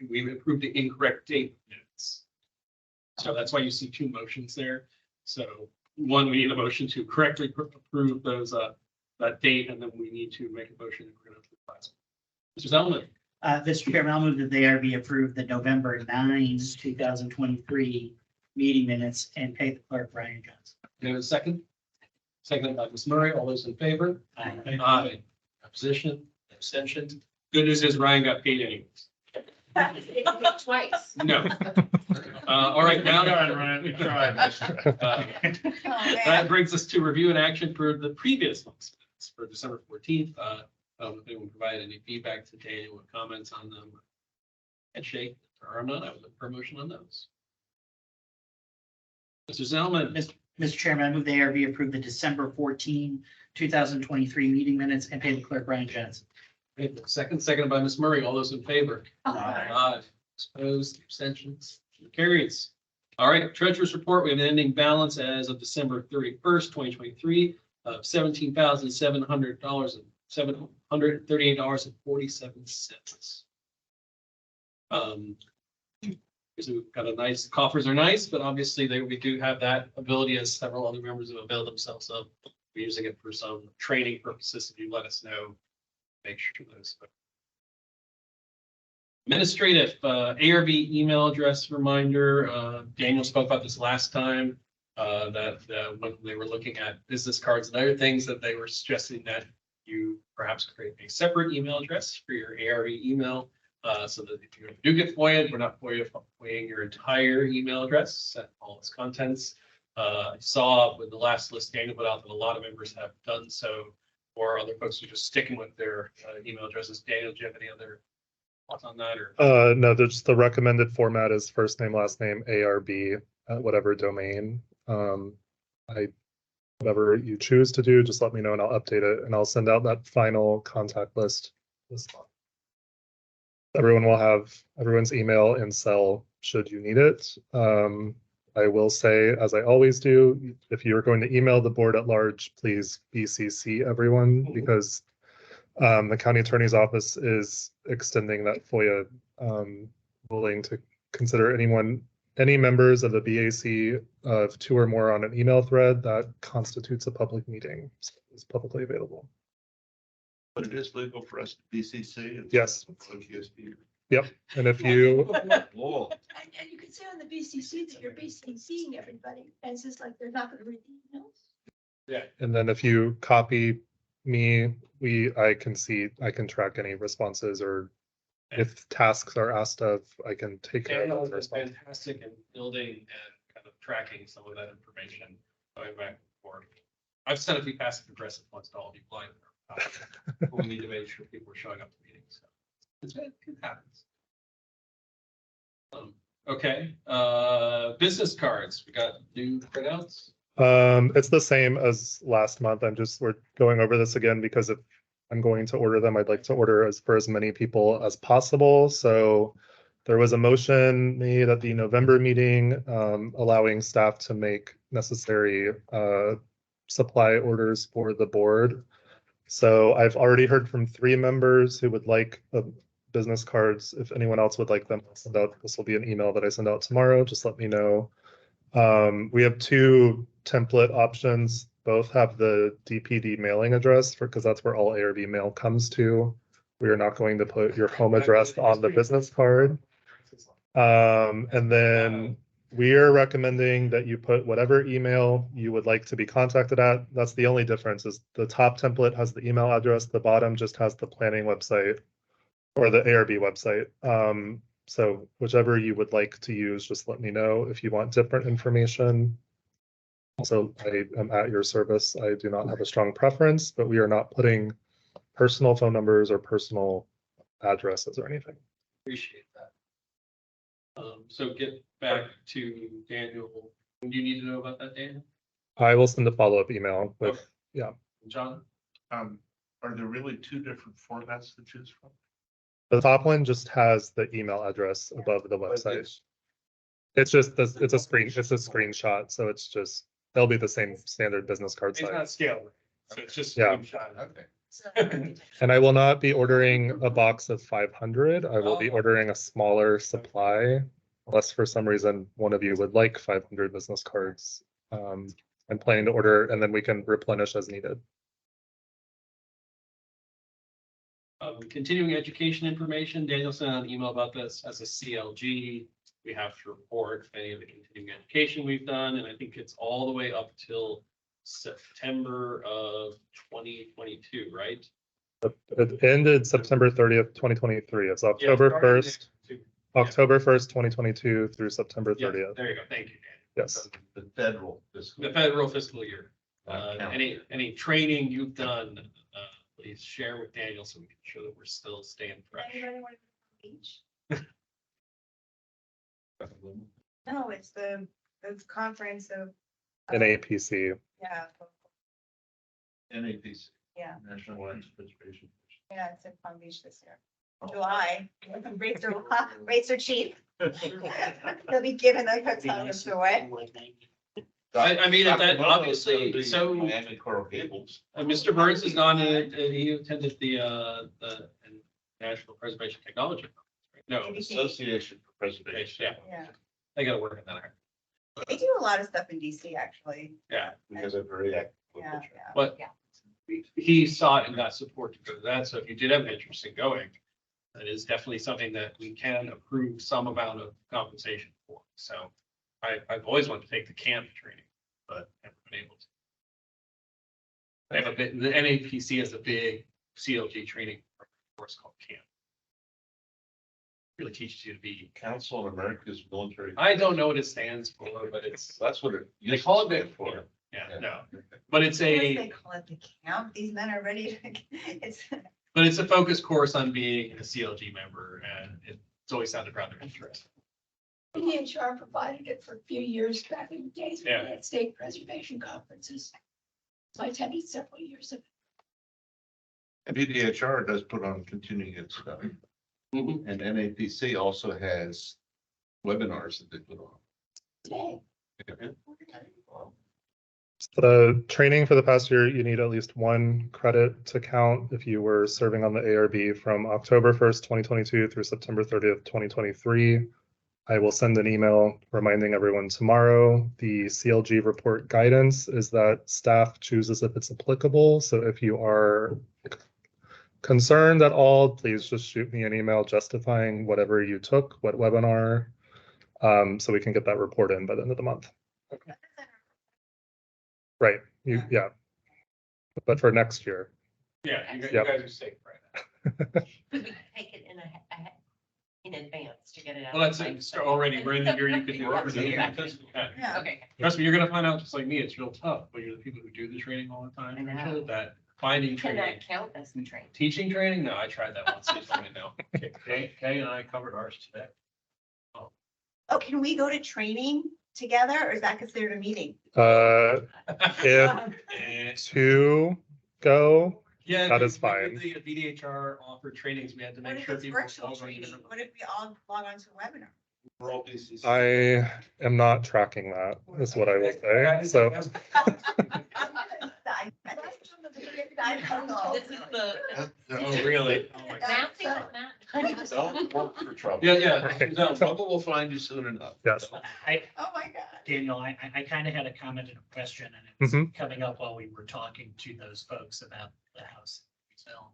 we approved the incorrect date minutes. So that's why you see two motions there. So one, we need a motion to correctly approve those, that date, and then we need to make a motion. Mr. Zelman. Mr. Chairman, I'll move that the ARB approve the November 9, 2023 meeting minutes and pay the clerk Brian Johnson. Do you have a second? Second by Ms. Murray. All those in favor? Aye. Aye. Opposition, abstention. Good news is Ryan got paid anyways. Twice. No. All right, now. We tried. That brings us to review and action for the previous month's minutes for December 14th. If anyone provided any feedback to Daniel or comments on them. Handshake or none, I would look for a motion on those. Mr. Zelman. Mr. Chairman, I move the ARB approve the December 14, 2023 meeting minutes and pay the clerk Brian Johnson. Seconded by Ms. Murray. All those in favor? Aye. Opposed, abstentions, carries. All right, treasurer's report. We have an ending balance as of December 31st, 2023 of $17,700 and $738.47. So we've got a nice, coffers are nice, but obviously we do have that ability, as several other members have availed themselves of. We're using it for some training purposes. If you let us know, make sure those. Administrative, ARB email address reminder. Daniel spoke about this last time, that when they were looking at business cards and other things, that they were suggesting that you perhaps create a separate email address for your ARB email, so that if you do get FOIA'd, we're not FOIAing your entire email address and all its contents. I saw with the last list Daniel put out that a lot of members have done so, or other folks are just sticking with their email addresses. Daniel, do you have any other thoughts on that? Or No, there's the recommended format is first name, last name, ARB at whatever domain. Whatever you choose to do, just let me know and I'll update it and I'll send out that final contact list this month. Everyone will have everyone's email in cell should you need it. I will say, as I always do, if you're going to email the board at large, please BCC everyone, because the county attorney's office is extending that FOIA ruling to consider any members of the BAC of 2 or more on an email thread that constitutes a public meeting. So it's publicly available. But it is legal for us to BCC. Yes. OTSB. Yep. And if you, Whoa. And you can say on the BCC that you're BCCing everybody, and it's just like they're not gonna read the emails. yeah, and then if you copy me, I can track any responses, or if tasks are asked of, I can take care Daniel of the has response. been fantastic in building and kind of tracking some of that information going back and forth. I've sent a few passive aggressive ones to all of you blind. We need to make sure people are showing up to meetings. So it happens. Okay, business cards. We got new printouts. It's the same as last month. We're going over this again because if I'm going to order them, I'd like to order for as many people as possible. So there was a motion made at the November meeting, allowing staff to make necessary supply orders for the board. So I've already heard from 3 members who would like business cards. If anyone else would like them, I'll send out. This will be an email that I send out tomorrow. Just let me know. We have 2 template options. Both have the DPD mailing address because that's where all ARB mail comes to. We are not going to put your home address on the business card. And then we are recommending that you put whatever email you would like to be contacted at. That's the only difference, is the top template has the email address, the bottom just has the planning website or the ARB website. So whichever you would like to use, just let me know if you want different information. Also, I am at your service. I do not have a strong preference, but we are not putting personal phone numbers or personal addresses or anything. Appreciate that. So get back to Daniel. Do you need to know about that, Daniel? I will send a follow-up email with, Okay. yeah. John? Are there really two different formats to choose from? The top one just has the email address above the website. It's just this, it's a screenshot, so it's just, they'll be the same standard business card It's not size. scaled, so it's just Yeah. screenshot. Okay. And I will not be ordering a box of 500. I will be Oh. ordering a smaller supply, unless for some reason one of you would like 500 business cards. I'm planning to order, and then we can replenish as needed. Continuing education information, Daniel sent out an email about this as a CLG. We have to report any of the continuing education we've done, and I think it's all the way up till September of 2022, right? It ended September 30th, 2023. It's October starting 1st, there, too. October 1st, 2022 through September Yeah, 30th. there you go. Thank you, Daniel. Yes. The federal. The federal fiscal year. County. Any training you've done, please share with Daniel so we can ensure that we're still staying fresh. Anybody want to go to the beach? No, it's the conference of. NAPC. Yeah, NAPC, yeah, National Alliance Participation. yeah, it's in Palm Beach this year. July, rates are cheap. They'll be giving the hotels away. I mean, if that obviously, so Miami Coral Gables. Mr. Burns has gone and he attended the National Preservation Technology. Conference, right? No, Association for Preservation. yeah, Yeah, I gotta work on that. they do a lot of stuff in DC, actually. Yeah, We have a very active. Yeah, yeah. but he sought and got support to go to that. So if you did have an interest in going, that is definitely something that we can approve some amount of compensation for. So I've always wanted to take the camp training, but haven't been able to. They have a bit, the NAPC has a big CLG training course called camp. Really teaches you to be. Council of America's Military. I don't know what it stands for, but it's, That's what it. they call it used to big stand for. Yeah, no, but it's They a, call it the camp. These men are ready to, it's. but it's a focus course on being a CLG member, and it's always sounded rather interesting. DHR provided it for a few years back in the days when Yeah. we had state preservation conferences. So I attended several years of And PDHR does put on continuing ed stuff. Mhm. And NAPC also has webinars that they put on. today. The training for the past year, you need at least 1 credit to count if you were serving on the ARB from October 1st, 2022 through September 30th, 2023. I will send an email reminding everyone tomorrow. The CLG report guidance is that staff chooses if it's applicable. So if you are concerned at all, please just shoot me an email justifying whatever you took, what webinar, so we can get that report in by the end of the month. Right, yeah. But for next year. Yeah, you Yeah. guys are safe right now. We can take it in advance to get it out. Well, that's it. So already, we're in the year you could do it. Yeah. Okay. Trust me, you're gonna find out just like me, it's real tough, but you're the people who do the training all the time. I know. Rachel, that finding Can training, that count as the training? teaching training, no, I tried that once, it's funny, no. Kay and I covered ours today. Oh, can we go to training together or is that considered a meeting? If 2 go, Yeah. That is we fine. did The VDHR offered trainings, we had to What make if sure it's people. virtual all going training? different- What if we all log on to a webinar? We're all DCC. I am not tracking that, is what I will say, so. This is the. Oh, really? Oh, my God. Mapping on that. Don't work for trouble. Yeah, Right. no, trouble will find you soon enough. Yes. Oh, my God. Daniel, I kind of had a comment and a question, and it was Mhm. coming up while we were talking to those folks about the house film.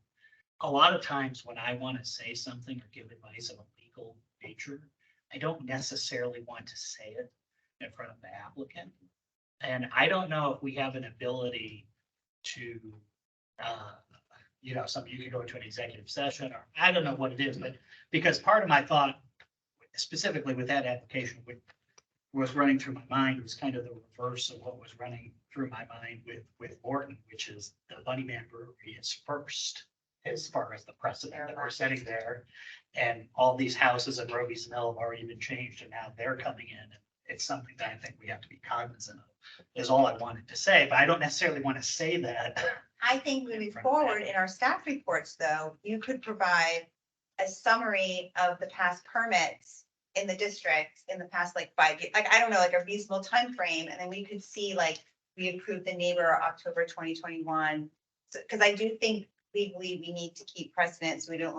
A lot of times when I want to say something or give advice of a legal nature, I don't necessarily want to say it in front of the applicant. And I don't know if we have an ability to, you know, you could go into an executive session, or I don't know what it is, but because part of my thought specifically with that application, what was running through my mind was kind of the reverse of what was running through my mind with Morton, which is the Bunny Man Brewery is first as far as the precedent that we're setting there. And all these houses at Roby's Mill have already been changed and now they're coming in. And it's something that I think we have to be cognizant of, is all I wanted to say, but I don't necessarily want to say that. I think moving forward in our staff reports, though, you could provide a summary of the past permits in the district in the past, like 5 years, like, I don't know, like a reasonable time frame, and then we could see, like, we approved the neighbor October 2021. So, because I do think legally we need to keep precedent, so we don't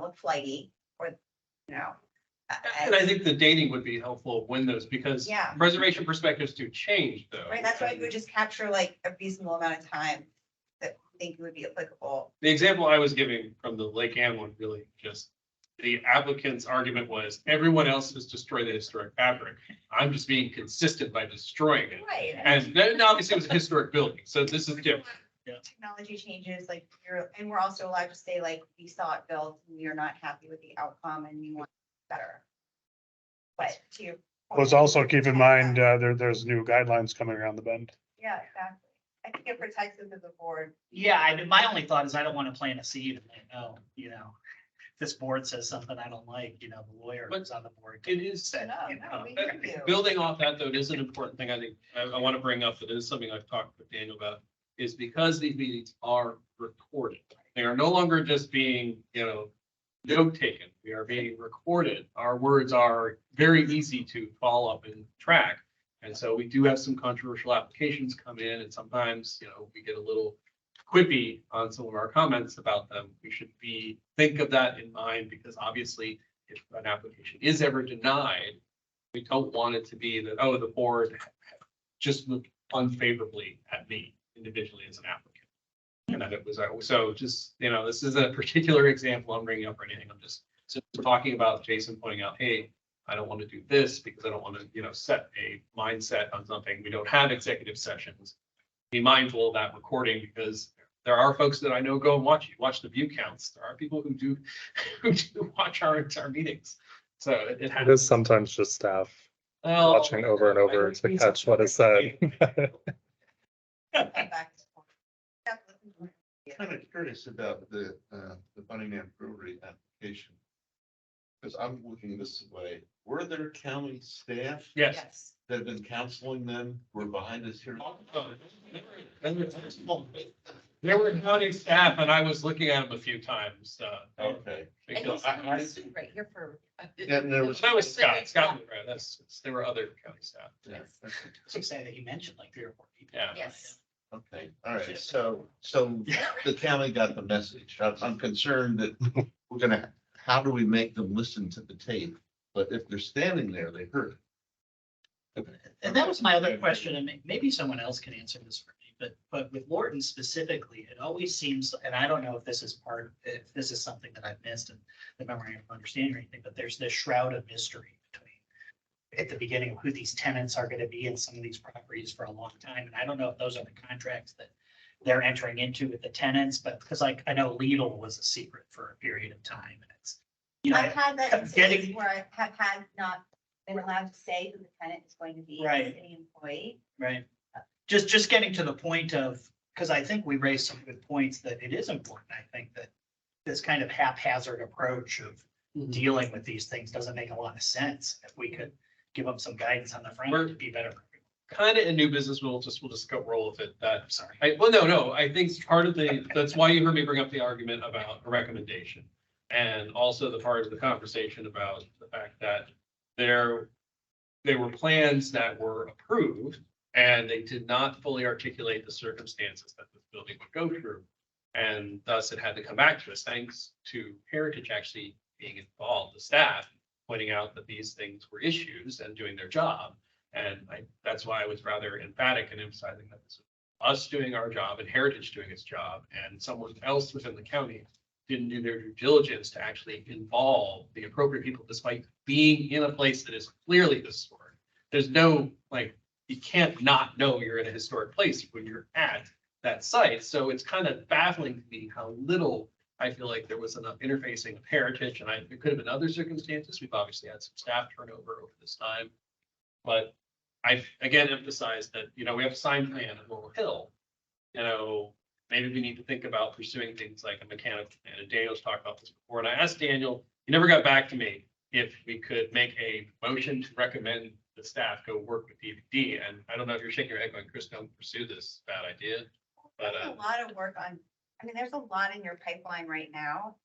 look flighty, or, you know. And I think the dating would be helpful when those, because Yeah. preservation perspectives do change though. Right, that's why we would just capture like a reasonable amount of time that we think would be applicable. The example I was giving from the Lake Ann one, really just, the applicant's argument was everyone else has destroyed the historic fabric. I'm just being consistent by destroying it. Right. And then obviously it was a historic building, so this is different. Technology changes, like and we're also allowed to say like, we saw it built and we are not happy with the outcome and we want better. But to your. Let's also keep in mind, there's new guidelines coming around the bend. Yeah, exactly. I think it protects us as a board. Yeah, my only thought is I don't want to plant a seed and like, oh, you know, this board says something I don't like, you know, the lawyer who's on the board. It is, said, No, you no, know, we hear you. building off that though, it is an important thing I think I want to bring up, that is something I've talked with Daniel about, is because these meetings are recorded. They are no longer just being, you know, note taken. We are being recorded. Our words are very easy to follow up and track. And so we do have some controversial applications come in, and sometimes, you know, we get a little quippy on some of our comments about them. We should think of that in mind, because obviously if an application is ever denied, we don't want it to be that, oh, the board just looked unfavorably at me individually as an applicant. And that it was, so just, you know, this is a particular example I'm bringing up or anything. I'm just talking about Jason pointing out, hey, I don't want to do this because I don't want to, you know, set a mindset on something. We don't have executive sessions. Be mindful of that recording, because there are folks that I know go and watch the view counts. There are people who do watch our meetings. So it It happens. is sometimes just staff Well, watching over and over to catch what is said. Back to the board. Kind of curious about the Bunny Man Brewery application. Because I'm looking this way, were there county staff Yes. that have been counseling them, who are behind us here? There were county staff, and I was looking at them a few times. Okay. And because he's on the suit right here for. Yeah, and there was- That was Scott, right? There were other county staff. Yeah, So say that you mentioned like 3 or 4 people. Yeah. Yes. okay, all right, so the county got the message. I'm concerned that we're gonna, how do we make them listen to the tape? But if they're standing there, they heard it. And that was my other question, and maybe someone else can answer this for me, but with Lorton specifically, it always seems, and I don't know if this is if this is something that I've missed in the memorandum of understanding or anything, but there's this shroud of mystery between at the beginning of who these tenants are going to be in some of these properties for a long time. And I don't know if those are the contracts that they're entering into with the tenants, but because like, I know Lidl was a secret for a period of time, and it's, you know, I've had that I'm instance where I have had not been allowed to say who the tenant is going to be, as Right. any employee. right. Just getting to the point of, because I think we raised some good points that it is important. I think that this kind of haphazard approach of dealing with these things doesn't make a lot of sense. If we could give them some guidance on the front, it'd be better. Kind of in new business, we'll just go roll with it. I'm sorry. No, I think part of that's why you heard me bring up the argument about a recommendation. And also the part of the conversation about the fact that there were plans that were approved and they did not fully articulate the circumstances that this building would go through. And thus it had to come back to us, thanks to Heritage actually being involved, the staff pointing out that these things were issues and doing their job. And that's why I was rather emphatic in emphasizing that this was us doing our job and Heritage doing its job, and someone else within the county didn't do their due diligence to actually involve the appropriate people, despite being in a place that is clearly historic. There's no, like, you can't not know you're in a historic place when you're at that site. So it's kind of baffling to me how little I feel like there was enough interfacing of heritage, and it could have been other circumstances. We've obviously had some staff turnover over this time. But I again emphasize that, we have a sign plan at Laurel Hill. Maybe we need to think about pursuing things like a mechanical plan. And Daniel's talked about this before. And I asked Daniel, he never got back to me, if we could make a motion to recommend the staff go work with DVD. And I don't know if you're shaking your head going, Chris, don't pursue this bad idea. But There's a lot of work on, I mean, there's a lot in your pipeline right now.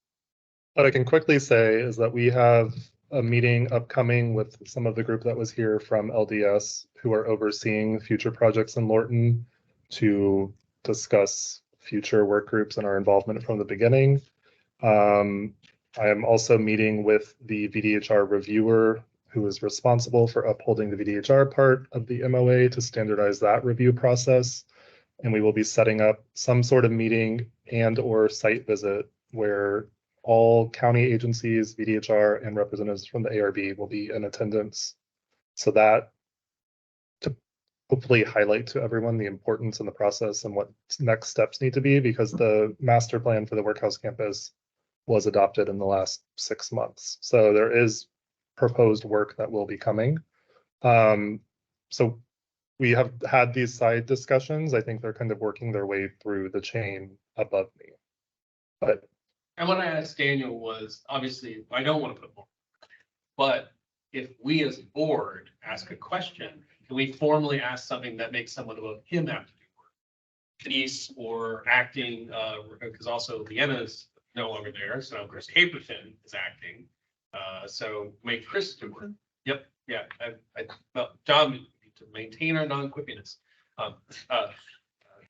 What I can quickly say is that we have a meeting upcoming with some of the group that was here from LDS who are overseeing future projects in Lorton to discuss future work groups and our involvement from the beginning. I am also meeting with the VDHR reviewer who is responsible for upholding the VDHR part of the MOA to standardize that review process. And we will be setting up some sort of meeting and or site visit where all county agencies, VDHR, and representatives from the ARB will be in attendance. So that to hopefully highlight to everyone the importance in the process and what next steps need to be, because the master plan for the workhouse campus was adopted in the last 6 months. So there is proposed work that will be coming. So we have had these side discussions. I think they're kind of working their way through the chain above me. But And what I asked Daniel was, obviously, I don't want to put more, but if we as a board ask a question, can we formally ask something that makes someone above him have to do work? Denise or acting, because also Leanna's no longer there, so Chris Caperton is acting. So make Chris do work. Yep, yeah, well, John, we need to maintain our non-quippiness.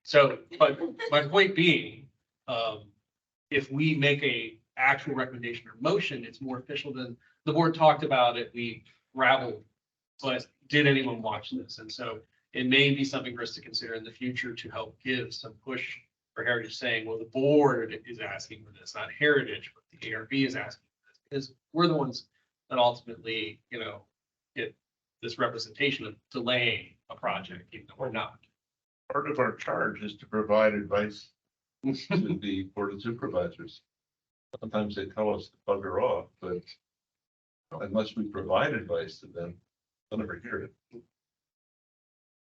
So, but my point being, if we make a actual recommendation or motion, it's more official than the board talked about it. We rabbled, but did anyone watch this? And so it may be something for us to consider in the future to help give some push for Heritage, saying, well, the board is asking for this, not Heritage, but the ARB is asking for this, because we're the ones that ultimately, get this representation of delaying a project, even though we're not. Part of our charge is to provide advice to the board of supervisors. Sometimes they tell us to bugger off, but unless we provide advice to them, they'll never hear it.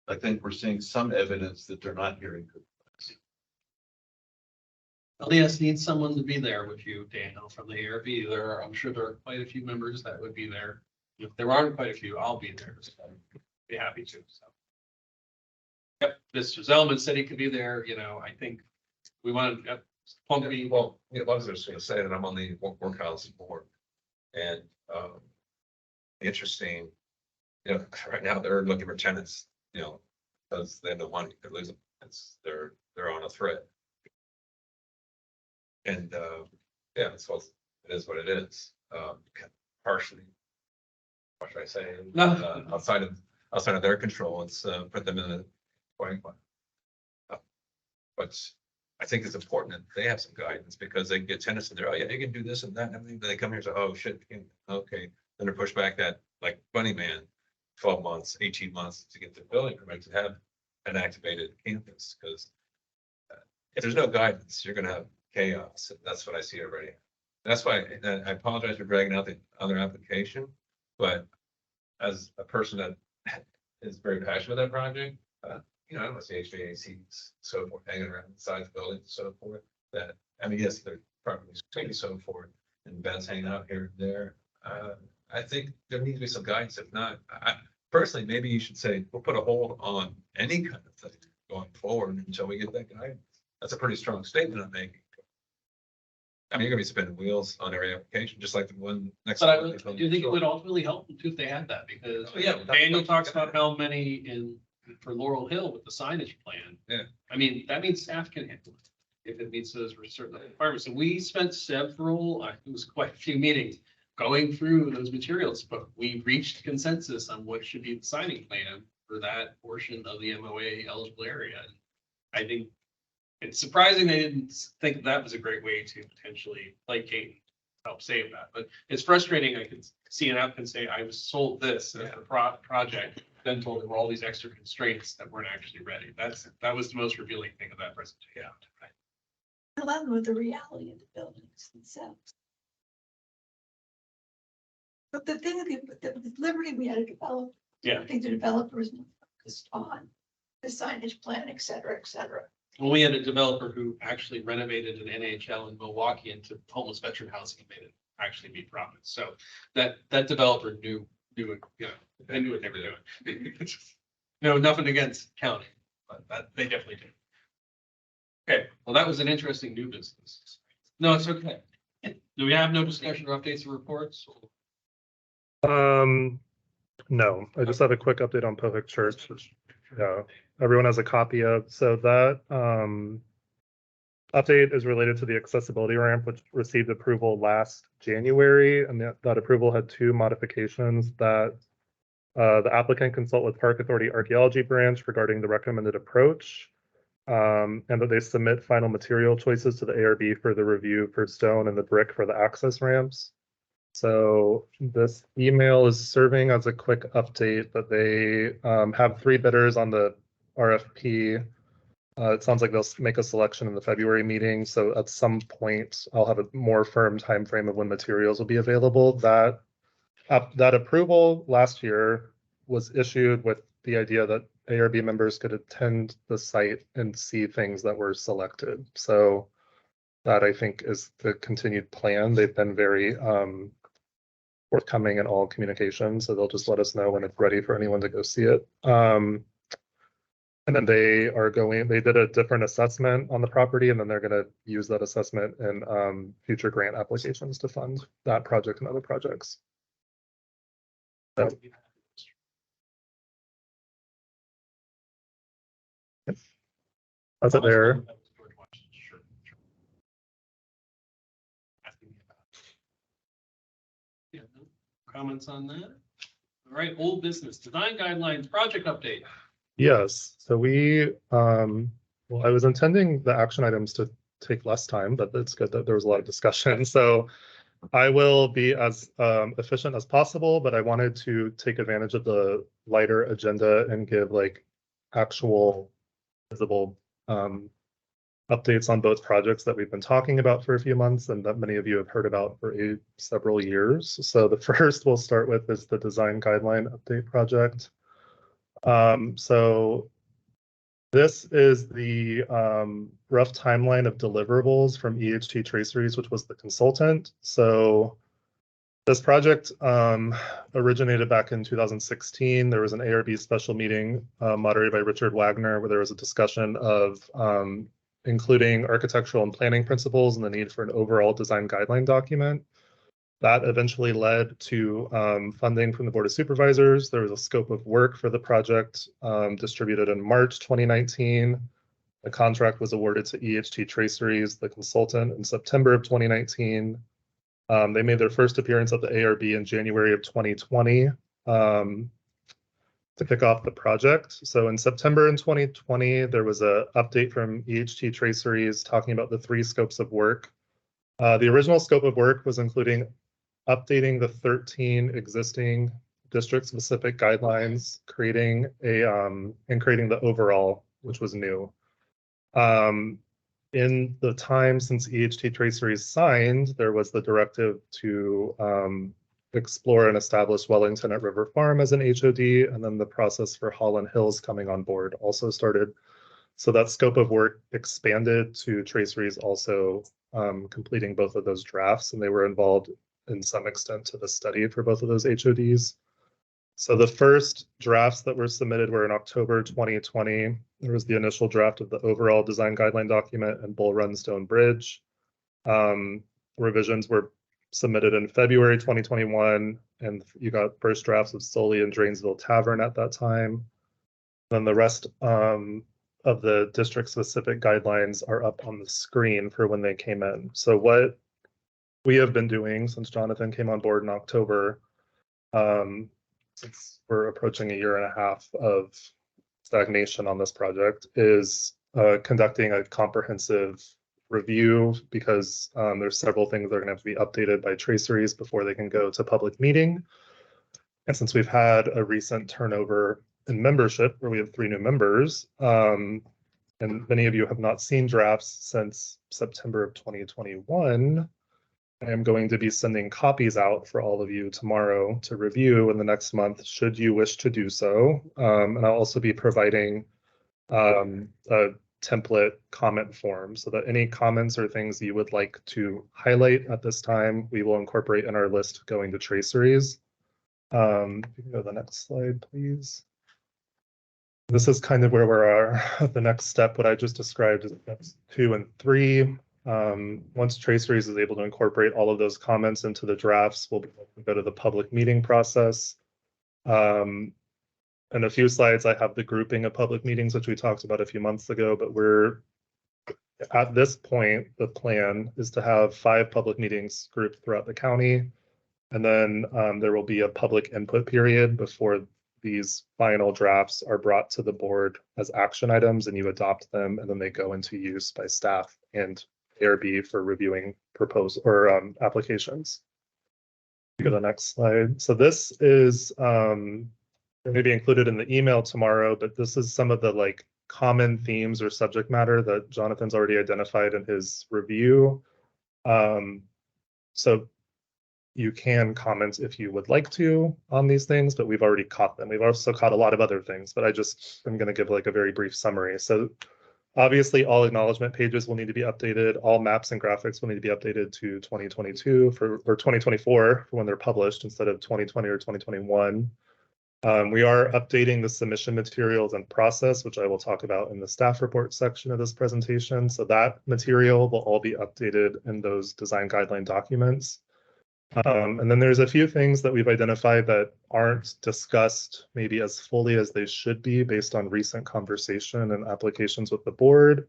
I think we're seeing some evidence that they're not hearing good advice. LDS needs someone to be there with you, Daniel, from the ARB. I'm sure there are quite a few members that would be there. If there aren't quite a few, I'll be there. So I'd be happy to. So. Yep, Mr. Zellman said he could be there. I think we wanted to be. Well, I was just gonna say that I'm on the workhouse board, and interesting, right now they're looking for tenants, because they have no money, they're losing, they're on a threat. And yeah, so it is what it is. Partially, what should I say? No. Outside of their control, it's put them in a point. But I think it's important that they have some guidance, because they get tenants and they're, oh yeah, you can do this and that and everything. Then they come here and say, oh shit, okay. Then they're pushed back that like Bunny Man, 12 months, 18 months to get the building permit to have an activated campus. Because if there's no guidance, you're gonna have chaos. That's what I see already. That's why I apologize for dragging out the other application, but as a person that is very passionate about that project, I don't see HVAC, so forth, hanging around inside the building, so forth. That, yes, they're probably so forth, and vents hanging out here and there. I think there needs to be some guidance. If not, personally, maybe you should say, we'll put a hold on any kind of thing going forward until we get that guidance. That's a pretty strong statement I'm making. You're gonna be spinning wheels on every application, just like the one next. But I do think it would ultimately help them too if they had that, because Daniel talks about how many for Laurel Hill with the signage plan. Yeah. That means staff can handle it if it meets those certain requirements. And we spent several, it was quite a few meetings going through those materials, but we reached consensus on what should be the signing plan for that portion of the MOA eligible area. And I think it's surprising they didn't think that was a great way to potentially placate, help save that. But it's frustrating. I can see an applicant say, I was sold this as a project, then told there were all these extra constraints that weren't actually ready. That was the most revealing thing of that presentation. allow them with the reality of the buildings themselves. But the thing with Liberty, we had a developer. Yeah. I think the developer was more focused on the signage plan, et cetera, et cetera. And we had a developer who actually renovated an NHL in Milwaukee into homeless veteran housing and made it actually be profit. So that developer knew it, you know, they knew what they were doing. No, nothing against county, but that they definitely did. Okay, well, that was an interesting new business. No, it's okay. Do we have no discussion or updates or reports? No, I just have a quick update on Pohick Church, which, yeah, everyone has a copy of. So that update is related to the accessibility ramp, which received approval last January, and that approval had two modifications: that the applicant consult with Park Authority Archaeology Branch regarding the recommended approach, and that they submit final material choices to the ARB for the review for stone and the brick for the access ramps. So this email is serving as a quick update that they have 3 bidders on the RFP. It sounds like they'll make a selection in the February meeting. So at some point, I'll have a more firm time frame of when materials will be available. That approval last year was issued with the idea that ARB members could attend the site and see things that were selected. So that, I think, is the continued plan. They've been very forthcoming in all communications, so they'll just let us know when it's ready for anyone to go see it. And then they did a different assessment on the property, and then they're going to use that assessment in future grant applications to fund that project and other projects. So, that's it there. Yeah, no comments on that? All right, old business, design guidelines, project update. Yes, so well, I was intending the action items to take less time, but it's good that there was a lot of discussion. So I will be as efficient as possible, but I wanted to take advantage of the lighter agenda and give like actual visible updates on both projects that we've been talking about for a few months and that many of you have heard about for several years. So the first we'll start with is the design guideline update project. So this is the rough timeline of deliverables from EHT Traceries, which was the consultant. So this project originated back in 2016. There was an ARB special meeting moderated by Richard Wagner, where there was a discussion of including architectural and planning principles and the need for an overall design guideline document. That eventually led to funding from the Board of Supervisors. There was a scope of work for the project distributed in March 2019. The contract was awarded to EHT Traceries, the consultant, in September of 2019. They made their first appearance at the ARB in January of 2020 to kick off the project. So in September in 2020, there was an update from EHT Traceries talking about the 3 scopes of work. The original scope of work was including updating the 13 existing district-specific guidelines, creating the overall, which was new. In the time since EHT Traceries signed, there was the directive to explore and establish Wellington at River Farm as an HOD, and then the process for Holland Hills coming on board also started. So that scope of work expanded to Traceries also completing both of those drafts, and they were involved in some extent to the study for both of those HODs. So the first drafts that were submitted were in October 2020. There was the initial draft of the overall design guideline document and Bull Run Stone Bridge. Revisions were submitted in February 2021, and you got first drafts of Soley and Drainsville Tavern at that time. Then the rest of the district-specific guidelines are up on the screen for when they came in. So what we have been doing since Jonathan came on board in October, since we're approaching 1.5 years of stagnation on this project, is conducting a comprehensive review because there's several things that are going to have to be updated by Traceries before they can go to public meeting. And since we've had a recent turnover in membership where we have 3 new members, and many of you have not seen drafts since September of 2021. I am going to be sending copies out for all of you tomorrow to review in the next month, should you wish to do so. And I'll also be providing a template comment form so that any comments or things you would like to highlight at this time, we will incorporate in our list going to traceries. You can go to the next slide, please. This is kind of where we are. The next step, what I just described, is steps 2 and 3. Once traceries is able to incorporate all of those comments into the drafts, we'll go to the public meeting process. In a few slides, I have the grouping of public meetings, which we talked about a few months ago, but we're at this point, the plan is to have 5 public meetings grouped throughout the county. And then there will be a public input period before these final drafts are brought to the board as action items and you adopt them, and then they go into use by staff and ARB for reviewing proposal or applications. Go to the next slide. So this is maybe included in the email tomorrow, but this is some of the like common themes or subject matter that Jonathan's already identified in his review. So you can comment if you would like to on these things, but we've already caught them. We've also caught a lot of other things, but I'm going to give like a very brief summary. So obviously all acknowledgement pages will need to be updated. All maps and graphics will need to be updated to 2022 or 2024 for when they're published instead of 2020 or 2021. We are updating the submission materials and process, which I will talk about in the staff report section of this presentation. So that material will all be updated in those design guideline documents. And then there's a few things that we've identified that aren't discussed maybe as fully as they should be based on recent conversation and applications with the board,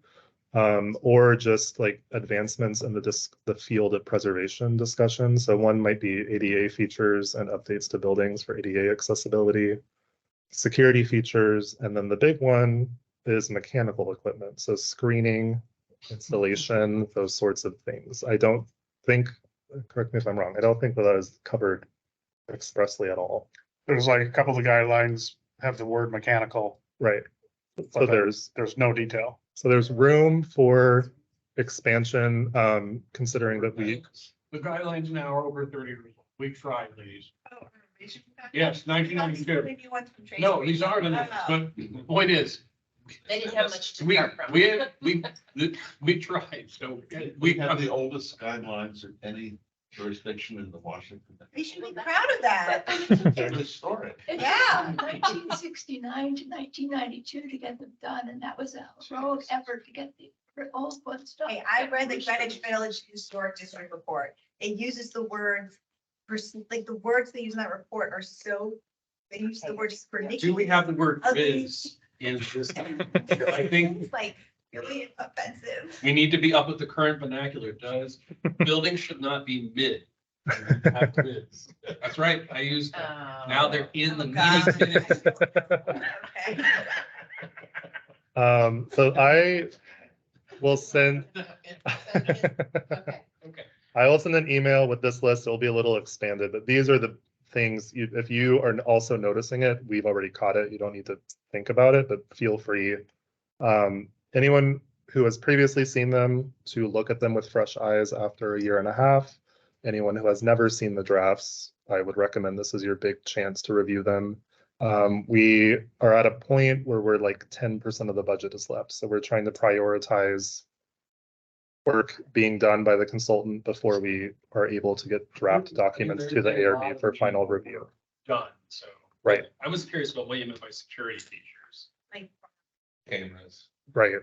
or just like advancements in the field of preservation discussion. So one might be ADA features and updates to buildings for ADA accessibility, security features, and then the big one is mechanical equipment. So screening, installation, those sorts of things. I don't think, correct me if I'm wrong, I don't think that is covered expressly at all. There's like a couple of the guidelines have the word mechanical. Right. So there's no detail. So there's room for expansion, considering that we. The guidelines now are over 30 years old. We tried these. Yes, 1992. No, these are the, but the point is. They didn't have much to We, start from. we tried, so We have the oldest guidelines of any jurisdiction in the Washington. We should be proud of that. They're historic. Yeah. 1969 to 1992 to get them done, and that was a heroic effort to get the old ones done. Hey, I read the Greenwich Village Historic District report. It uses the words, like the words they use in that report are so, they use the words ridiculous. do we have the word "riz" in this? I think It's like really offensive. we need to be up with the current vernacular. Does buildings should not be mid. They have riz. That's right. I used that. Now they're in the meeting minutes. Okay. So I will send. Okay. Okay. I will send an email with this list. It'll be a little expanded, but these are the things, if you are also noticing it, we've already caught it. You don't need to think about it, but feel free. Anyone who has previously seen them to look at them with fresh eyes after a year and a half. Anyone who has never seen the drafts, I would recommend this is your big chance to review them. We are at a point where we're like 10% of the budget is left. So we're trying to prioritize work being done by the consultant before we are able to get draft documents to the ARB for final review. Done, so. Right. I was curious about what you meant by security features. Like, Cameras. Right.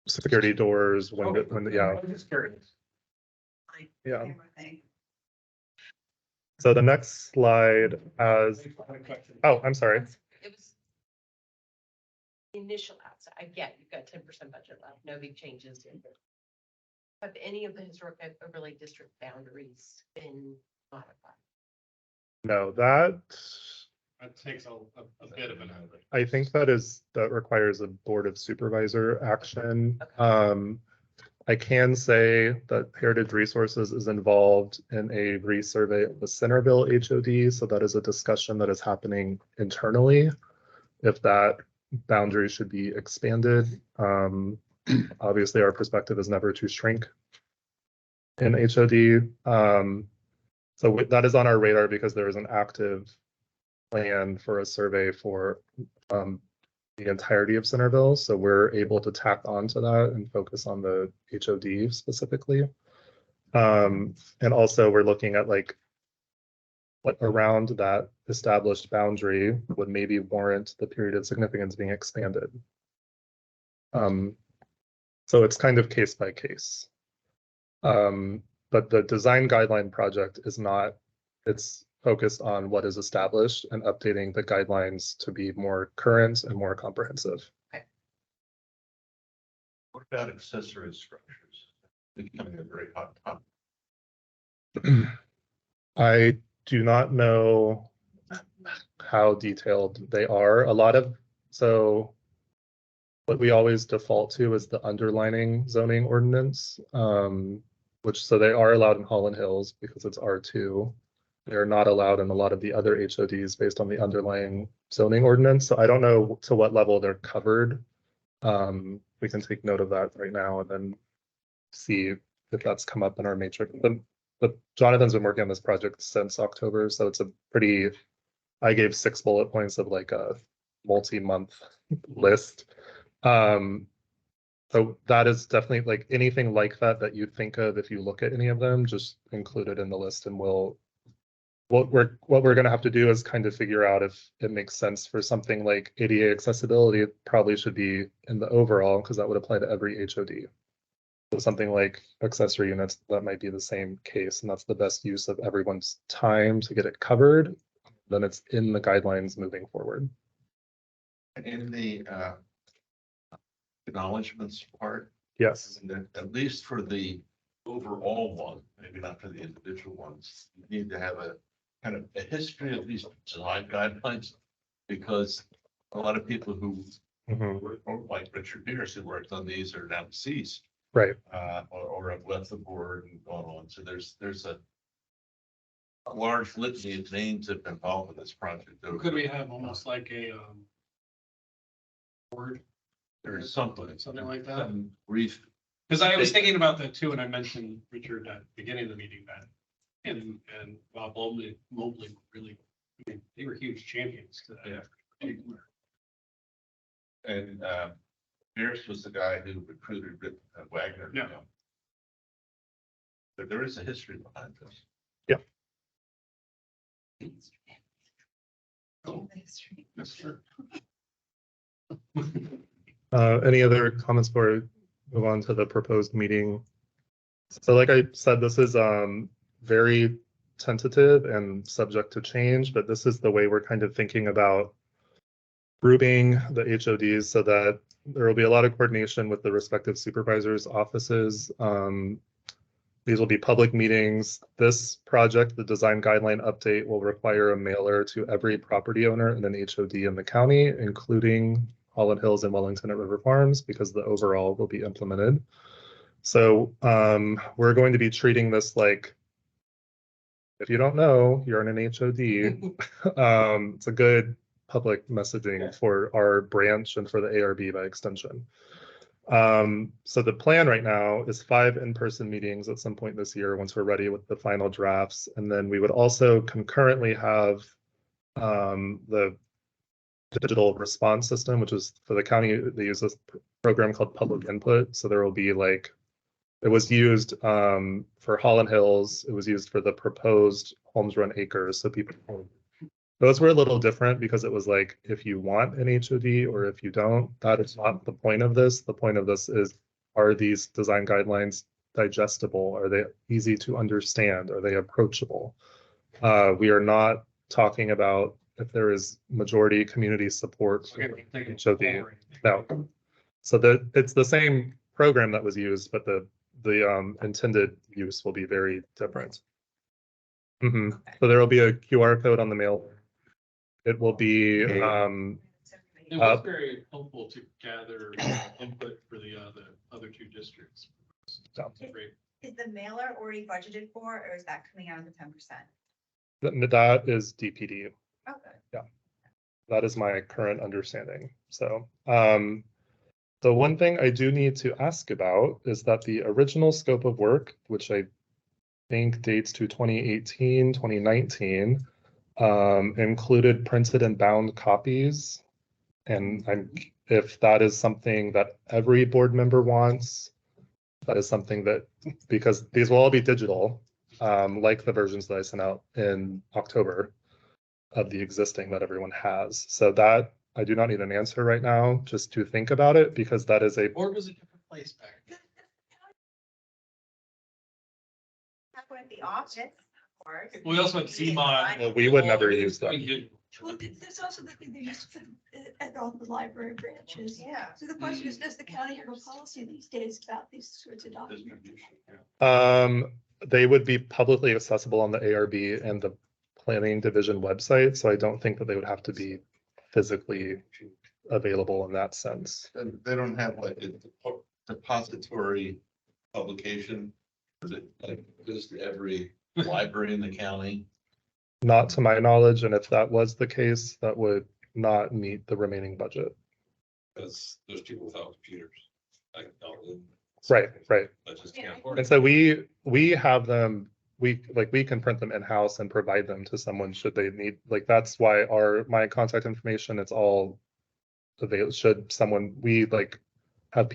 Security doors, when yeah. I'm just curious. Yeah. camera thing. So the next slide has, oh, I'm sorry. It was the initial outside. I get you've got 10% budget left, no big changes. Have any of the historic overlay district boundaries been modified? No, that takes a bit of an effort. I think that requires a board of supervisor action. I can say that Heritage Resources is involved in a resurvey of the Centerville HOD, so that is a discussion that is happening internally. If that boundary should be expanded. Obviously, our perspective is never to shrink in HOD. So that is on our radar because there is an active plan for a survey for the entirety of Centerville. So we're able to tack onto that and focus on the HOD specifically. And also we're looking at like what around that established boundary would maybe warrant the period of significance being expanded. So it's kind of case by case. But the design guideline project is not, it's focused on what is established and updating the guidelines to be more current and more comprehensive. What about accessory structures? Becoming a very hot topic. I do not know how detailed they are. A lot of, so what we always default to is the underlining zoning ordinance, which, so they are allowed in Holland Hills because it's R2. They're not allowed in a lot of the other HODs based on the underlying zoning ordinance. So I don't know to what level they're covered. We can take note of that right now and then see if that's come up in our matrix. But Jonathan's been working on this project since October, so it's a pretty, I gave 6 bullet points of like a multi-month list. So that is definitely like anything like that you think of if you look at any of them, just include it in the list, and what we're going to have to do is kind of figure out if it makes sense for something like ADA accessibility. It probably should be in the overall because that would apply to every HOD. So something like accessory units, that might be the same case, and that's the best use of everyone's time to get it covered. Then it's in the guidelines moving forward. In the acknowledgements part, Yes. and at least for the overall one, maybe not for the individual ones, you need to have a kind of a history of these design guidelines, because a lot of people who work, or like Richard Pierce, who worked on these, are now deceased. Right. Or have left the board and gone on. So there's a large litany of names that have been involved in this project. Could we have almost like a word? There's something like that? some brief. Because I was thinking about that too, and I mentioned Richard at the beginning of the meeting that, and Bob Mobley really, I mean, they were huge champions to that. Yeah. And Pierce was the guy who recruited Wagner. Yeah. But there is a history behind this. Yeah. Oh, that's true. Any other comments before we move on to the proposed meeting? So like I said, this is very tentative and subject to change, but this is the way we're kind of thinking about grouping the HODs so that there will be a lot of coordination with the respective supervisors' offices. These will be public meetings. This project, the design guideline update, will require a mailer to every property owner in an HOD in the county, including Holland Hills and Wellington at River Farms, because the overall will be implemented. So we're going to be treating this like, if you don't know, you're in an HOD. It's a good public messaging for our branch and for the ARB by extension. So the plan right now is 5 in-person meetings at some point this year once we're ready with the final drafts. And then we would also concurrently have the digital response system, which is for the county. They use this program called public input. So there will be like, it was used for Holland Hills. It was used for the proposed Homes Run Acres. So people, those were a little different because it was like, if you want an HOD or if you don't, that is not the point of this. The point of this is, are these design guidelines digestible? Are they easy to understand? Are they approachable? We are not talking about if there is majority community support for HOD. No. So it's the same program that was used, but the intended use will be very different. So there will be a QR code on the mail. It will be It was very helpful to gather input for the other 2 districts. Sounds great. Is the mailer already budgeted for, or is that coming out of the 10%? That is DPD. Okay. Yeah, that is my current understanding. So, the one thing I do need to ask about is that the original scope of work, which I think dates to 2018, 2019, included printed and bound copies. And if that is something that every board member wants, that is something that, because these will all be digital, like the versions that I sent out in October of the existing that everyone has. So that I do not need an answer right now, just to think about it, because that is a, Or was it a different place back then? Have one at the office, of course. We also had CMOD. well, we would never use that. Well, there's also the thing they used to put at all the library branches. Yeah. So the question is, does the county have a policy these days about these sorts of documents? They would be publicly accessible on the ARB and the planning division website, so I don't think that they would have to be physically available in that sense. And they don't have like a depository publication. Is it like just every library in the county? Not to my knowledge, and if that was the case, that would not meet the remaining budget. Because there's people without computers. Right, right. I just can't afford And it. so we have them, we can print them in-house and provide them to someone should they need, like, that's why my contact information, it's all available. Should someone, we like have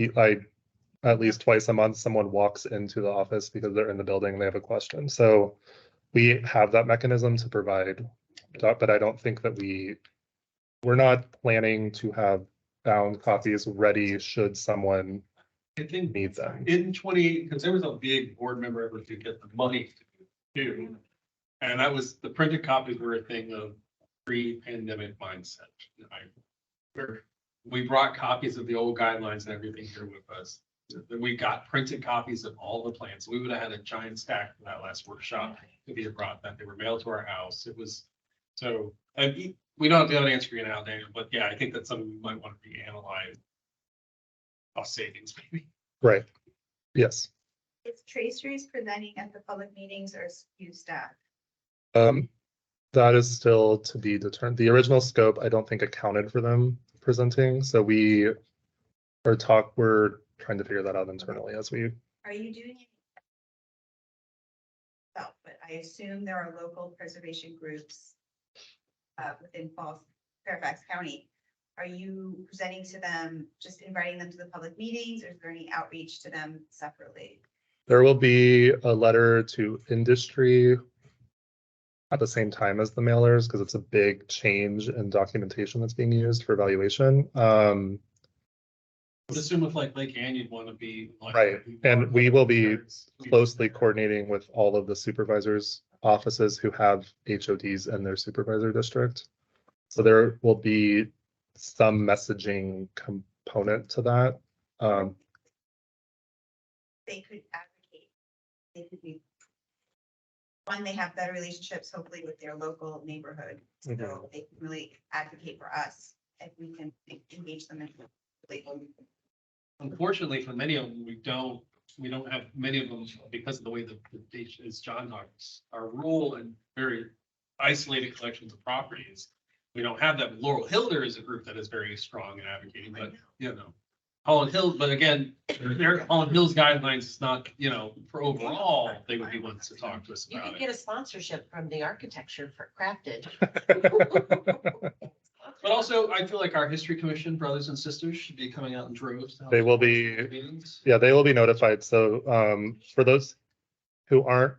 at least twice a month, someone walks into the office because they're in the building and they have a question. So we have that mechanism to provide, but I don't think that we're not planning to have bound copies ready should someone I think need them. in 20, because there was a big board member ever to get the money to do. And that was, the printed copies were a thing of pre-pandemic mindset. We brought copies of the old guidelines and everything here with us. We got printed copies of all the plans. We would have had a giant stack for that last workshop if he had brought that. They were mailed to our house. It was, so, we don't have the other answer you now, Daniel, but yeah, I think that's something we might want to reanalyze. Cost savings, maybe. Right. Yes. Is Traceries presenting at the public meetings or you staff? That is still to be determined. The original scope, I don't think accounted for them presenting. So we're trying to figure that out internally as we. Are you doing it? Well, but I assume there are local preservation groups within Fairfax County. Are you presenting to them, just inviting them to the public meetings, or is there any outreach to them separately? There will be a letter to industry at the same time as the mailers, because it's a big change in documentation that's being used for evaluation. I would assume with like Lake Ann, you'd want to be. Like, Right, and we will be closely coordinating with all of the supervisors' offices who have HODs in their supervisor district. So there will be some messaging component to that. They could advocate. They could be. One, they have better relationships hopefully with their local neighborhood, so Mhm. they can really advocate for us if we can engage them in. Unfortunately, for many of them, we don't have many of them because of the way the as John talks, our rural and very isolated collections of properties. We don't have that. Laurel Hill, there is a group that is very strong in advocating, but Holland Hill, but again, Holland Hill's guidelines is not, for overall, they would be ones to talk to us You about could it. get a sponsorship from the architecture for crafted. But also, I feel like our history commission brothers and sisters should be coming out in droves. to help They will support be- the meetings. Yeah, they will be notified. So for those who aren't,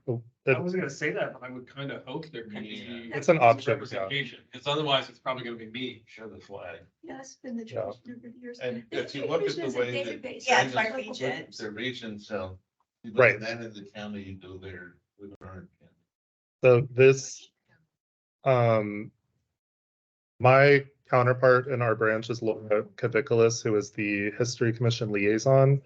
I wasn't gonna say that, but I would kind of hope there could be. It's an option, yeah. Representation, because otherwise it's probably gonna be me. Show the flag. Yeah, it's been the Yeah. tradition over the years. And The if you look at tradition the is a way that. database. Yeah, it's by Local region. records. The region, so. You look Right. at that in the county, you go there with our. so this, my counterpart in our branch is Laura Cavicoulis, who is the History Commission liaison.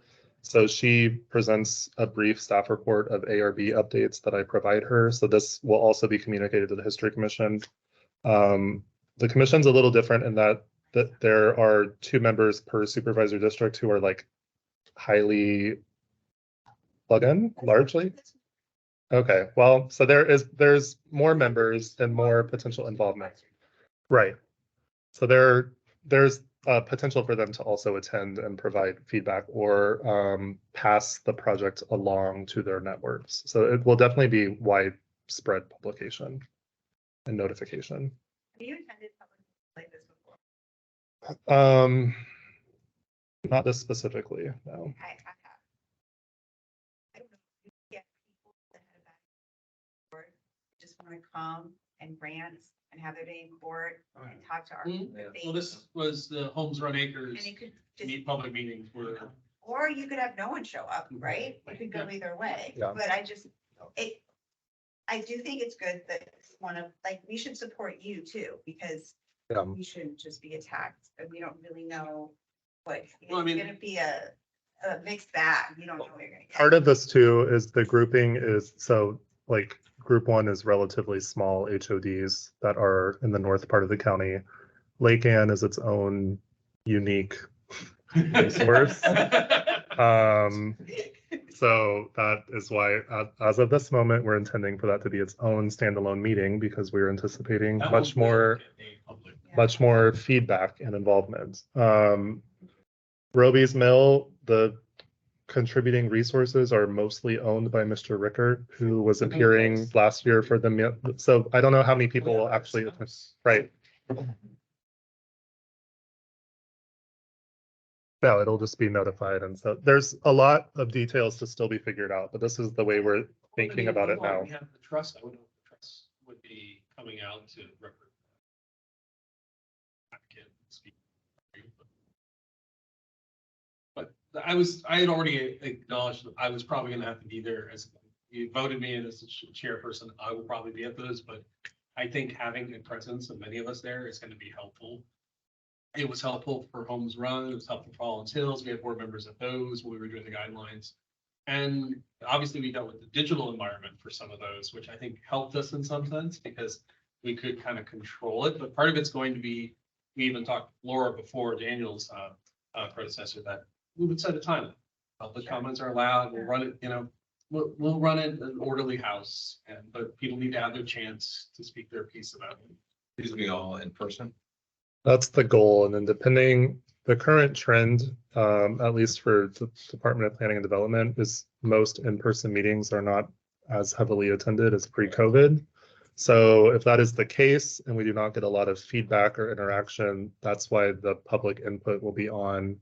So she presents a brief staff report of ARB updates that I provide her. So this will also be communicated to the History Commission. The commission's a little different in that there are 2 members per supervisor district who are like highly plug in largely. Okay, well, so there's more members and more potential involvement. Right. So there's potential for them to also attend and provide feedback or pass the project along to their networks. So it will definitely be widespread publication and notification. Have you attended something like this before? Not this specifically, no. I have. I don't know if you get people that have that board, just want to come and rant and have their day in court and talk to our. Well, this was the Homes Run Acres And it could just, public meetings where. or you could have no one show up, right? It could go either way, Yeah. but I do think it's good that one of, like, we should support you too, because Yeah. we shouldn't just be attacked, and we don't really know what, Well, I mean- it's gonna be a mixed bag, you don't know what you're gonna get. Part of this too is the grouping is, so like group one is relatively small HODs that are in the north part of the county. Lake Ann is its own unique resource. So that is why, as of this moment, we're intending for that to be its own standalone meeting because we're anticipating That much one will more, get a public- much more feedback and involvement. Roby's Mill, the contributing resources are mostly owned by Mr. Rickert, who was appearing last year for the, so I don't know how many people will actually, right. No, it'll just be notified. And so there's a lot of details to still be figured out, but this is the way we're thinking about it now. We have the trust, I would know if the trust would be coming out to represent. I can't speak. But I had already acknowledged that I was probably gonna have to be there as, you voted me in as the chairperson, I will probably be at those, but I think having a presence of many of us there is gonna be helpful. It was helpful for Homes Run, it was helpful for Rollins Hills, we had board members at those when we were doing the guidelines. And obviously we dealt with the digital environment for some of those, which I think helped us in some sense because we could kind of control it, but part of it's going to be, we even talked to Laura before, Daniel's predecessor, that we would set a time. Public comments are allowed, we'll run it, we'll run it an orderly house, but people need to have their chance to speak their piece about it. These will be all in person. That's the goal. And then depending, the current trend, at least for the Department of Planning and Development, is most in-person meetings are not as heavily attended as pre-COVID. So if that is the case and we do not get a lot of feedback or interaction, that's why the public input will be on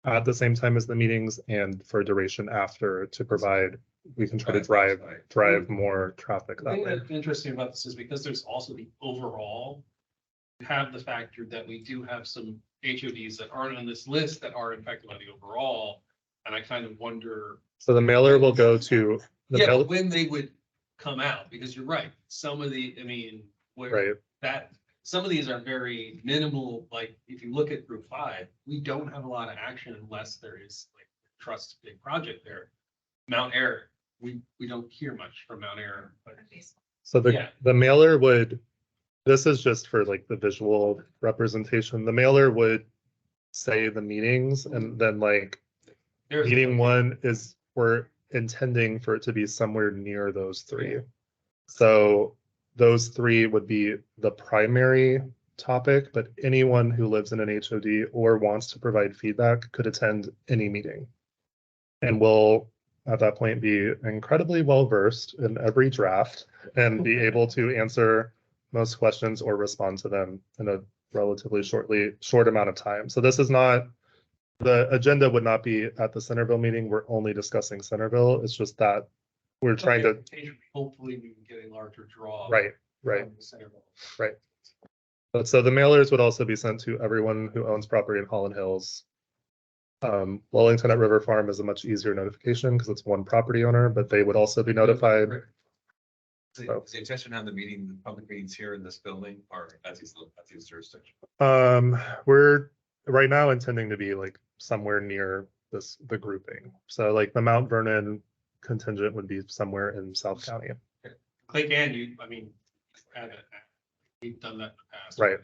at the same time as the meetings and for duration after to provide, we can try to drive more traffic The that thing way. that's interesting about this is because there's also the overall, you have the factor that we do have some HODs that aren't on this list that are affected by the overall. And I kind of wonder. So the mailer will go to the Yeah, mail, but when they would come out, because you're right, some of the, I mean, where right? that, some of these are very minimal, like if you look at group 5, we don't have a lot of action unless there is like trust big project there. Mount Airy, we don't hear much from Mount Airy, but So Yeah. the mailer would, this is just for like the visual representation. The mailer would say the meetings and then like there's. meeting one is, we're intending for it to be somewhere near those three. So those three would be the primary topic, but anyone who lives in an HOD or wants to provide feedback could attend any meeting. And will at that point be incredibly well versed in every draft and be able to answer most questions or respond to them in a relatively short amount of time. So this is not, the agenda would not be at the Centerville meeting. We're only discussing Centerville. It's just that we're trying to, Hopefully we can get a larger draw. right. from the Centerville. Right. But so the mailers would also be sent to everyone who owns property in Holland Hills. Wellington at River Farm is a much easier notification because it's one property owner, but they would also be notified. Is the intention to have the meeting, the public meetings here in this building or at these jurisdictions? We're right now intending to be like somewhere near the grouping. So like the Mount Vernon contingent would be somewhere in South County. Lake Ann, we've done that in the past. Right.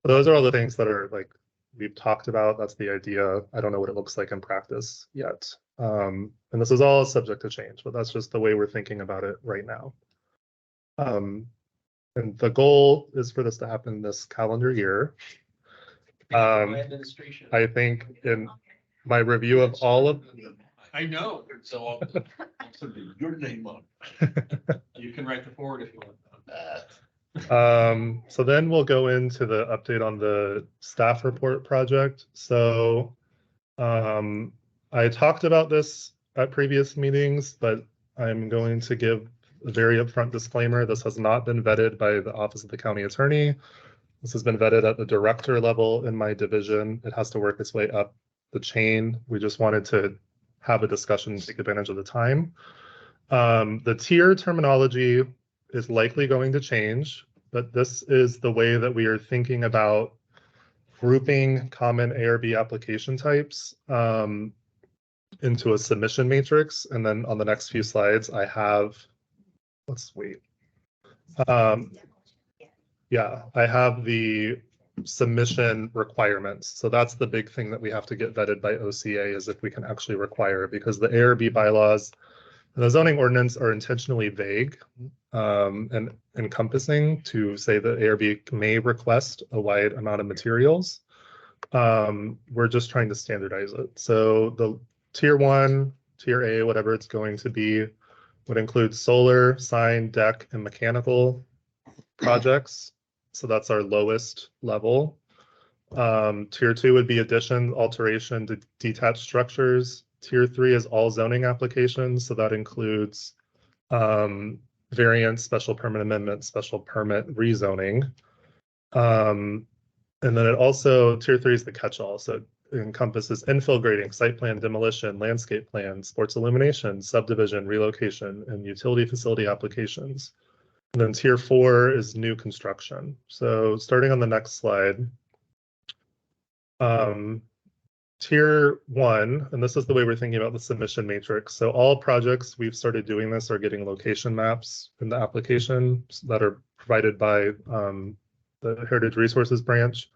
Those are all the things that are like, we've talked about. That's the idea. I don't know what it looks like in practice yet. And this is all subject to change, but that's just the way we're thinking about it right now. And the goal is for this to happen this calendar year. My administration. I think in my review of all of, I know, so I'll send your name on. you can write the forward if you want. so then we'll go into the update on the staff report project. So I talked about this at previous meetings, but I'm going to give a very upfront disclaimer. This has not been vetted by the Office of the County Attorney. This has been vetted at the director level in my division. It has to work its way up the chain. We just wanted to have a discussion, take advantage of the time. The tier terminology is likely going to change, but this is the way that we are thinking about grouping common ARB application types into a submission matrix. And then on the next few slides, I have, let's wait. Yeah, I have the submission requirements. So that's the big thing that we have to get vetted by OCA is if we can actually require, because the ARB bylaws and the zoning ordinance are intentionally vague and encompassing to say that ARB may request a wide amount of materials. We're just trying to standardize it. So the tier 1, tier A, whatever it's going to be, would include solar, sign, deck, and mechanical projects. So that's our lowest level. Tier 2 would be addition, alteration to detached structures. Tier 3 is all zoning applications. So that includes variance, special permit amendment, special permit rezoning. And then it also, tier 3 is the catch-all. So it encompasses infill grading, site plan, demolition, landscape plan, sports illumination, subdivision, relocation, and utility facility applications. And then tier 4 is new construction. So starting on the next slide, tier 1, and this is the way we're thinking about the submission matrix. So all projects we've started doing this are getting location maps in the application that are provided by the Heritage Resources branch.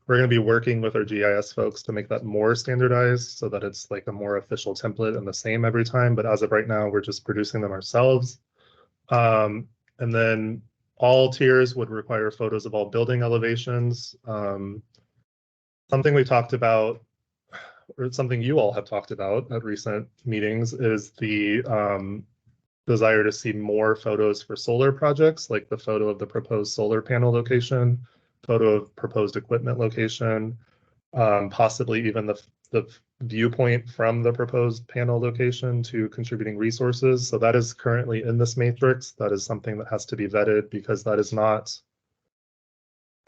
We're going to be working with our GIS folks to make that more standardized so that it's like a more official template and the same every time. But as of right now, we're just producing them ourselves. And then all tiers would require photos of all building elevations. Something we talked about, or something you all have talked about at recent meetings, is the desire to see more photos for solar projects, like the photo of the proposed solar panel location, photo of proposed equipment location, possibly even the viewpoint from the proposed panel location to contributing resources. So that is currently in this matrix. That is something that has to be vetted because that is not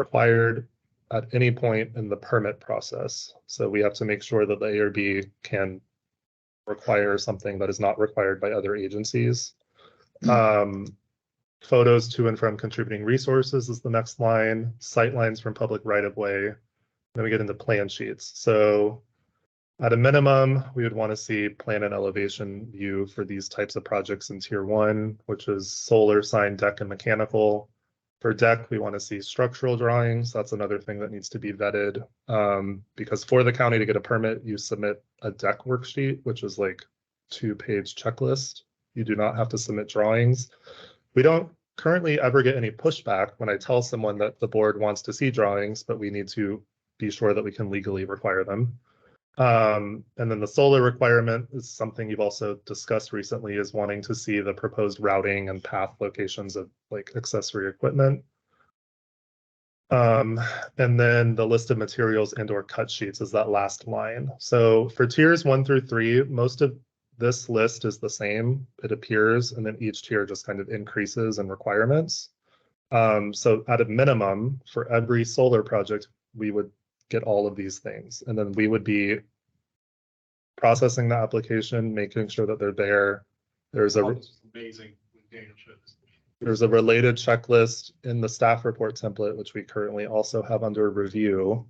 required at any point in the permit process. So we have to make sure that the ARB can require something that is not required by other agencies. Photos to and from contributing resources is the next line. Sight lines from public right-of-way. Then we get into plan sheets. So at a minimum, we would want to see plan and elevation view for these types of projects in tier 1, which is solar, sign, deck, and mechanical. For deck, we want to see structural drawings. That's another thing that needs to be vetted because for the county to get a permit, you submit a deck worksheet, which is like 2-page checklist. You do not have to submit drawings. We don't currently ever get any pushback when I tell someone that the board wants to see drawings, but we need to be sure that we can legally require them. And then the solar requirement is something you've also discussed recently, is wanting to see the proposed routing and path locations of like accessory equipment. And then the list of materials and or cut sheets is that last line. So for tiers 1 through 3, most of this list is the same. It appears, and then each tier just kind of increases in requirements. So at a minimum, for every solar project, we would get all of these things. And then we would be processing the application, making sure that they're there. There's Amazing. There's a related checklist in the staff report template, which we currently also have under review.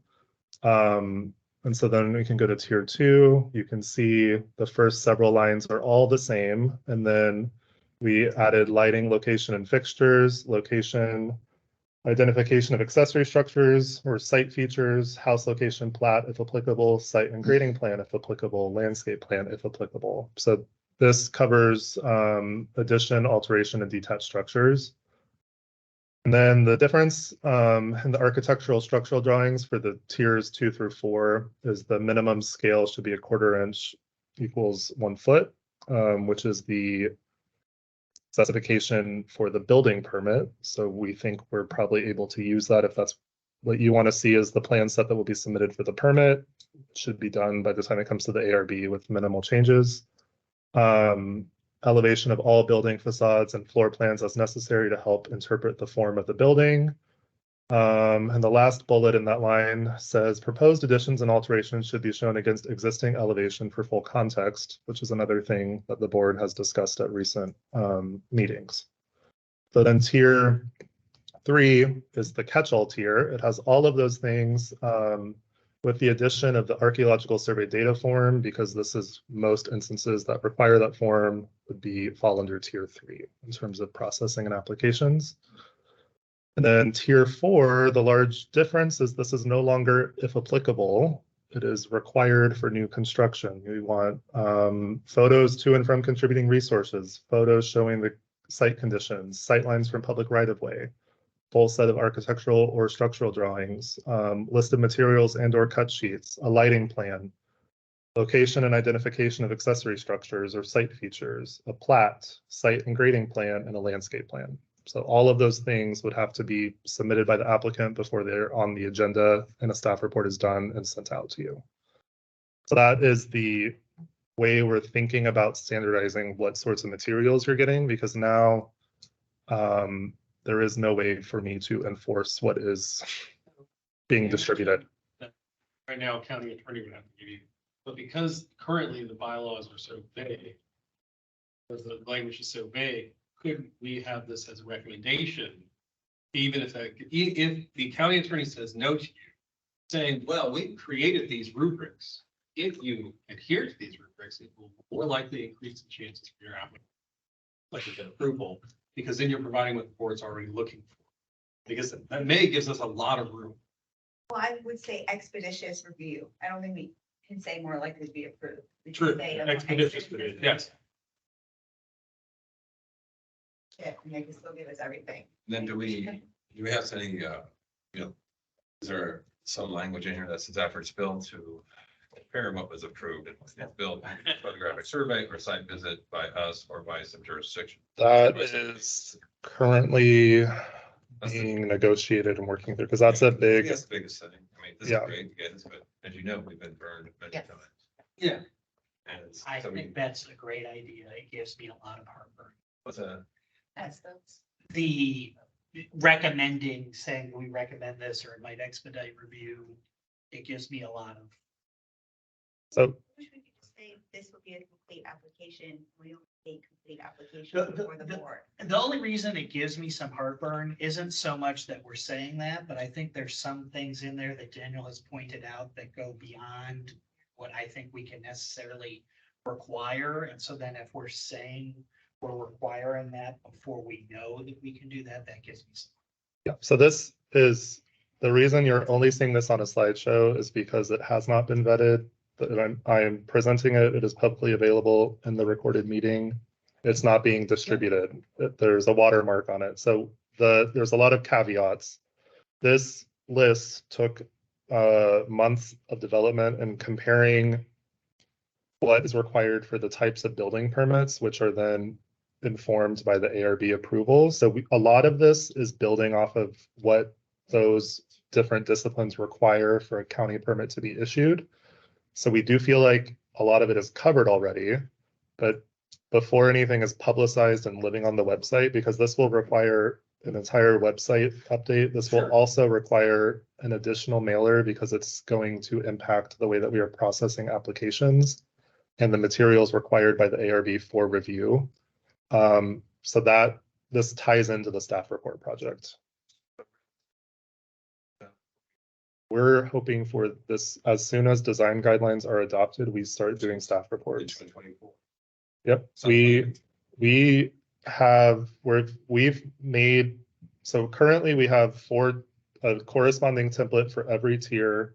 And so then we can go to tier 2. You can see the first several lines are all the same. And then we added lighting, location, and fixtures, location, identification of accessory structures or site features, house location plat if applicable, site and grading plan if applicable, landscape plan if applicable. So this covers addition, alteration, and detached structures. And then the difference in the architectural structural drawings for the tiers 2 through 4 is the minimum scale should be 1/4 inch equals 1 foot, which is the specification for the building permit. So we think we're probably able to use that if that's what you want to see as the plan set that will be submitted for the permit. It should be done by the time it comes to the ARB with minimal changes. Elevation of all building facades and floor plans as necessary to help interpret the form of the building. And the last bullet in that line says proposed additions and alterations should be shown against existing elevation for full context, which is another thing that the board has discussed at recent meetings. So then tier 3 is the catch-all tier. It has all of those things with the addition of the archaeological survey data form, because this is most instances that require that form would fall under tier 3 in terms of processing and applications. And then tier 4, the large difference is this is no longer, if applicable, it is required for new construction. We want photos to and from contributing resources, photos showing the site conditions, sightlines from public right-of-way, full set of architectural or structural drawings, list of materials and or cut sheets, a lighting plan, location and identification of accessory structures or site features, a plat, site and grading plan, and a landscape plan. So all of those things would have to be submitted by the applicant before they're on the agenda and a staff report is done and sent out to you. So that is the way we're thinking about standardizing what sorts of materials you're getting, because now there is no way for me to enforce what is being distributed. Right now, county attorney would have to give you, but because currently the bylaws are so vague, because the language is so vague, could we have this as a recommendation? Even if the county attorney says no to you, saying, well, we created these rubrics. If you adhere to these rubrics, it will more likely increase the chances for your applicant, like the approval, because then you're providing what the board's already looking for. Because that may gives us a lot of room. Well, I would say expeditious review. I don't think we can say more likely to be approved. We can True, say expeditious review, yes. Yeah, I mean, I can still give us everything. Then do we have any, is there some language in here that says after it's built to compare what was approved and what's not built, photographic survey or site visit by us or by some jurisdiction? That is currently being negotiated and working through, because that's a big. That's the biggest thing. I mean, this is great to get this, but as you know, we've been burned many Yes. times. Yeah. And I so think that's a great idea. It gives me a lot of heartburn. what's a, That's The recommending, saying we recommend this or it might expedite review, it gives me a lot of. So wish we could just say this would be a complete application. We don't need a complete application The- before the board. The only reason it gives me some heartburn isn't so much that we're saying that, but I think there's some things in there that Daniel has pointed out that go beyond what I think we can necessarily require. And so then if we're saying we're requiring that before we know that we can do that, that gives me some. yeah, so this is the reason you're only seeing this on a slideshow is because it has not been vetted. But I am presenting it. It is publicly available in the recorded meeting. It's not being distributed. There's a watermark on it. So there's a lot of caveats. This list took months of development and comparing what is required for the types of building permits, which are then informed by the ARB approval. So a lot of this is building off of what those different disciplines require for a county permit to be issued. So we do feel like a lot of it is covered already, but before anything is publicized and living on the website, because this will require an entire website update. This will also require an additional mailer because it's going to impact the way that we are processing applications and the materials required by the ARB for review. So that this ties into the staff report project. We're hoping for this, as soon as design guidelines are adopted, we start doing staff reports. Yep, we've made, so currently we have a corresponding template for every tier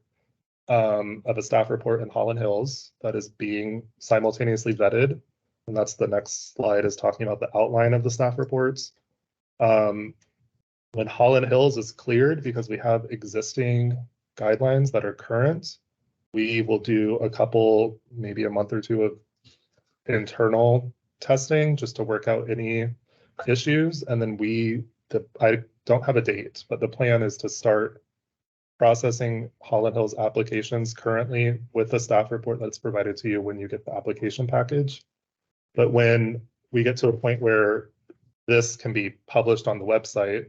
of a staff report in Holland Hills that is being simultaneously vetted. And that's the next slide, is talking about the outline of the staff reports. When Holland Hills is cleared, because we have existing guidelines that are current, we will do a couple, maybe a month or two of internal testing just to work out any issues. And then I don't have a date, but the plan is to start processing Holland Hills applications currently with the staff report that's provided to you when you get the application package. But when we get to a point where this can be published on the website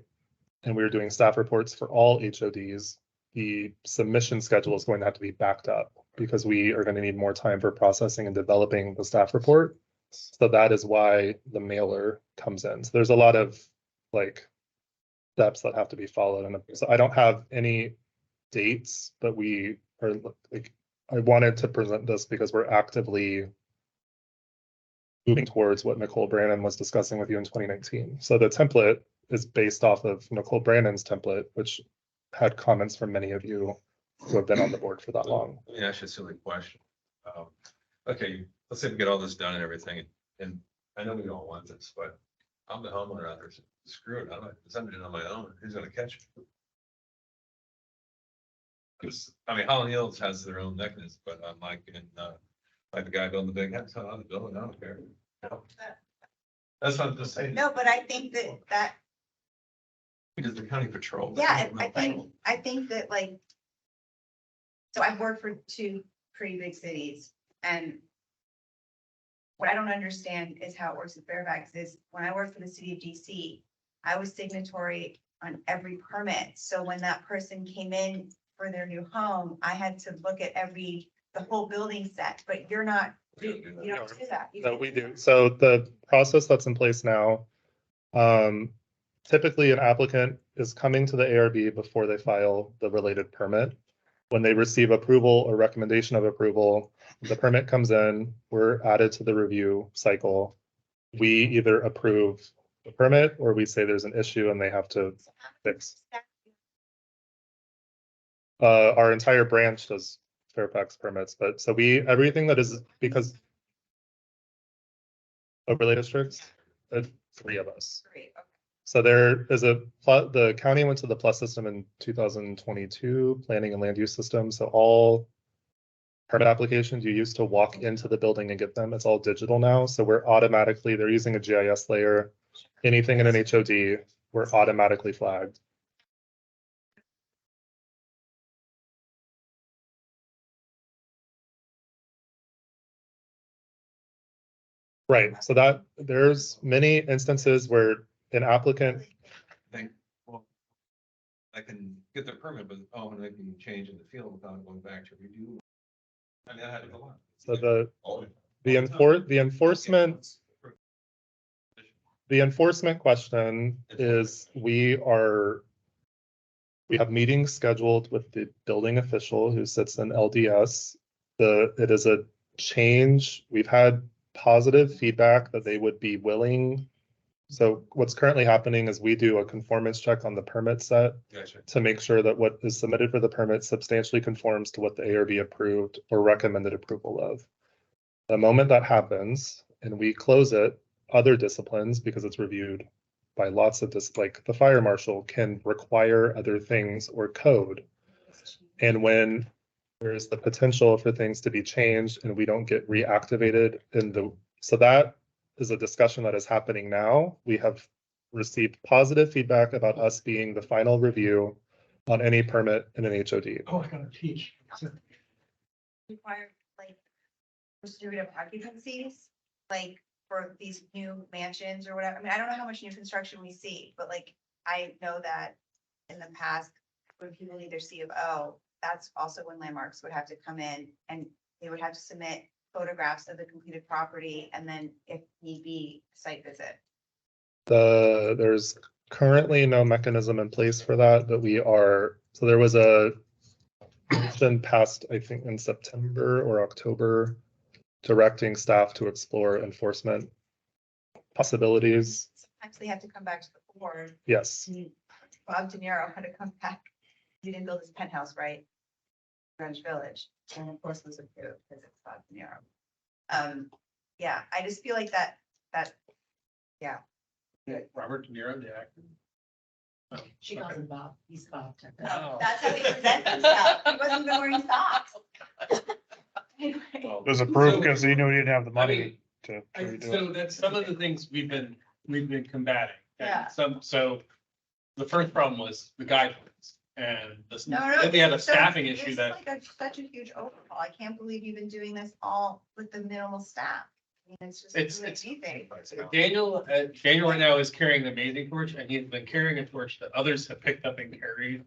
and we're doing staff reports for all HODs, the submission schedule is going to have to be backed up because we are going to need more time for processing and developing the staff report. So that is why the mailer comes in. So there's a lot of like steps that have to be followed. And so I don't have any dates, but we are like, I wanted to present this because we're actively moving towards what Nicole Brannon was discussing with you in 2019. So the template is based off of Nicole Brannon's template, which had comments from many of you who have been on the board for that long. Let me ask you a silly question. Okay, let's say we get all this done and everything, and I know we don't want this, but I'm the homeowner out there. Screw it, I'm sending it on my own. Who's gonna catch me? I mean, Holland Hills has their own mechanism, but I'm like, like the guy building the big house, I'm building, I don't care. That's what I'm just saying. No, but I think that Because the county patrol. yeah, I think that like, so I've worked for two pretty big cities, and what I don't understand is how it works in Fairfax is when I worked for the city of DC, I was signatory on every permit. So when that person came in for their new home, I had to look at the whole building set, but you're not, you don't do that. You No, can't we do do. that. So the process that's in place now, typically an applicant is coming to the ARB before they file the related permit. When they receive approval or recommendation of approval, the permit comes in, we're added to the review cycle. We either approve the permit or we say there's an issue and they have to fix. Our entire branch does Fairfax permits, but so everything that is because overlay districts, 3 of us. Great, okay. So there is the county went to the plus system in 2022, planning and land use system. So all permit applications you used to walk into the building and get them, it's all digital now. So they're using a GIS layer. Anything in an HOD, we're automatically flagged. Right, so that there's many instances where an applicant, Think, well, I can get the permit, but and I can change in the field without going back to redo. I mean, I had a lot. so the enforcement question is we have meetings scheduled with the building official who sits in LDS. It is a change. We've had positive feedback that they would be willing. So what's currently happening is we do a conformance check on the permit set to make sure that what is submitted for the permit substantially conforms to what the ARB approved or recommended approval of. The moment that happens and we close it, other disciplines, because it's reviewed by lots of like the fire marshal can require other things or code. And when there's the potential for things to be changed and we don't get reactivated so that is a discussion that is happening now. We have received positive feedback about us being the final review on any permit in an HOD. Oh, I gotta teach. Require like certificate of occupancies, like for these new mansions or whatever. I mean, I don't know how much new construction we see, but like, I know that in the past, when people need their C of O, that's also when landmarks would have to come in and they would have to submit photographs of the completed property and then if need be, site visit. There's currently no mechanism in place for that, but so there was a motion passed, I think in September or October, directing staff to explore enforcement possibilities. Sometimes they have to come back to the board. Yes. Bob De Niro had to come back. He didn't build his penthouse, right? Greenwich Village, and of course was approved because it's Bob De Niro. Yeah, I just feel like that, yeah. Robert De Niro, the actor. She got involved, he's involved. Oh, that's how he presents himself. He wasn't even wearing socks. Anyway. Well, It was approved so- because he knew he didn't have the I money mean, to redo it. So that's some of the things we've been combating. And Yeah. So the first problem was the guidelines and this, No, then we had a so staffing this issue is that, like such a huge overhaul. I can't believe you've been doing this all with the minimal staff. I mean, it's just. It's- doing anything. Daniel right now is carrying the amazing torch, and he's been carrying a torch that others have picked up and carried.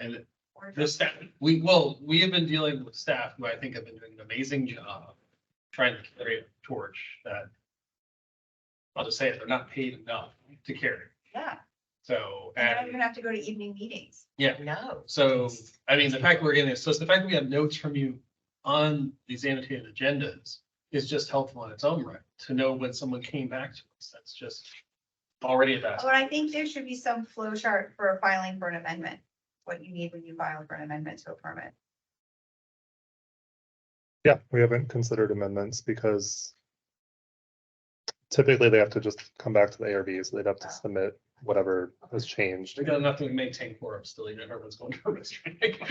And the staff, we have been dealing with staff who I think have been doing an amazing job trying to carry a torch that, I'll just say it, they're not paid enough to carry. Yeah, So, and you don't and even have to go to evening meetings. yeah, No. so, I mean, the fact we're getting this, so it's the fact that we have notes from you on these annotated agendas is just helpful on its own right, to know when someone came back to us. That's just already a best. But I think there should be some flow chart for filing for an amendment, what you need when you file for an amendment to a permit. Yeah, we haven't considered amendments because typically they have to just come back to the ARB, so they'd have to submit whatever has changed. We got nothing to maintain quorum still, even if everyone's going to a restrict.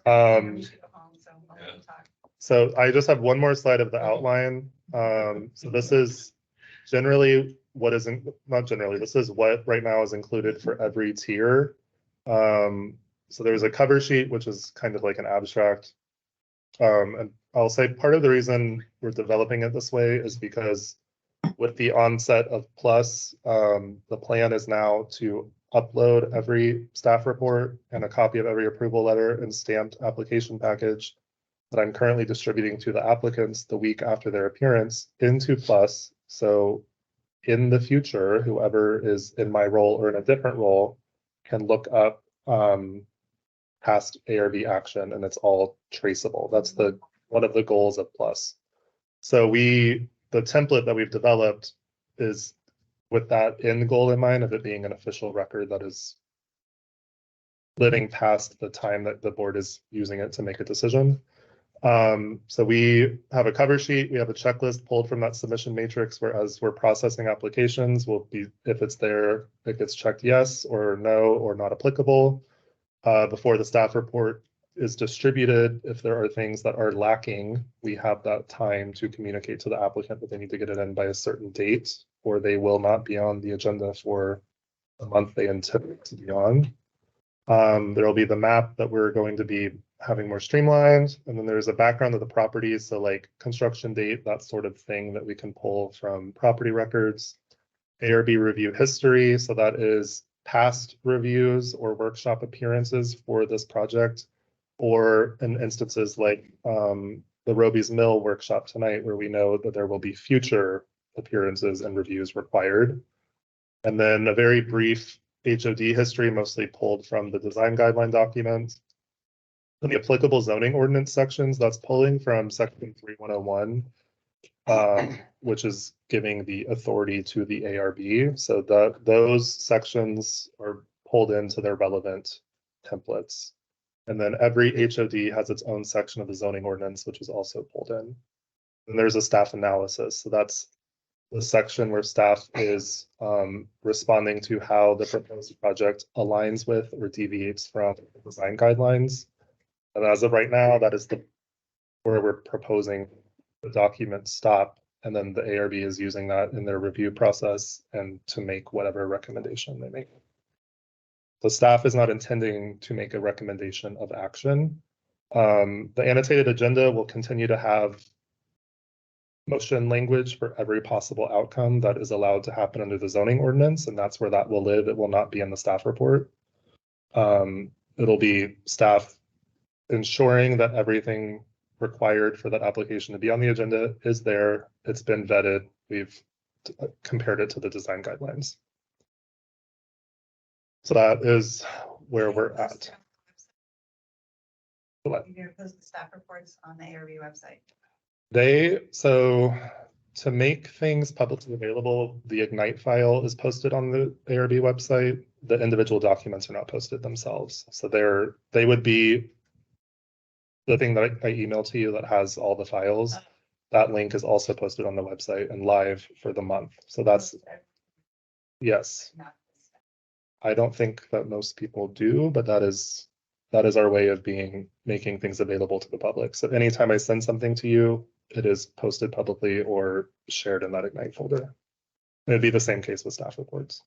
Um, So I'll let you talk. So I just have one more slide of the outline. So this is generally what isn't, not generally, this is what right now is included for every tier. So there's a cover sheet, which is kind of like an abstract. And I'll say part of the reason we're developing it this way is because with the onset of Plus, the plan is now to upload every staff report and a copy of every approval letter and stamped application package that I'm currently distributing to the applicants the week after their appearance into Plus. So in the future, whoever is in my role or in a different role can look up past ARB action and it's all traceable. That's one of the goals of Plus. So the template that we've developed is with that end goal in mind of it being an official record that is living past the time that the board is using it to make a decision. So we have a cover sheet, we have a checklist pulled from that submission matrix, whereas we're processing applications, if it's there, it gets checked yes or no or not applicable. Before the staff report is distributed, if there are things that are lacking, we have that time to communicate to the applicant that they need to get it in by a certain date, or they will not be on the agenda for the month they intend to be on. There will be the map that we're going to be having more streamlined, and then there's a background of the properties, so like construction date, that sort of thing that we can pull from property records. ARB review history, so that is past reviews or workshop appearances for this project, or in instances like the Roby's Mill workshop tonight, where we know that there will be future appearances and reviews required. And then a very brief HOD history, mostly pulled from the design guideline documents. And the applicable zoning ordinance sections, that's pulling from section 3101, which is giving the authority to the ARB. So those sections are pulled into their relevant templates. And then every HOD has its own section of the zoning ordinance, which is also pulled in. And there's a staff analysis. So that's the section where staff is responding to how the proposed project aligns with or deviates from the design guidelines. And as of right now, that is where we're proposing the document stop. And then the ARB is using that in their review process and to make whatever recommendation they make. The staff is not intending to make a recommendation of action. The annotated agenda will continue to have motion language for every possible outcome that is allowed to happen under the zoning ordinance, and that's where that will live. It will not be in the staff report. It'll be staff ensuring that everything required for that application to be on the agenda is there. It's been vetted. We've compared it to the design guidelines. So that is where we're at. You're gonna post the staff reports on the ARB website. So to make things publicly available, the Ignite file is posted on the ARB website. The individual documents are not posted themselves. So they would be the thing that I emailed to you that has all the files. That link is also posted on the website and live for the month. So that's, yes. I don't think that most people do, but that is our way of making things available to the public. So anytime I send something to you, it is posted publicly or shared in that Ignite folder. It'd be the same case with staff reports.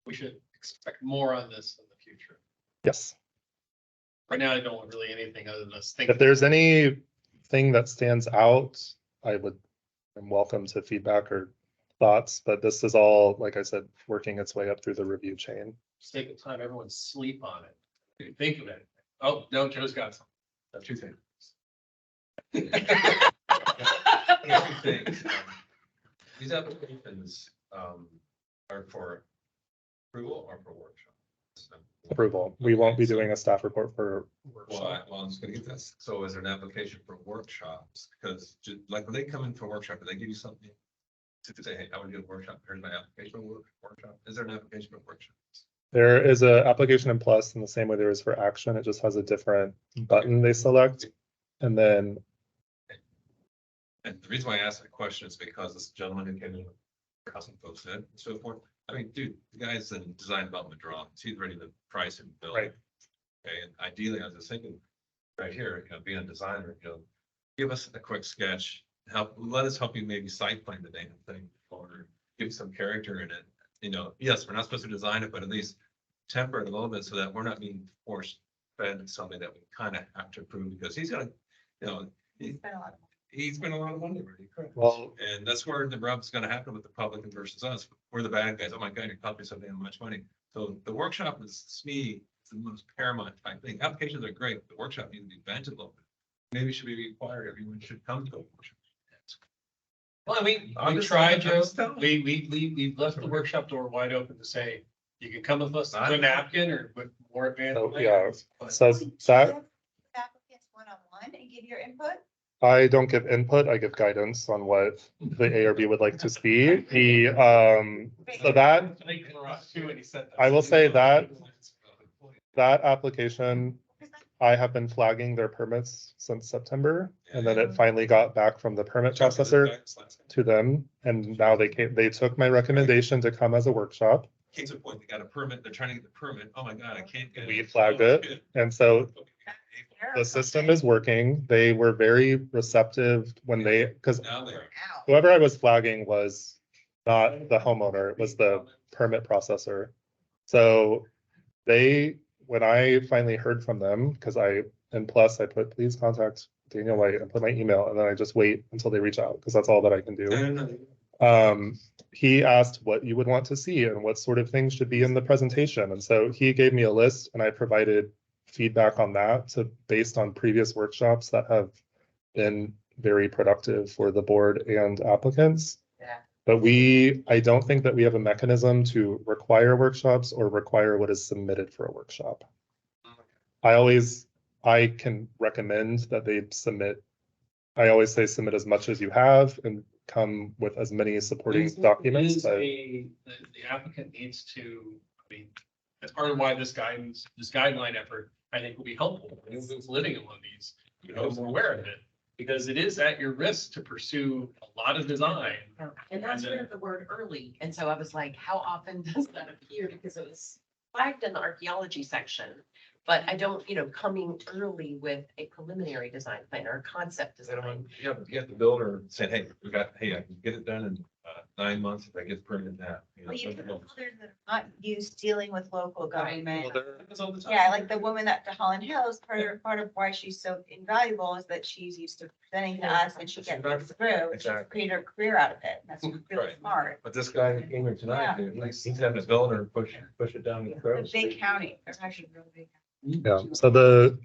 We should expect more on this in the future. Yes. Right now, I don't want really anything other than this thing. If there's anything that stands out, I'm welcome to feedback or thoughts, but this is all, like I said, working its way up through the review chain. Just take the time, everyone sleep on it. Think of it. Oh, no, Joe's got some. Two things. Two things. These applications are for approval or for workshop? Approval. We won't be doing a staff report for Well, I'm just gonna get this. So is there an application for workshops? Because like when they come in for a workshop, do they give you something to say, hey, I want to do a workshop, here's my application for workshop? Is there an application for workshops? There is an application in Plus in the same way there is for Action. It just has a different button they select. And then. And the reason why I asked that question is because this gentleman who came in, cousin folks said, and so forth. I mean, dude, the guy's in design development drawings. He's ready to price and build. Right. Okay, and ideally, I was just thinking, right here, being a designer, give us a quick sketch, let us help you maybe site plan the damn thing, or give some character in it. Yes, we're not supposed to design it, but at least temper it a little bit so that we're not being forced fed something that we kind of have to approve, because he's gonna, It's been a lot of he spent a lot of money already. Correct. Well, And that's where the rub's gonna happen with the public versus us. We're the bad guys. Oh my God, you're costing so damn much money. So the workshop is, to me, it's the most paramount type thing. Applications are great, but the workshop needs to be vented a little bit. Maybe it should be required. Everyone should come to a workshop. Well, we I'm tried, Joe. just telling you. We left the workshop door wide open to say, you can come with us to a napkin or with more advanced. So, yeah, plans, but- so Do you that have applicants one-on-one and give your input? I don't give input, I give guidance on what the ARB would like to see. So that, I will say that application, I have been flagging their permits since September. And then it finally got back from the permit processor to them. And now they took my recommendation to come as a workshop. Case in point, they got a permit, they're trying to get the permit. Oh my God, I can't get it. We flagged it. And so the system is working. They were very receptive when because Now they're. whoever I was flagging was not the homeowner, it was the permit processor. So when I finally heard from them, because and plus I put, please contact Daniel White and put my email, and then I just wait until they reach out, because that's all that I can do. He asked what you would want to see and what sort of things should be in the presentation. And so he gave me a list and I provided feedback on that. So based on previous workshops that have been very productive for the board and applicants. Yeah. But I don't think that we have a mechanism to require workshops or require what is submitted for a workshop. I can recommend that they submit. I always say submit as much as you have and come with as many supporting documents. The applicant needs to, that's part of why this guideline effort, I think, will be helpful. Anyone who's living in one of these, is aware of it, because it is at your risk to pursue a lot of design. And that's where the word early, and so I was like, how often does that appear? Because it was flagged in the archaeology section. But I don't, coming early with a preliminary design plan or a concept design. You have the builder saying, hey, I can get it done in 9 months if I get permit that. Well, you have builders that are not used dealing with local government. Well, there- Yeah, like the woman at the Holland Hills, part of why she's so invaluable is that she's used to presenting to us and she gets things through. She's Exactly. created her career out of it. That's really Right. smart. But this guy that came here tonight, dude, he's having a builder push it down the It's throat. a big county. It's actually really big. Yeah, so the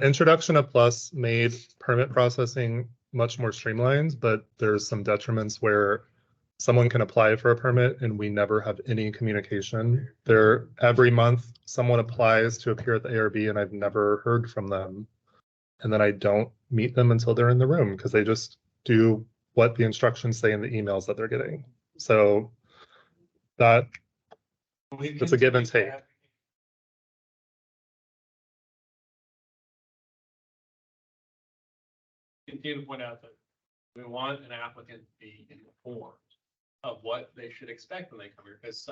introduction of Plus made permit processing much more streamlined, but there's some detriments where someone can apply for a permit and we never have any communication. Every month, someone applies to appear at the ARB and I've never heard from them. And then I don't meet them until they're in the room, because they just do what the instructions say in the emails that they're getting. So it's a give and take. Continue to point out that we want an applicant to be informed of what they should expect when they come here, because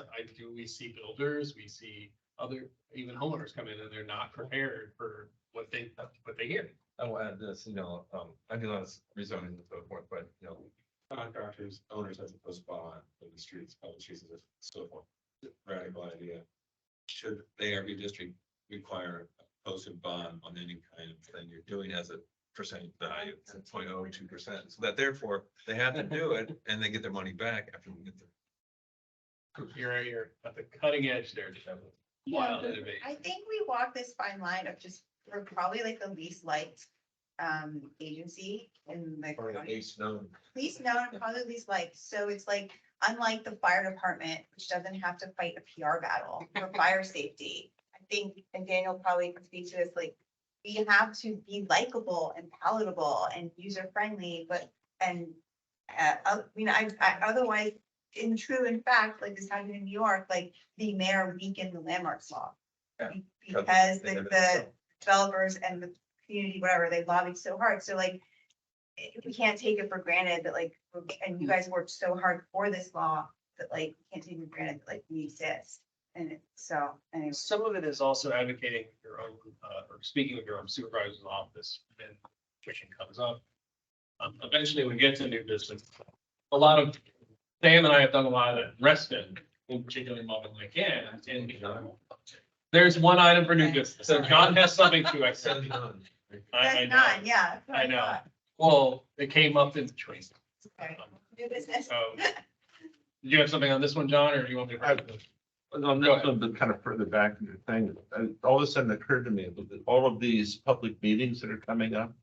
we see builders, we see other, even homeowners come in and they're not prepared for what they hear. I will add this, I do a lot of rezoning and so forth, but, contractors, owners have to post bond in the streets, public streets and so forth. Radical idea. Should the ARB district require a posted bond on any kind of thing you're doing as a percentage value, 0.02%, so that therefore they have to do it and they get their money back after we get there. You're at the cutting edge there, Jeff. Wild innovation. I think we walk this fine line of just, we're probably like the least liked agency in the Or at county. least known. Least known, probably least liked. So it's like, unlike the fire department, which doesn't have to fight a PR battle for fire safety. I think, and Daniel probably can speak to this, like, we have to be likable and palatable and user friendly, but, and otherwise, in fact, like this happened in New York, like the mayor weakened the landmarks law. Yeah. Because They have it the developers and the community, whatever, they lobbied so hard. So like, we can't take it for granted that like, and you guys worked so hard for this law that like, we can't take it for granted that like we exist. And so, anyway. Some of it is also advocating your own, or speaking with your own supervisor's office when tuition comes up. Eventually, we get to new business. A lot of, Sam and I have done a lot of that in Reston, in particular, involving my cans, and there's one item for new business, and John has something to, I said. I That's know, not, yeah. I know. Well, it came up in between. Okay. New business. So, did you have something on this one, John, or do you want me to? On this one, but kind of further back in the thing, all of a sudden occurred to me that all of these public meetings that are coming up,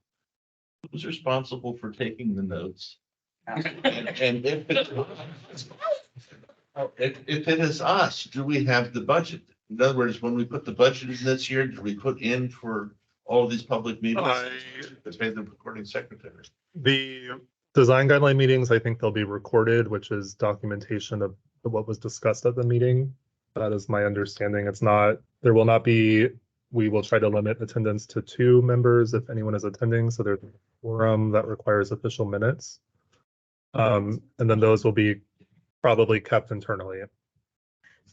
who's responsible for taking the notes? And if it is us, do we have the budget? In other words, when we put the budget in this year, do we put in for all of these public meetings? To pay the recording secretary. The design guideline meetings, I think they'll be recorded, which is documentation of what was discussed at the meeting. That is my understanding. There will not be, we will try to limit attendance to 2 members if anyone is attending. So there's a forum that requires official minutes. And then those will be probably kept internally.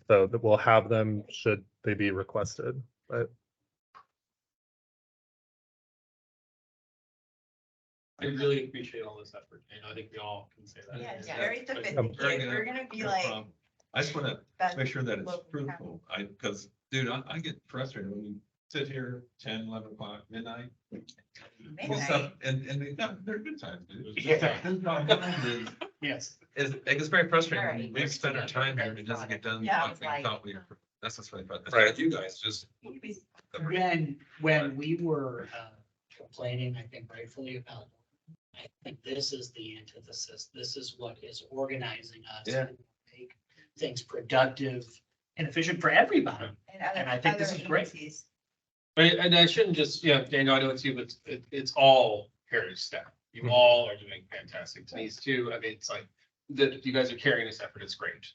So that we'll have them should they be requested, but I really appreciate all this effort, and I think we all can say that. Yeah, it's Yeah. very But- sophisticated. We're gonna be like. I just want to that's make sure that it's what we have. fruitful. Because, dude, I get frustrated when you sit here 10, 11 o'clock, midnight. Midnight. Stuff, and they're good times, dude. Yes. It gets very frustrating. Alright. when We spend our time here and it doesn't get done. Yeah. like we thought we were. That's what's funny about this. Right. You guys just. When we were complaining, I think rightfully about, I think this is the antithesis. This is what is organizing us. Yeah. to Make things productive and efficient for everybody. And I think this other is great. agencies. And I shouldn't just, Daniel, I know it's you, but it's all Heritage staff. You Mhm. all are doing fantastic. These two, I mean, it's like, that you guys are carrying this effort. It's great.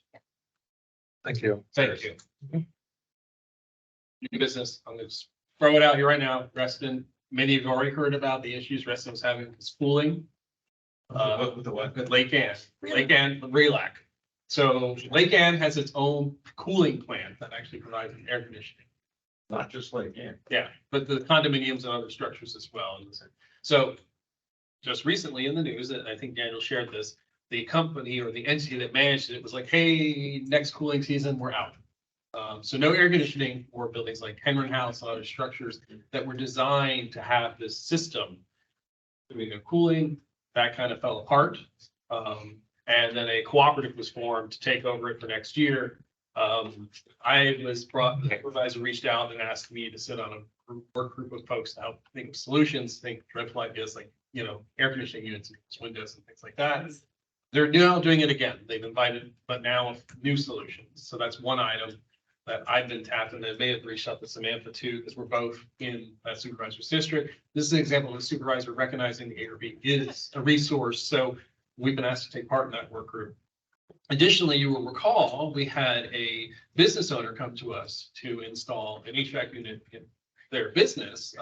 thank you. Thank you. New business, I'm gonna just throw it out here right now. Reston, many of you have already heard about the issues Reston was having with schooling. With the what? With Lake Ann, Relac. So Lake Ann has its own cooling plant that actually provides air conditioning. Not just like, Yeah, but the condominiums and other structures as well. So just recently in the news, and I think Daniel shared this, the company or the entity that managed it was like, hey, next cooling season, we're out. So no air conditioning for buildings like Henry House and other structures that were designed to have this system doing the cooling. That kind of fell apart. And then a cooperative was formed to take over it for next year. The supervisor reached out and asked me to sit on a work group of folks to help think of solutions, think dreadful ideas like, air conditioning units, and windows and things like that. They're now doing it again. They've invited, but now with new solutions. So that's one item that I've been tapped, and they may have reached out to Samantha too, because we're both in that supervisor's district. This is an example of a supervisor recognizing the ARB is a resource. So we've been asked to take part in that work group. Additionally, you will recall, we had a business owner come to us to install an HVAC unit in their business.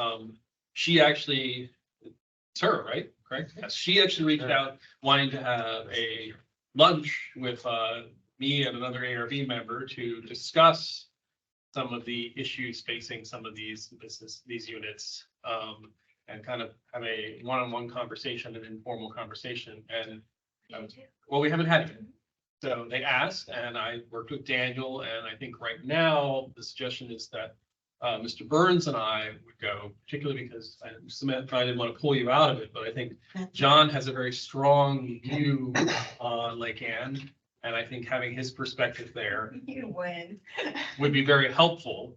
She actually, it's her, right? Correct? Yes. She actually reached out wanting to have a lunch with me and another ARB member to discuss some of the issues facing some of these units. And kind of have a one-on-one conversation, an informal conversation, and well, we haven't had it. So they asked, and I worked with Daniel, and I think right now the suggestion is that Mr. Burns and I would go, particularly because Samantha, I didn't want to pull you out of it, but I think John has a very strong view on Lake Ann, and I think having his perspective there You win. would be very helpful.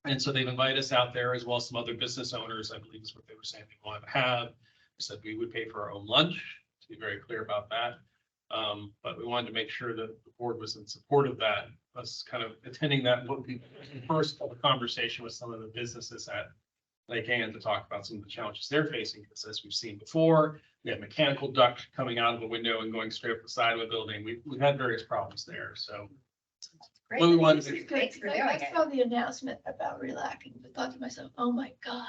And so they've invited us out there, as well as some other business owners, I believe is what they were saying they wanted to have. We said we would pay for our own lunch, to be very clear about that. But we wanted to make sure that the board was in support of that, us kind of attending that, what we first have a conversation with some of the businesses at Lake Ann to talk about some of the challenges they're facing, because as we've seen before, we have mechanical duct coming out of the window and going straight up the side of the building. We've had various problems there, so. Great. Well, we wanted to- Thanks for doing I it. saw the announcement about relaxing, but thought to myself, oh my God,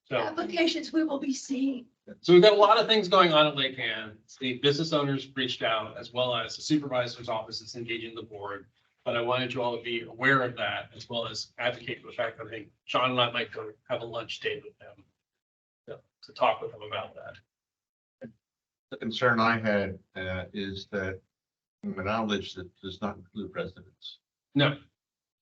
So, applications we will be seeing. so we've got a lot of things going on at Lake Ann. The business owners reached out, as well as the supervisor's office is engaging the board. But I wanted you all to be aware of that, as well as advocate for the fact that I think John and I might go have a lunch date with them to talk with them about that. The concern I had is that, from my knowledge, that does not include residents. No.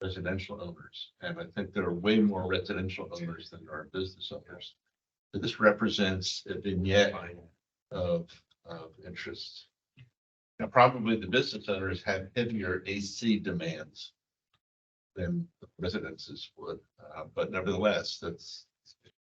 Residential owners, and I think there are way more residential owners than there are business owners. So this represents a vignette of interest. Now, probably the business owners have heavier AC demands than the residences would, but nevertheless, that's.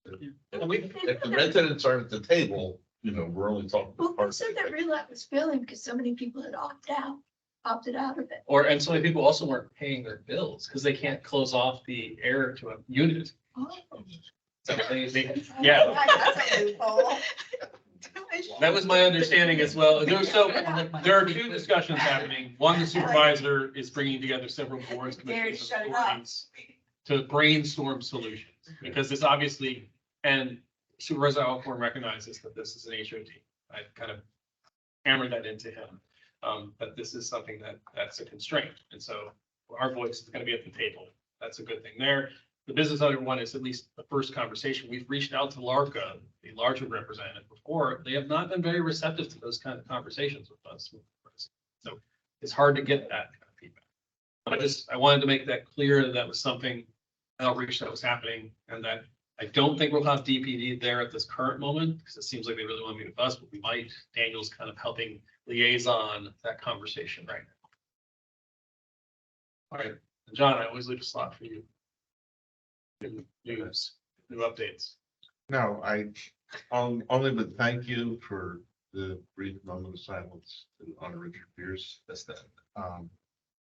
If the residents aren't at the table, we're only talking. Well, they said that Relac was failing because so many people had opted out of it. And so many people also weren't paying their bills because they can't close off the air to a unit. Oh. So yeah, That's a loophole. that was my understanding as well. There are two discussions happening. One, the supervisor is bringing together several boards, commissions, and authorities to brainstorm solutions, because this obviously, and Supervisor Alcorn recognizes that this is an HOD. I kind of hammered that into him. But this is something that's a constraint. And so our voice is going to be at the table. That's a good thing there. The business owner one is at least the first conversation. We've reached out to LARCA, the larger representative, before. They have not been very receptive to those kind of conversations with us. So it's hard to get that kind of feedback. I wanted to make that clear that was something outreach that was happening, and that I don't think we'll have DPD there at this current moment, because it seems like they really want to meet with us, but we might. Daniel's kind of helping liaison that conversation right now. All right, John, I always leave a slot for you. New updates. No, I only would thank you for the brief moment of silence to honor Richard Pierce. That's that.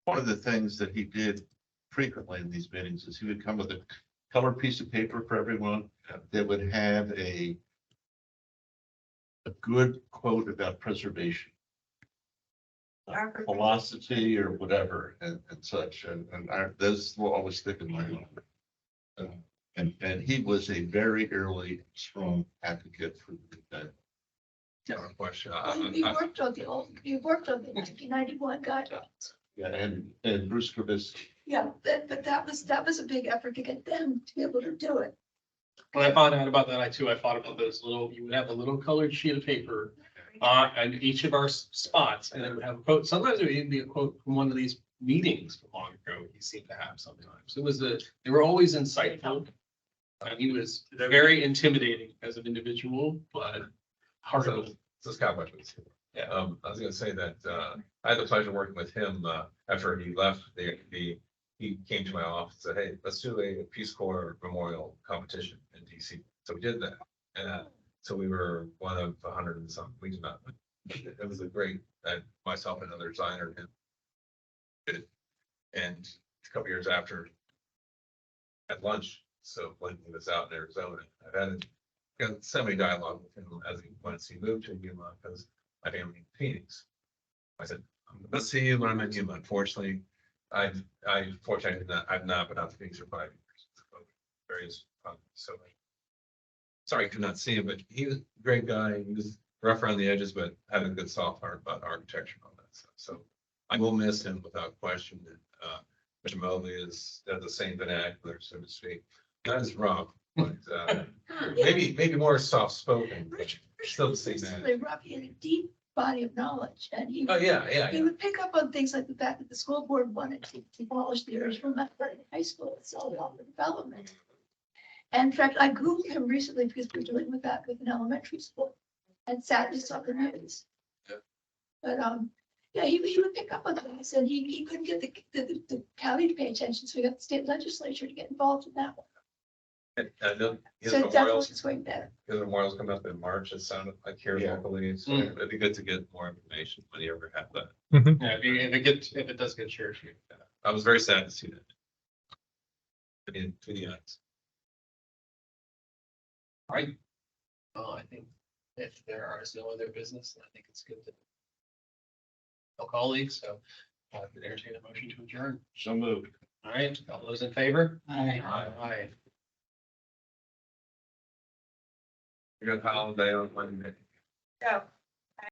One of the things that he did frequently in these meetings is he would come with a colored piece of paper for everyone that would have a good quote about preservation, philosophy or whatever, and such, and those will always stick in my mind. And he was a very early, strong advocate for that. No question. You worked on the 1991 guidelines. Yeah, and Bruce Kravitsky. Yeah, but that was a big effort to get them to be able to do it. When I found out about that, I thought about those you would have a little colored sheet of paper and each of our spots, and it would have a quote. Sometimes it would even be a quote from one of these meetings from long ago. He seemed to have sometimes. They were always insightful. And he was very intimidating as an individual, but hard to. So Scott Wetmans. Yeah. I was gonna say that, I had the pleasure of working with him, after he left he came to my office and said, hey, let's do a Peace Corps memorial competition in DC. So we did that. And, so we were one of 100 and something. We did not. It was a great, myself and another designer and a couple years after at lunch. So when he was out in Arizona, I've had semi-dialogue with him once he moved to Yuma, because my family in Phoenix. I said, let's see you when I'm in Yuma. Unfortunately, I've not been out to Phoenix for 5 years. Various, so sorry I could not see him, but he was a great guy. He was rough around the edges, but had a good soft heart about architecture and all that. stuff. So I will miss him without question. Mr. Mobley is at the same vernacular, so to speak. Not as rough, but maybe more soft spoken. Richard Still the was same really rough. He had a deep body of knowledge and he. Oh, yeah. He would pick up on things like the fact that the school board wanted to demolish the original Metropolitan High School itself on the development. And in fact, I Googled him recently because we're dealing with that with an elementary school and sadly saw the news. Yeah. But, yeah, he would pick up on things and he couldn't get the county to pay attention, so he got the state legislature to get involved in that one. And I know his So it definitely memorials, is going better. his memorials come up in March, it sounded like here Yeah. locally, so Mm. it'd be good to get more information when you ever have that. Yeah, if it does get shared. I was very sad to see that. I mean, to the eyes. Right. Well, I think if there is no other business, I think it's good to. Tell colleagues, so I could entertain a motion to adjourn. So moved. All right, all those in favor? Aye. Aye. You got holiday on Monday. Go.